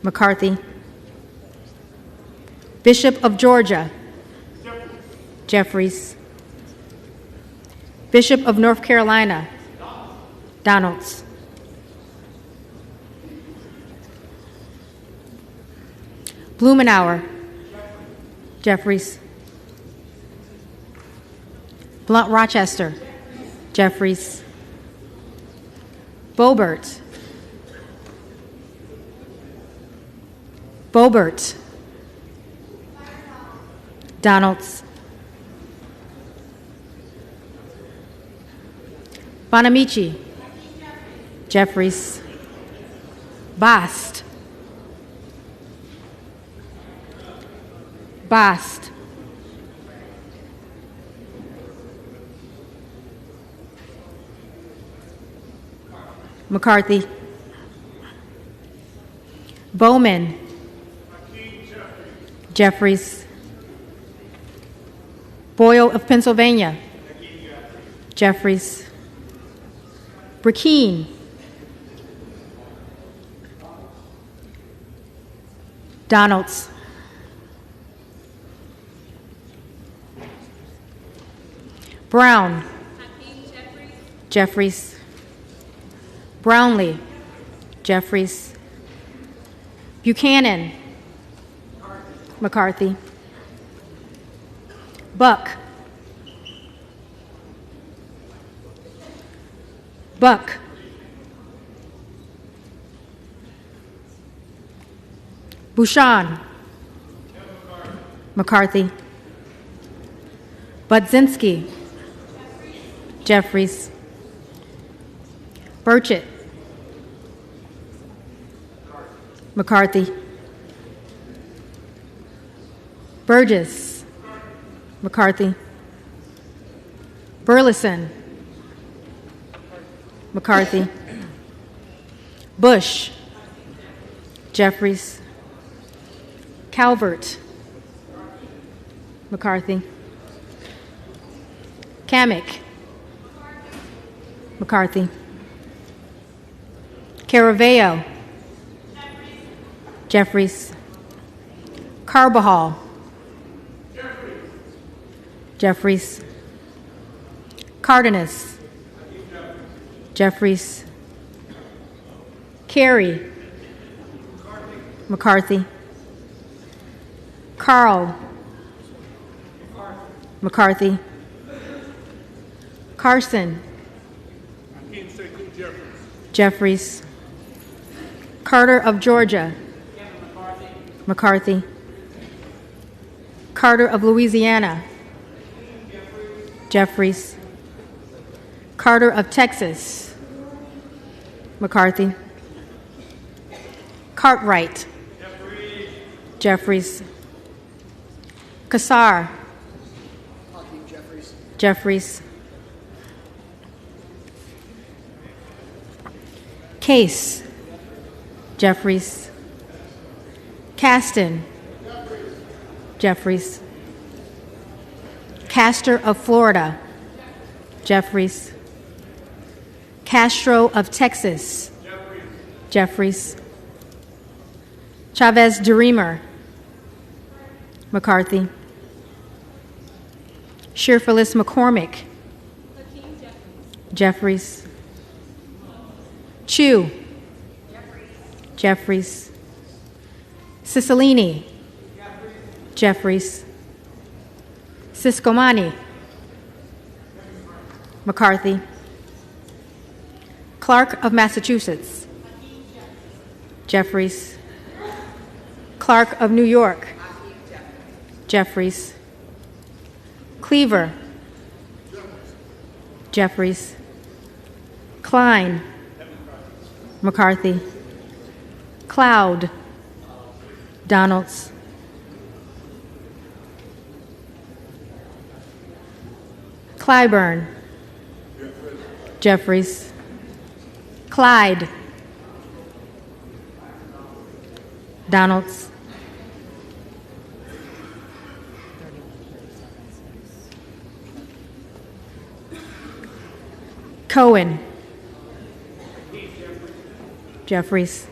McCarthy. Bishop of Georgia. Jeffries. Bishop of North Carolina. Donalds. Blumenauer. Jeffries. Blunt Rochester. Jeffries. Boebert. Boebert. Donalds. Bonamici. Jeffries. Bast. Bast. McCarthy. Bowman. Jeffries. Boyle of Pennsylvania. Jeffries. Burkeen. Donalds. Brown. Jeffries. Brownlee. Jeffries. Buchanan. McCarthy. Buck. Buck. Bouchon. McCarthy. Budzinski. Jeffries. Burchett. McCarthy. Burgess. McCarthy. Burleson. McCarthy. Bush. Jeffries. Calvert. McCarthy. Kamick. McCarthy. Caraveo. Jeffries. Carbajal. Jeffries. Cardenas. Jeffries. Carey. McCarthy. Carl. McCarthy. Carson. Jeffries. Carter of Georgia. McCarthy. Carter of Louisiana. Jeffries. Carter of Texas. McCarthy. Cartwright. Jeffries. Kassar. Jeffries. Case. Jeffries. Caston. Jeffries. Castor of Florida. Jeffries. Castro of Texas. Jeffries. Chavez DeReamer. McCarthy. Shearfilis McCormick. Jeffries. Chu. Jeffries. Cicilline. Jeffries. Siscomani. McCarthy. Clark of Massachusetts. Jeffries. Clark of New York. Jeffries. Cleaver. Jeffries. Klein. McCarthy. Cloud. Donalds. Clyburn. Jeffries. Clyde. Donalds. Cohen. Jeffries.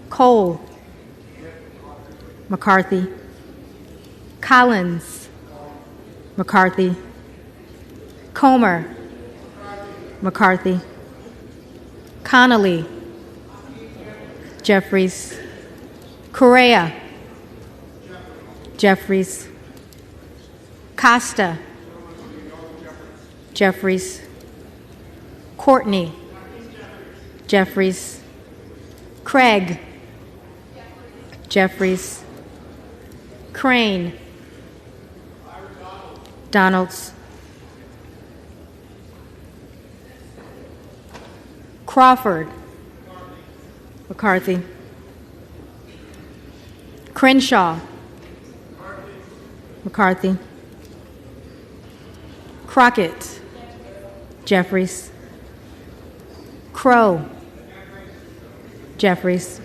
Cole. McCarthy. Collins. McCarthy. Comer. McCarthy. Connolly. Jeffries. Correa. Jeffries. Costa. Jeffries. Courtney. Jeffries. Craig. Jeffries. Crane. Donalds. Crawford. McCarthy. Crenshaw. McCarthy. Crockett. Jeffries. Crow. Jeffries.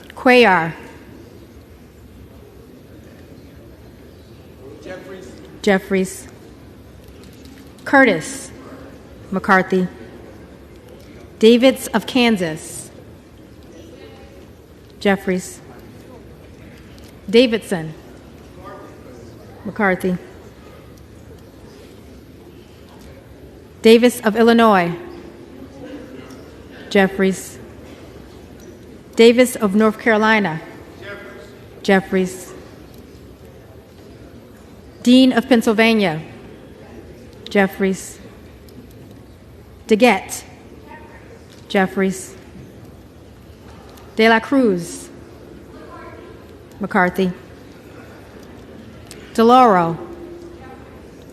Cuellar. Jeffries. Curtis. McCarthy. Davids of Kansas. Jeffries. Davidson. McCarthy. Davis of Illinois. Jeffries. Davis of North Carolina. Jeffries. Dean of Pennsylvania. Jeffries. DeGette. Jeffries. De la Cruz. McCarthy. DeLauro.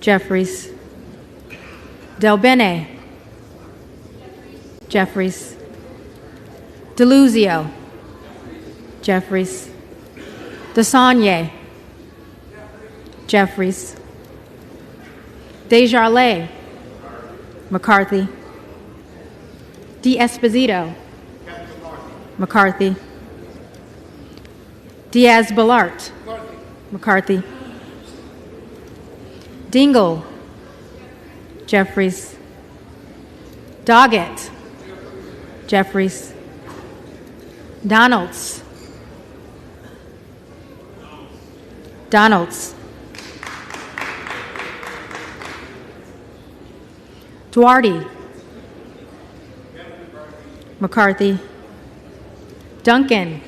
Jeffries. Del Bene. Jeffries. DeLuzio. Jeffries. DeSaulnier. Jeffries. Desjardins. McCarthy. D'Esposito. McCarthy. Diaz-Balart. McCarthy. Dingle. Jeffries. Doggett. Jeffries. Donalds. Donalds. Duarte. McCarthy. Duncan.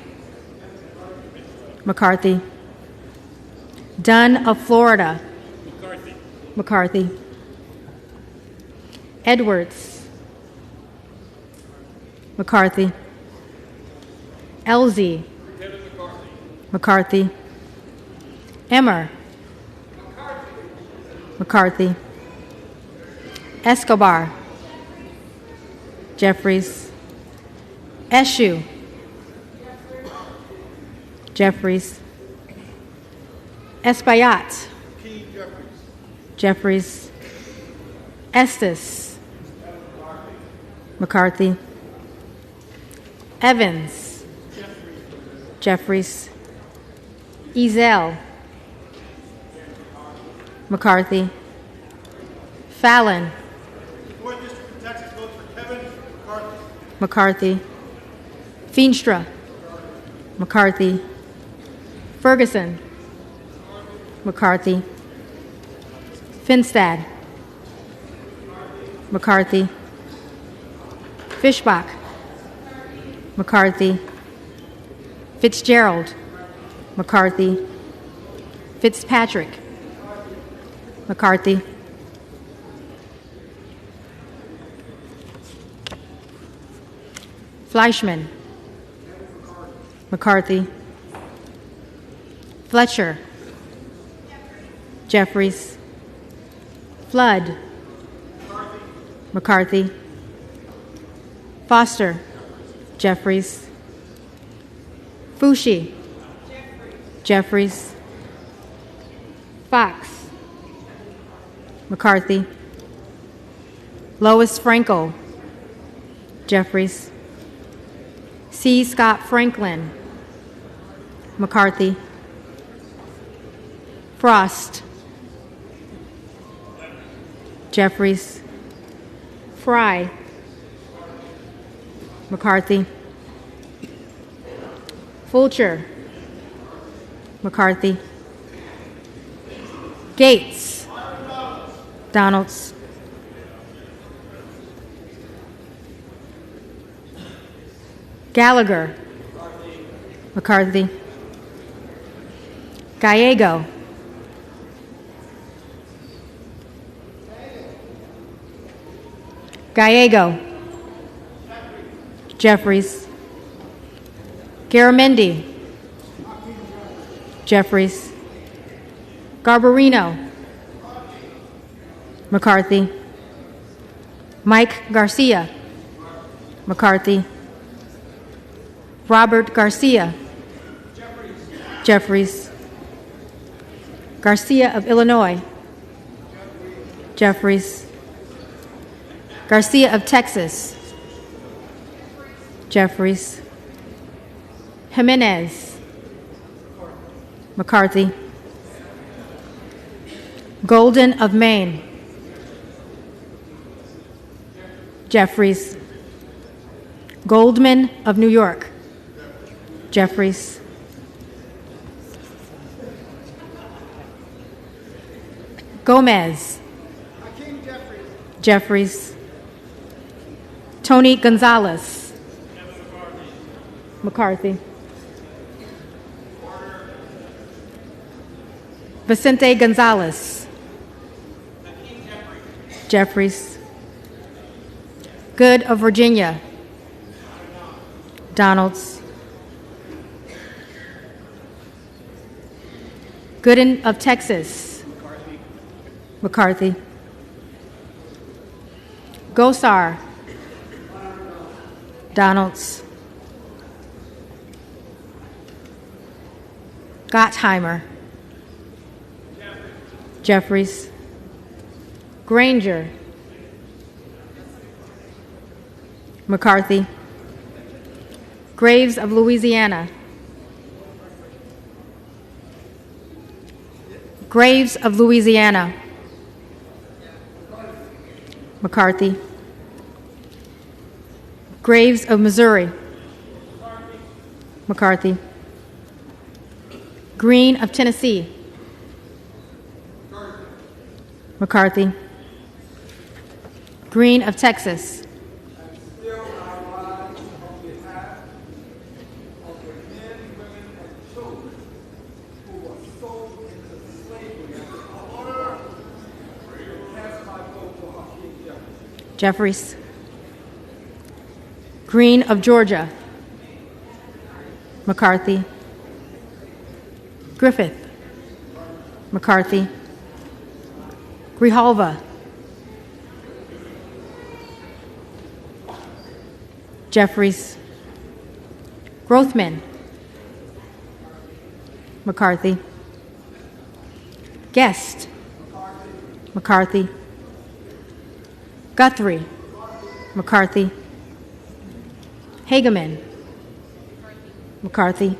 McCarthy. Dunn of Florida. McCarthy. Edwards. McCarthy. Elsie. McCarthy. Emmer. McCarthy. Escobar. Jeffries. Eshu. Jeffries. Espaillat. Jeffries. Estes. McCarthy. Evans. Jeffries. Ezel. McCarthy. Fallon. McCarthy. Feenstra. McCarthy. Ferguson. McCarthy. Finstad. McCarthy. Fishbach. McCarthy. Fitzgerald. McCarthy. Fitzpatrick. McCarthy. Fleischman. McCarthy. Fletcher. Jeffries. Flood. McCarthy. Foster. Jeffries. Fushi. Jeffries. Fox. McCarthy. Lois Frankel. Jeffries. C. Scott Franklin. McCarthy. Frost. Jeffries. Fry. McCarthy. Fulcher. McCarthy. Gates. Donalds. Gallagher. McCarthy. Gallego. Gallego. Jeffries. Garamendi. Jeffries. Garbarino. McCarthy. Mike Garcia. McCarthy. Robert Garcia. Jeffries. Garcia of Illinois. Jeffries. Garcia of Texas. Jeffries. Jimenez. McCarthy. Golden of Maine. Jeffries. Goldman of New York. Jeffries. Gomez. Jeffries. Tony Gonzalez. McCarthy. Vicente Gonzalez. Jeffries. Good of Virginia. Donalds. Gooden of Texas. McCarthy. Gosar. Donalds. Gottheimer. Jeffries. Granger. McCarthy. Graves of Louisiana. Graves of Louisiana. McCarthy. Graves of Missouri. McCarthy. Green of Tennessee. McCarthy. Green of Texas. Jeffries. Green of Georgia. McCarthy. Griffith. McCarthy. Grijalva. Jeffries. Grothman. McCarthy. Guest. McCarthy. Guthrie. McCarthy. Hageman. McCarthy.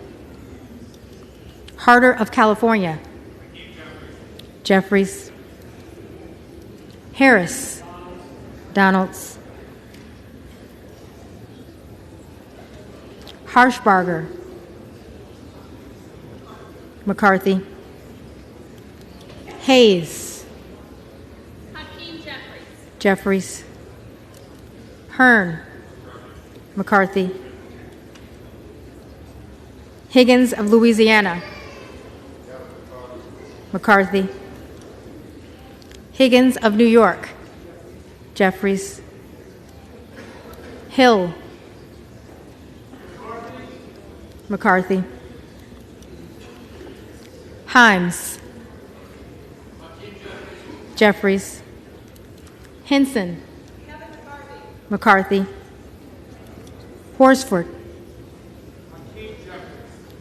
Harder of California. Jeffries. Harris. Donalds. Harshbarger. McCarthy. Hayes. Jeffries. Hearn. McCarthy. Higgins of Louisiana. McCarthy. Higgins of New York. Jeffries. Hill. McCarthy. Himes. Jeffries. Henson. McCarthy. Horsford.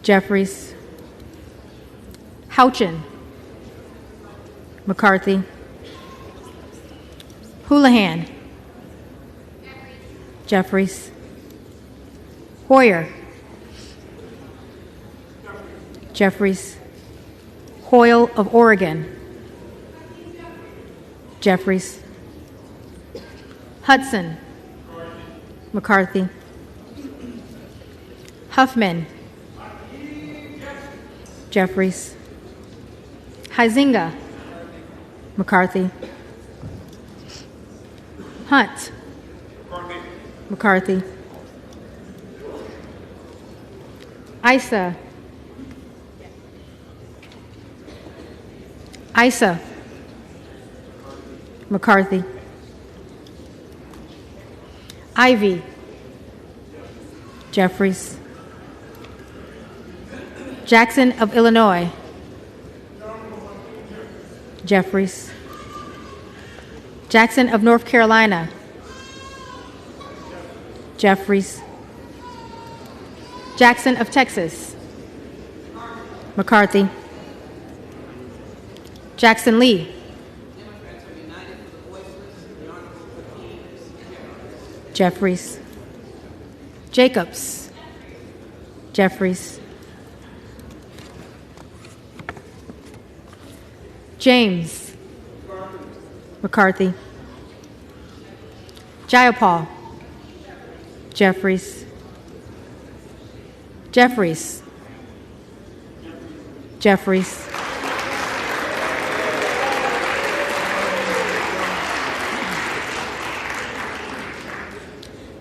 Jeffries. Houchin. McCarthy. Houlihan. Jeffries. Hoyer. Jeffries. Hoyle of Oregon. Jeffries. Hudson. McCarthy. Huffman. Jeffries. Huizinga. McCarthy. Hunt. McCarthy. Isa. Isa. McCarthy. Ivy. Jeffries. Jackson of Illinois. Jeffries. Jackson of North Carolina. Jeffries. Jackson of Texas. McCarthy. Jackson Lee. Jeffries. Jacobs. Jeffries. James. McCarthy. Jayapal. Jeffries. Jeffries. Jeffries.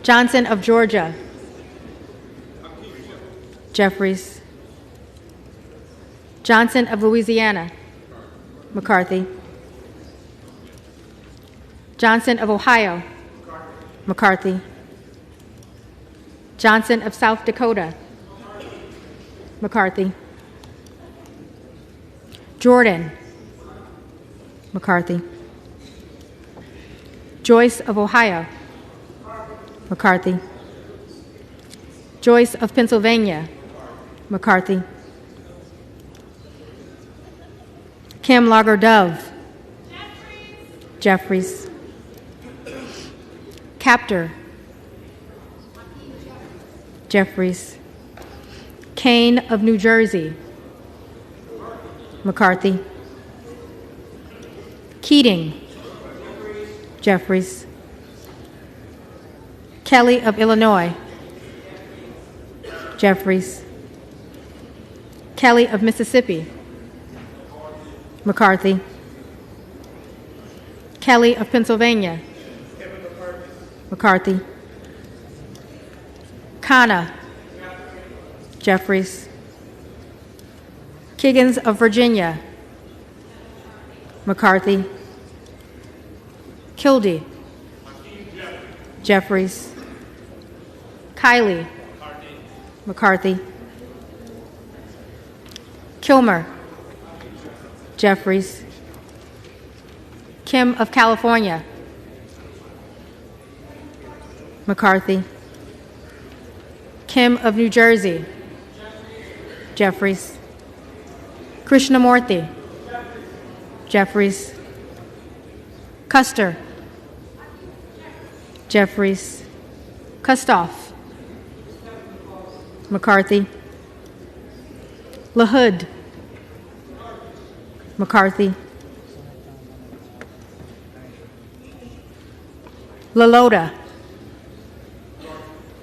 Johnson of Georgia. Jeffries. Johnson of Louisiana. McCarthy. Johnson of Ohio. McCarthy. Johnson of South Dakota. McCarthy. Jordan. McCarthy. Joyce of Ohio. McCarthy. Joyce of Pennsylvania. McCarthy. Kim Lager Dove. Jeffries. Captor. Jeffries. Kane of New Jersey. McCarthy. Keating. Jeffries. Kelly of Illinois. Jeffries. Kelly of Mississippi. McCarthy. Kelly of Pennsylvania. McCarthy. Khanna. Jeffries. Kiggins of Virginia. McCarthy. Kildee. Jeffries. Kiley. McCarthy. Kilmer. Jeffries. Kim of California. McCarthy. Kim of New Jersey. Jeffries. Krishnamurthy. Jeffries. Custer. Jeffries. Kustoff. McCarthy. LaHood. McCarthy. LaLota.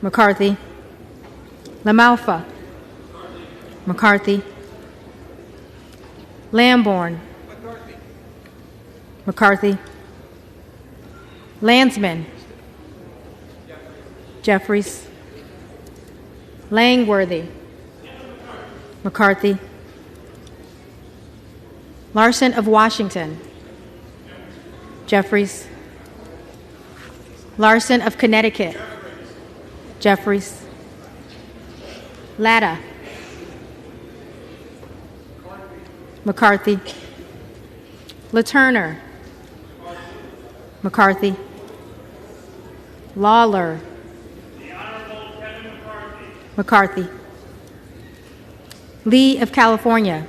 McCarthy. LaMalfa. McCarthy. Lamborn. McCarthy. Landsman. Jeffries. Langworthy. McCarthy. Larson of Washington. Jeffries. Larson of Connecticut. Jeffries. Latta. McCarthy. LaTurner. McCarthy. Lawler. McCarthy. Lee of California.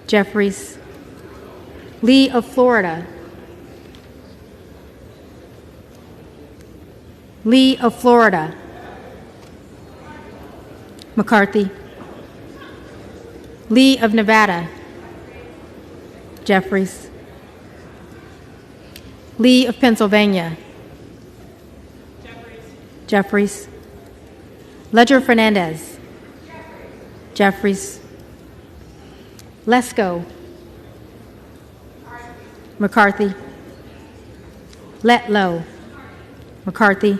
Jeffries. Lee of Florida. Lee of Florida. McCarthy. Lee of Nevada. Jeffries. Lee of Pennsylvania. Jeffries. Ledger Fernandez. Jeffries. Lesko. McCarthy. Letlow. McCarthy.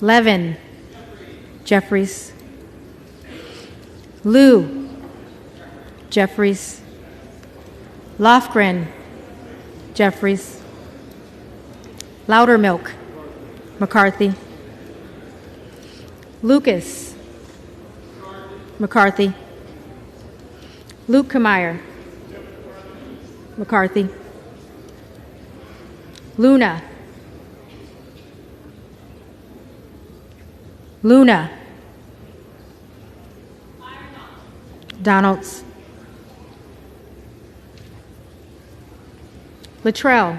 Levin. Jeffries. Liu. Jeffries. Lofgren. Jeffries. Loudermilk. McCarthy. Lucas. McCarthy. Lukemeyer. McCarthy. Luna. Luna. Donalds. Luttrell.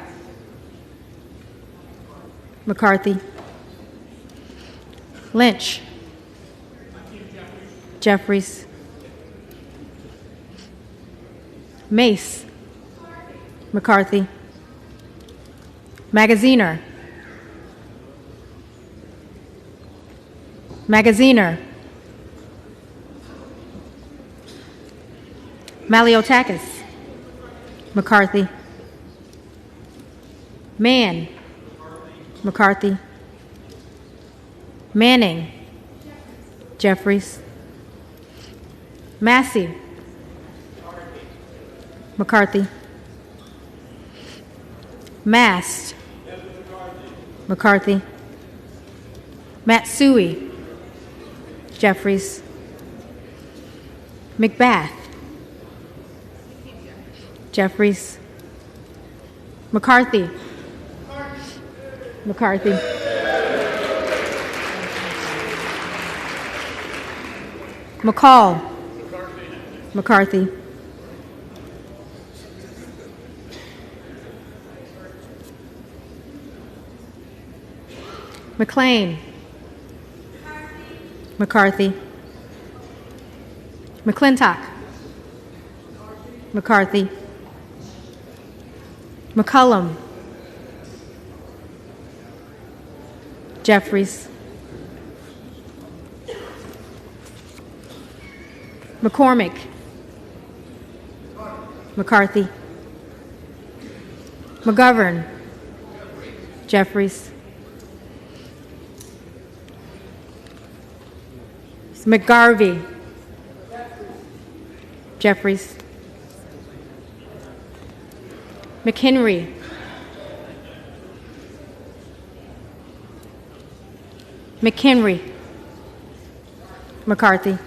McCarthy. Lynch. Jeffries. Mace. McCarthy. Magaziner. Magaziner. Maliotakis. McCarthy. Mann. McCarthy. Manning. Jeffries. Massey. McCarthy. Mast. McCarthy. Matsui. Jeffries. McBath. Jeffries. McCarthy. McCarthy. McCall. McCarthy. McLean. McCarthy. McClintock. McCarthy. McCullum. Jeffries. McCormick. McCarthy. McGovern. Jeffries. McGarvey. Jeffries. McHenry. McHenry. McCarthy.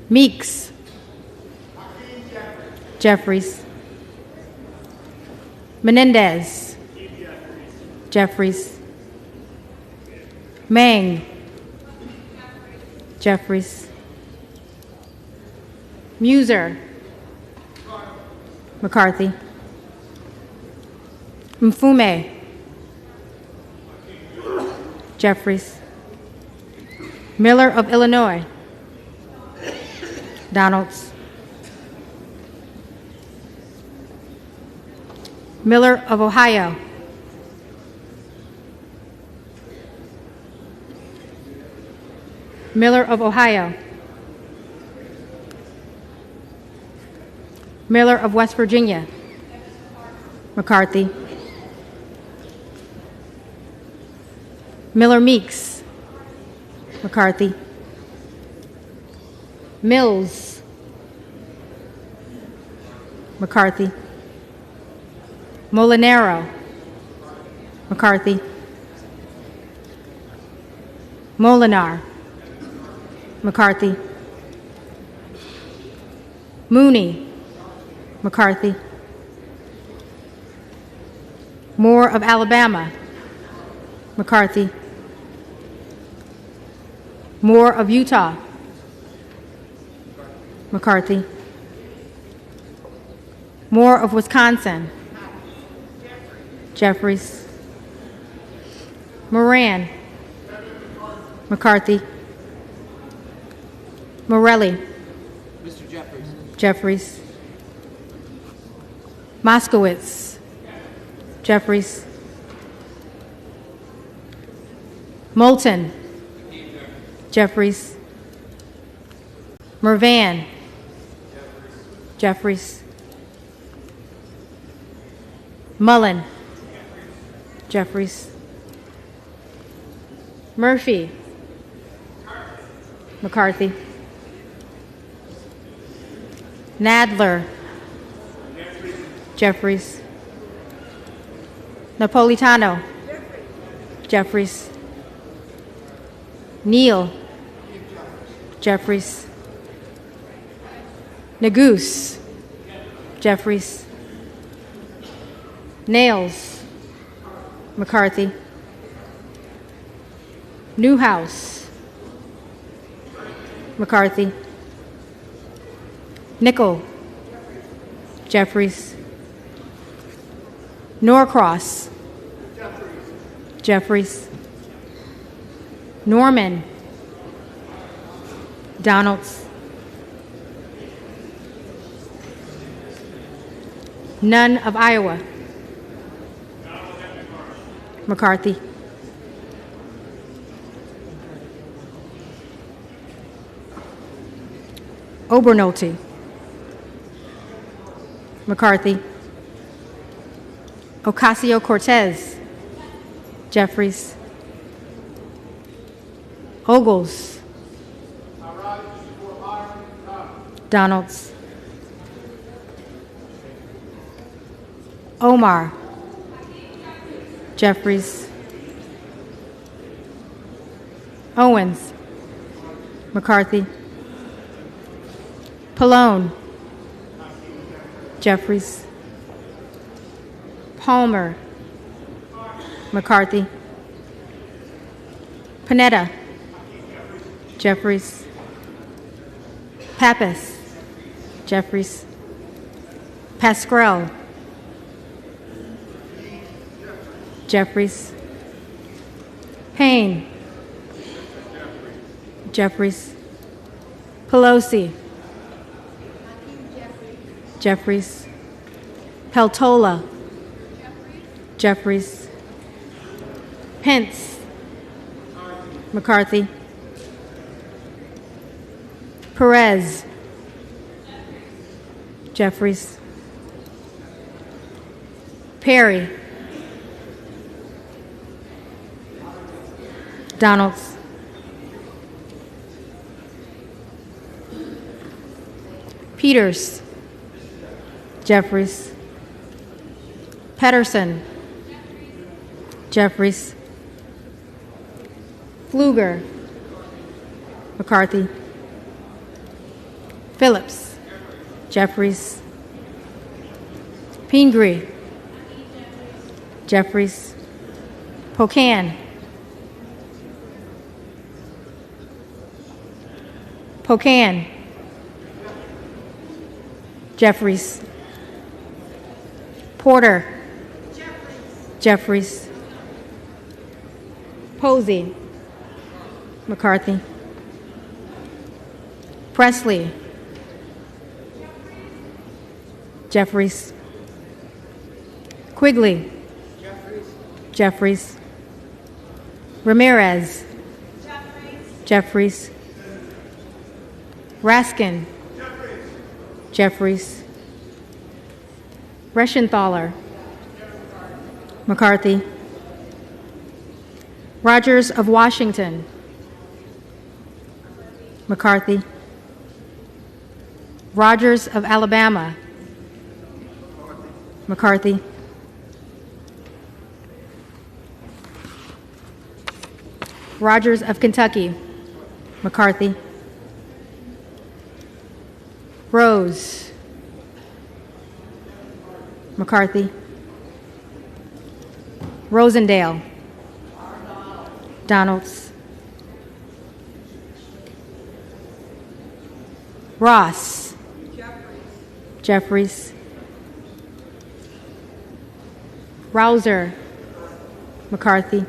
Meeks. Jeffries. Menendez. Jeffries. Mang. Jeffries. Muser. McCarthy. Mfume. Jeffries. Miller of Illinois. Donalds. Miller of Ohio. Miller of Ohio. Miller of West Virginia. McCarthy. Miller Meeks. McCarthy. Mills. McCarthy. Molinaro. McCarthy. Molinar. McCarthy. Mooney. McCarthy. Moore of Alabama. McCarthy. Moore of Utah. McCarthy. Moore of Wisconsin. Jeffries. Moran. McCarthy. Morelli. Mr. Jeffries. Jeffries. Moskowitz. Jeffries. Moulton. Jeffries. Mervan. Jeffries. Mullen. Jeffries. Murphy. McCarthy. Nadler. Jeffries. Napolitano. Jeffries. Neal. Jeffries. Nagoose. Jeffries. Nails. McCarthy. Newhouse. McCarthy. Nickel. Jeffries. Norcross. Jeffries. Norman. Donalds. None of Iowa. McCarthy. Obernolte. McCarthy. Ocasio-Cortez. Jeffries. Ogles. Donalds. Omar. Jeffries. Owens. McCarthy. Pallone. Jeffries. Palmer. McCarthy. Panetta. Jeffries. Pappas. Jeffries. Pascrell. Jeffries. Payne. Jeffries. Pelosi. Jeffries. Peltola. Jeffries. Pence. McCarthy. Perez. Jeffries. Perry. Donalds. Peters. Jeffries. Pedersen. Jeffries. Pfluger. McCarthy. Phillips. Jeffries. Pingree. Jeffries. Pocan. Pocan. Jeffries. Porter. Jeffries. Posey. McCarthy. Presley. Jeffries. Quigley. Jeffries. Ramirez. Jeffries. Raskin. Jeffries. Reschenthaler. McCarthy. Rogers of Washington. McCarthy. Rogers of Alabama. McCarthy. Rogers of Kentucky. McCarthy. Rose. McCarthy. Rosendale. Donalds. Ross. Jeffries. Rouser. McCarthy.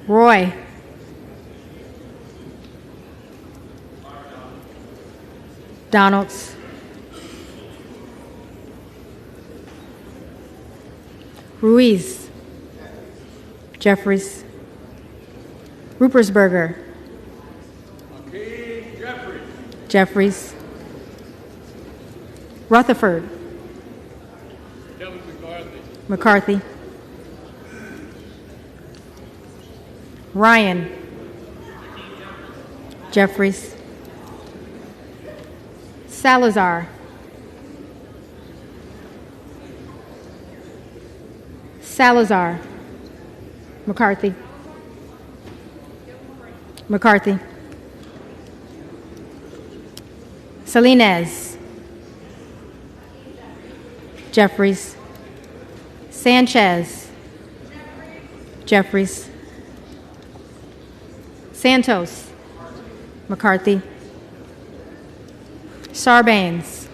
Roy. Donalds. Ruiz. Jeffries. Rupersberger. Jeffries. Rutherford. McCarthy. Ryan. Jeffries. Salazar. Salazar. McCarthy. McCarthy. Salinas. Jeffries. Sanchez. Jeffries. Santos. McCarthy. Sarbanes.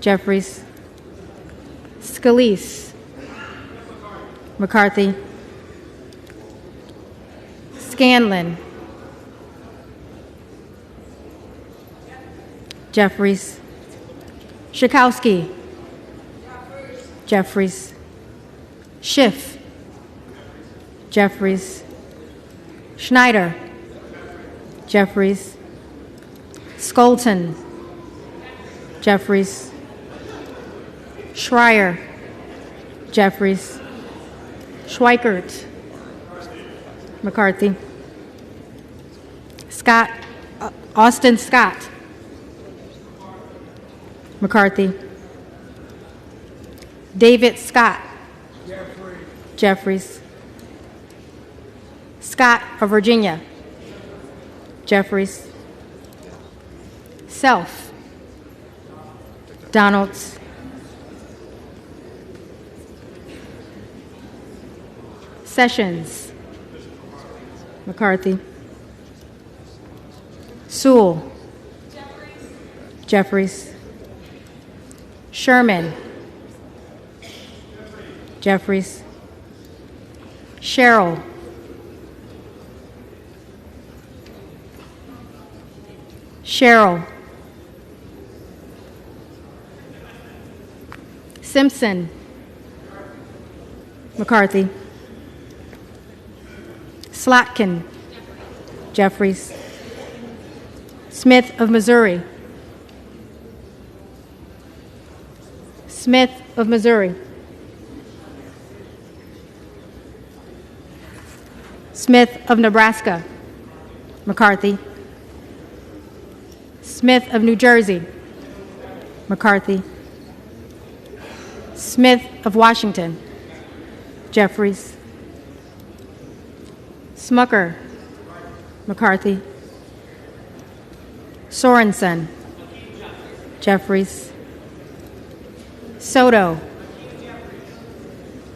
Jeffries. Scalise. McCarthy. Scanlon. Jeffries. Schakowsky. Jeffries. Schiff, Jeffries, Schneider, Jeffries, Skolton, Jeffries, Schreier, Jeffries, Schweikert, McCarthy, Scott, Austin Scott, McCarthy, David Scott, Jeffries, Scott of Virginia, Jeffries, Self, Donalds, Sessions, McCarthy, Sewell, Jeffries, Sherman, Jeffries, Sherrill, Sherrill, Simpson, McCarthy, Slotkin, Jeffries, Smith of Missouri, Smith of Missouri, Smith of Nebraska, McCarthy, Smith of New Jersey, McCarthy, Smith of Washington, Jeffries, Smucker, McCarthy, Sorensen, Jeffries, Soto,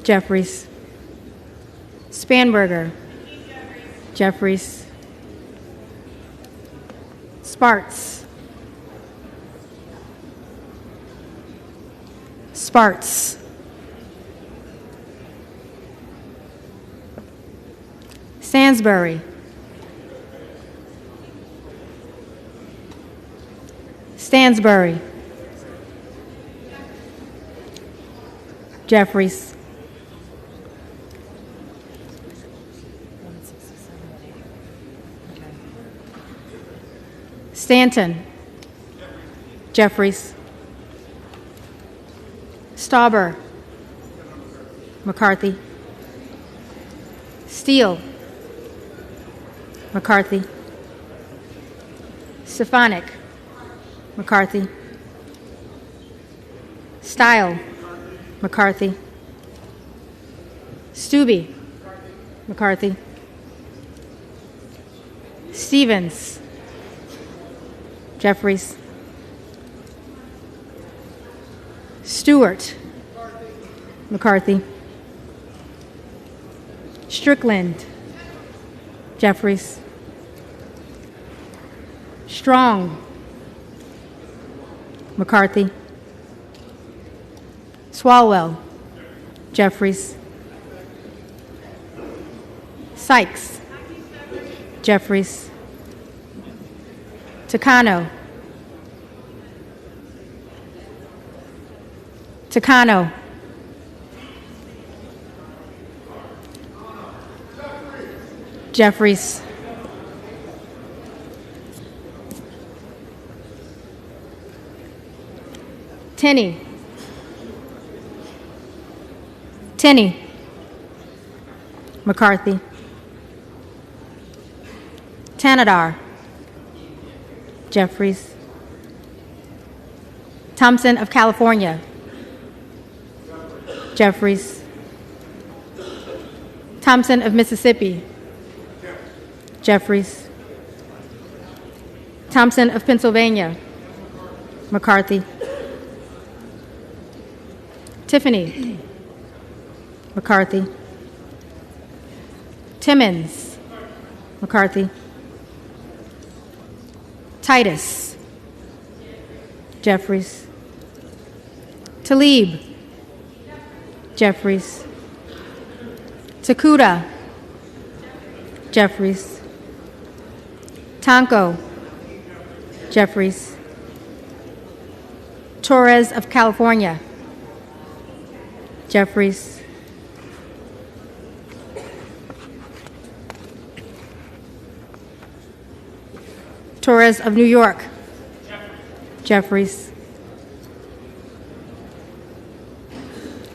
Jeffries, Spanberger, Jeffries, Sparts, Sparts, Stansbury, Stansbury, Jeffries, Stanton, Jeffries, Stauber, McCarthy, Steele, McCarthy, Stefanik, McCarthy, Stile, McCarthy, Stubbe, McCarthy, Stevens, Jeffries, Stewart, McCarthy, Strickland, Jeffries, Strong, McCarthy, Swalwell, Jeffries, Sykes, Jeffries, Takano, Takano, Jeffries, Tenney, Tenney, McCarthy, Tanadar, Jeffries, Thompson of California, Jeffries, Thompson of Mississippi, Jeffries, Thompson of Pennsylvania, McCarthy, Tiffany, McCarthy, Timmons, McCarthy, Titus, Jeffries, Talib, Jeffries, Takuda, Jeffries, Tonko, Jeffries, Torres of California, Jeffries, Torres of New York. Jeffries.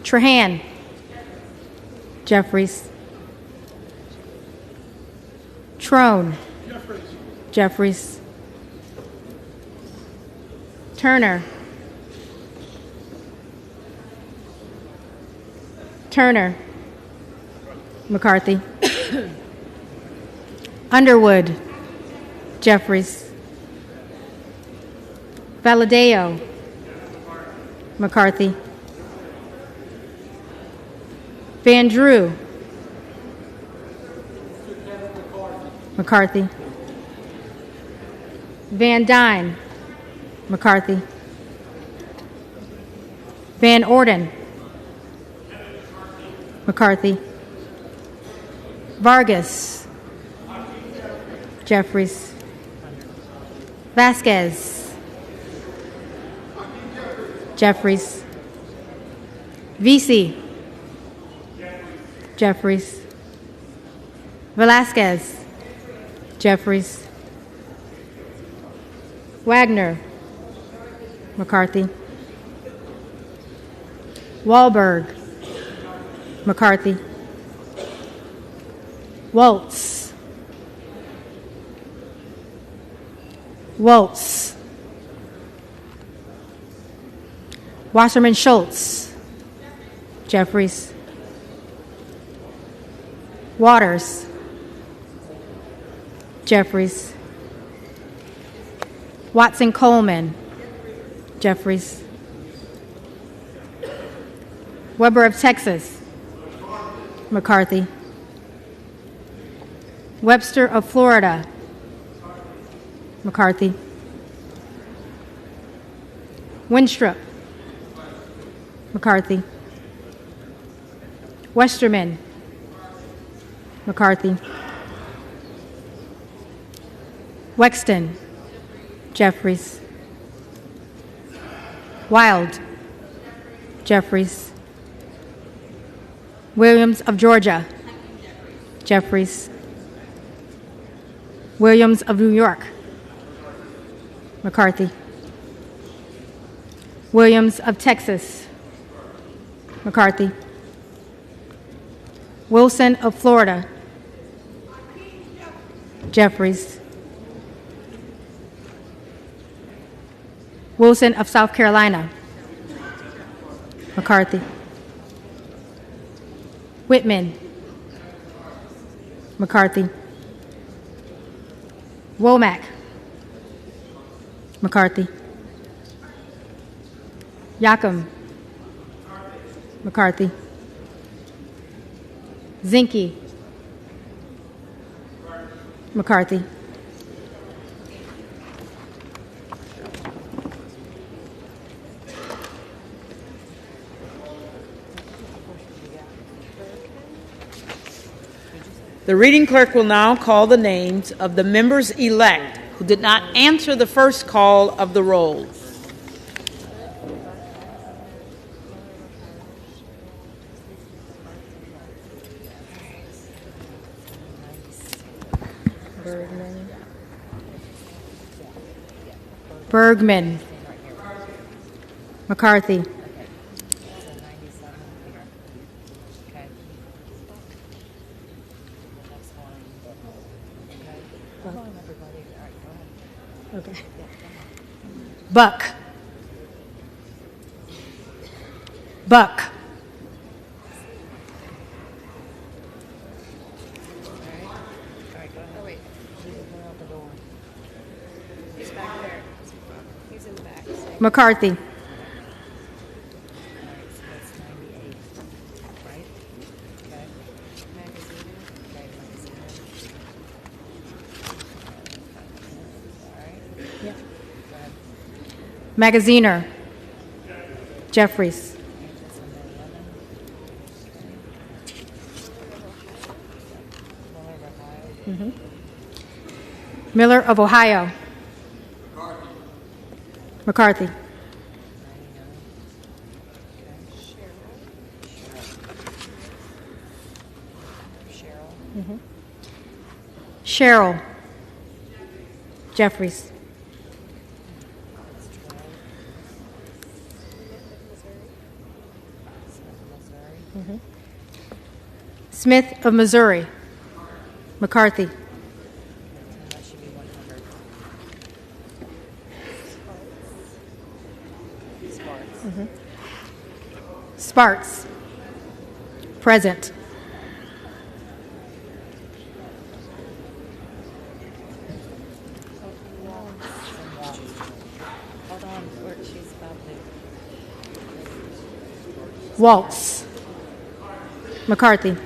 Trahan. Jeffries. Trone. Jeffries. Turner. Turner. McCarthy. Underwood. Jeffries. Valadeo. McCarthy. Van Drew. McCarthy. Van Dyne. McCarthy. Van Orden. McCarthy. Vargas. Jeffries. Vasquez. Jeffries. Vesey. Jeffries. Velasquez. Jeffries. Wagner. McCarthy. Wahlberg. McCarthy. Waltz. Waltz. Wasserman Schultz. Jeffries. Waters. Jeffries. Watson Coleman. Jeffries. Weber of Texas. McCarthy. Webster of Florida. McCarthy. Winstrup. McCarthy. Westerman. McCarthy. Wexton. Jeffries. Wild. Jeffries. Williams of Georgia. Jeffries. Williams of New York. McCarthy. Williams of Texas. McCarthy. Wilson of Florida. Jeffries. Wilson of South Carolina. McCarthy. Whitman. McCarthy. Womack. McCarthy. Yakum. McCarthy. Zinke. McCarthy. The reading clerk will now call the names of the members-elect who did not answer the first call of the roll. Bergman. McCarthy. Okay. Buck. Buck. McCarthy. Magaziner. Jeffries. Miller of Ohio. McCarthy. Cheryl. Jeffries. Smith of Missouri. McCarthy. Sparks. Present. Waltz. McCarthy.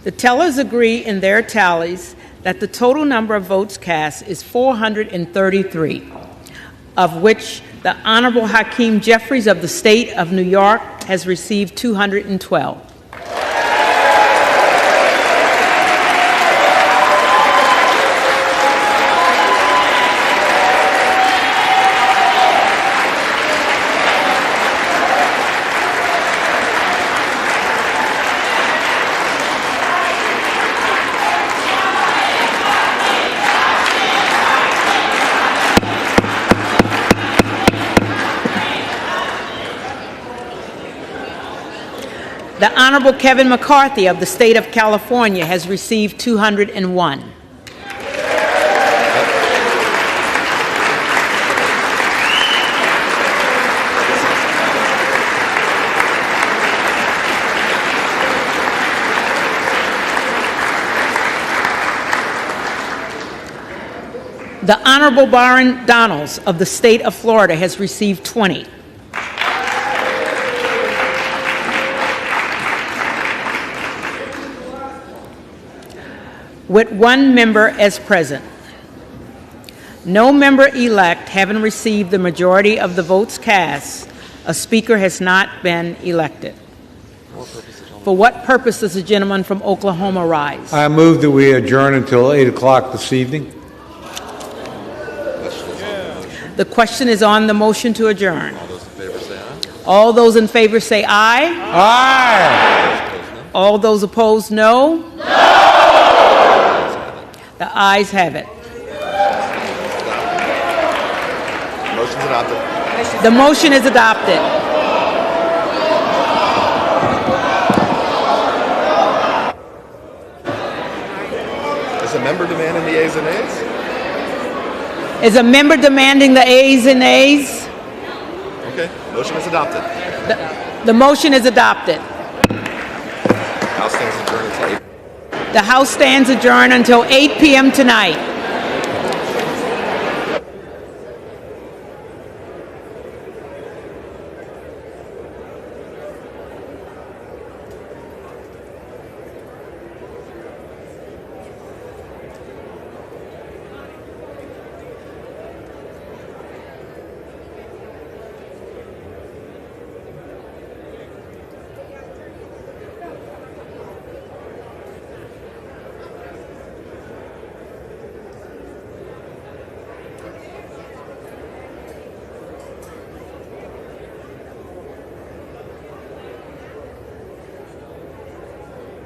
The tellers agree in their tallies that the total number of votes cast is 433, of which the Honorable Hakeem Jeffries of the State of New York has received 212. The Honorable Kevin McCarthy of the State of California has received 201. The Honorable Byron Donalds of the State of Florida has received 20. With one member as present. No member-elect having received the majority of the votes cast, a speaker has not been elected. For what purpose does the gentleman from Oklahoma rise? I move that we adjourn until 8 o'clock this evening. The question is on the motion to adjourn. All those in favor say aye. All those in favor say aye. Aye. All those opposed, no. The ayes have it. Motion's adopted. The motion is adopted. Is a member demanding the ayes and nays? Is a member demanding the ayes and nays? Okay, motion is adopted. The motion is adopted. House stands adjourned until 8. The House stands adjourned until 8 p.m. tonight.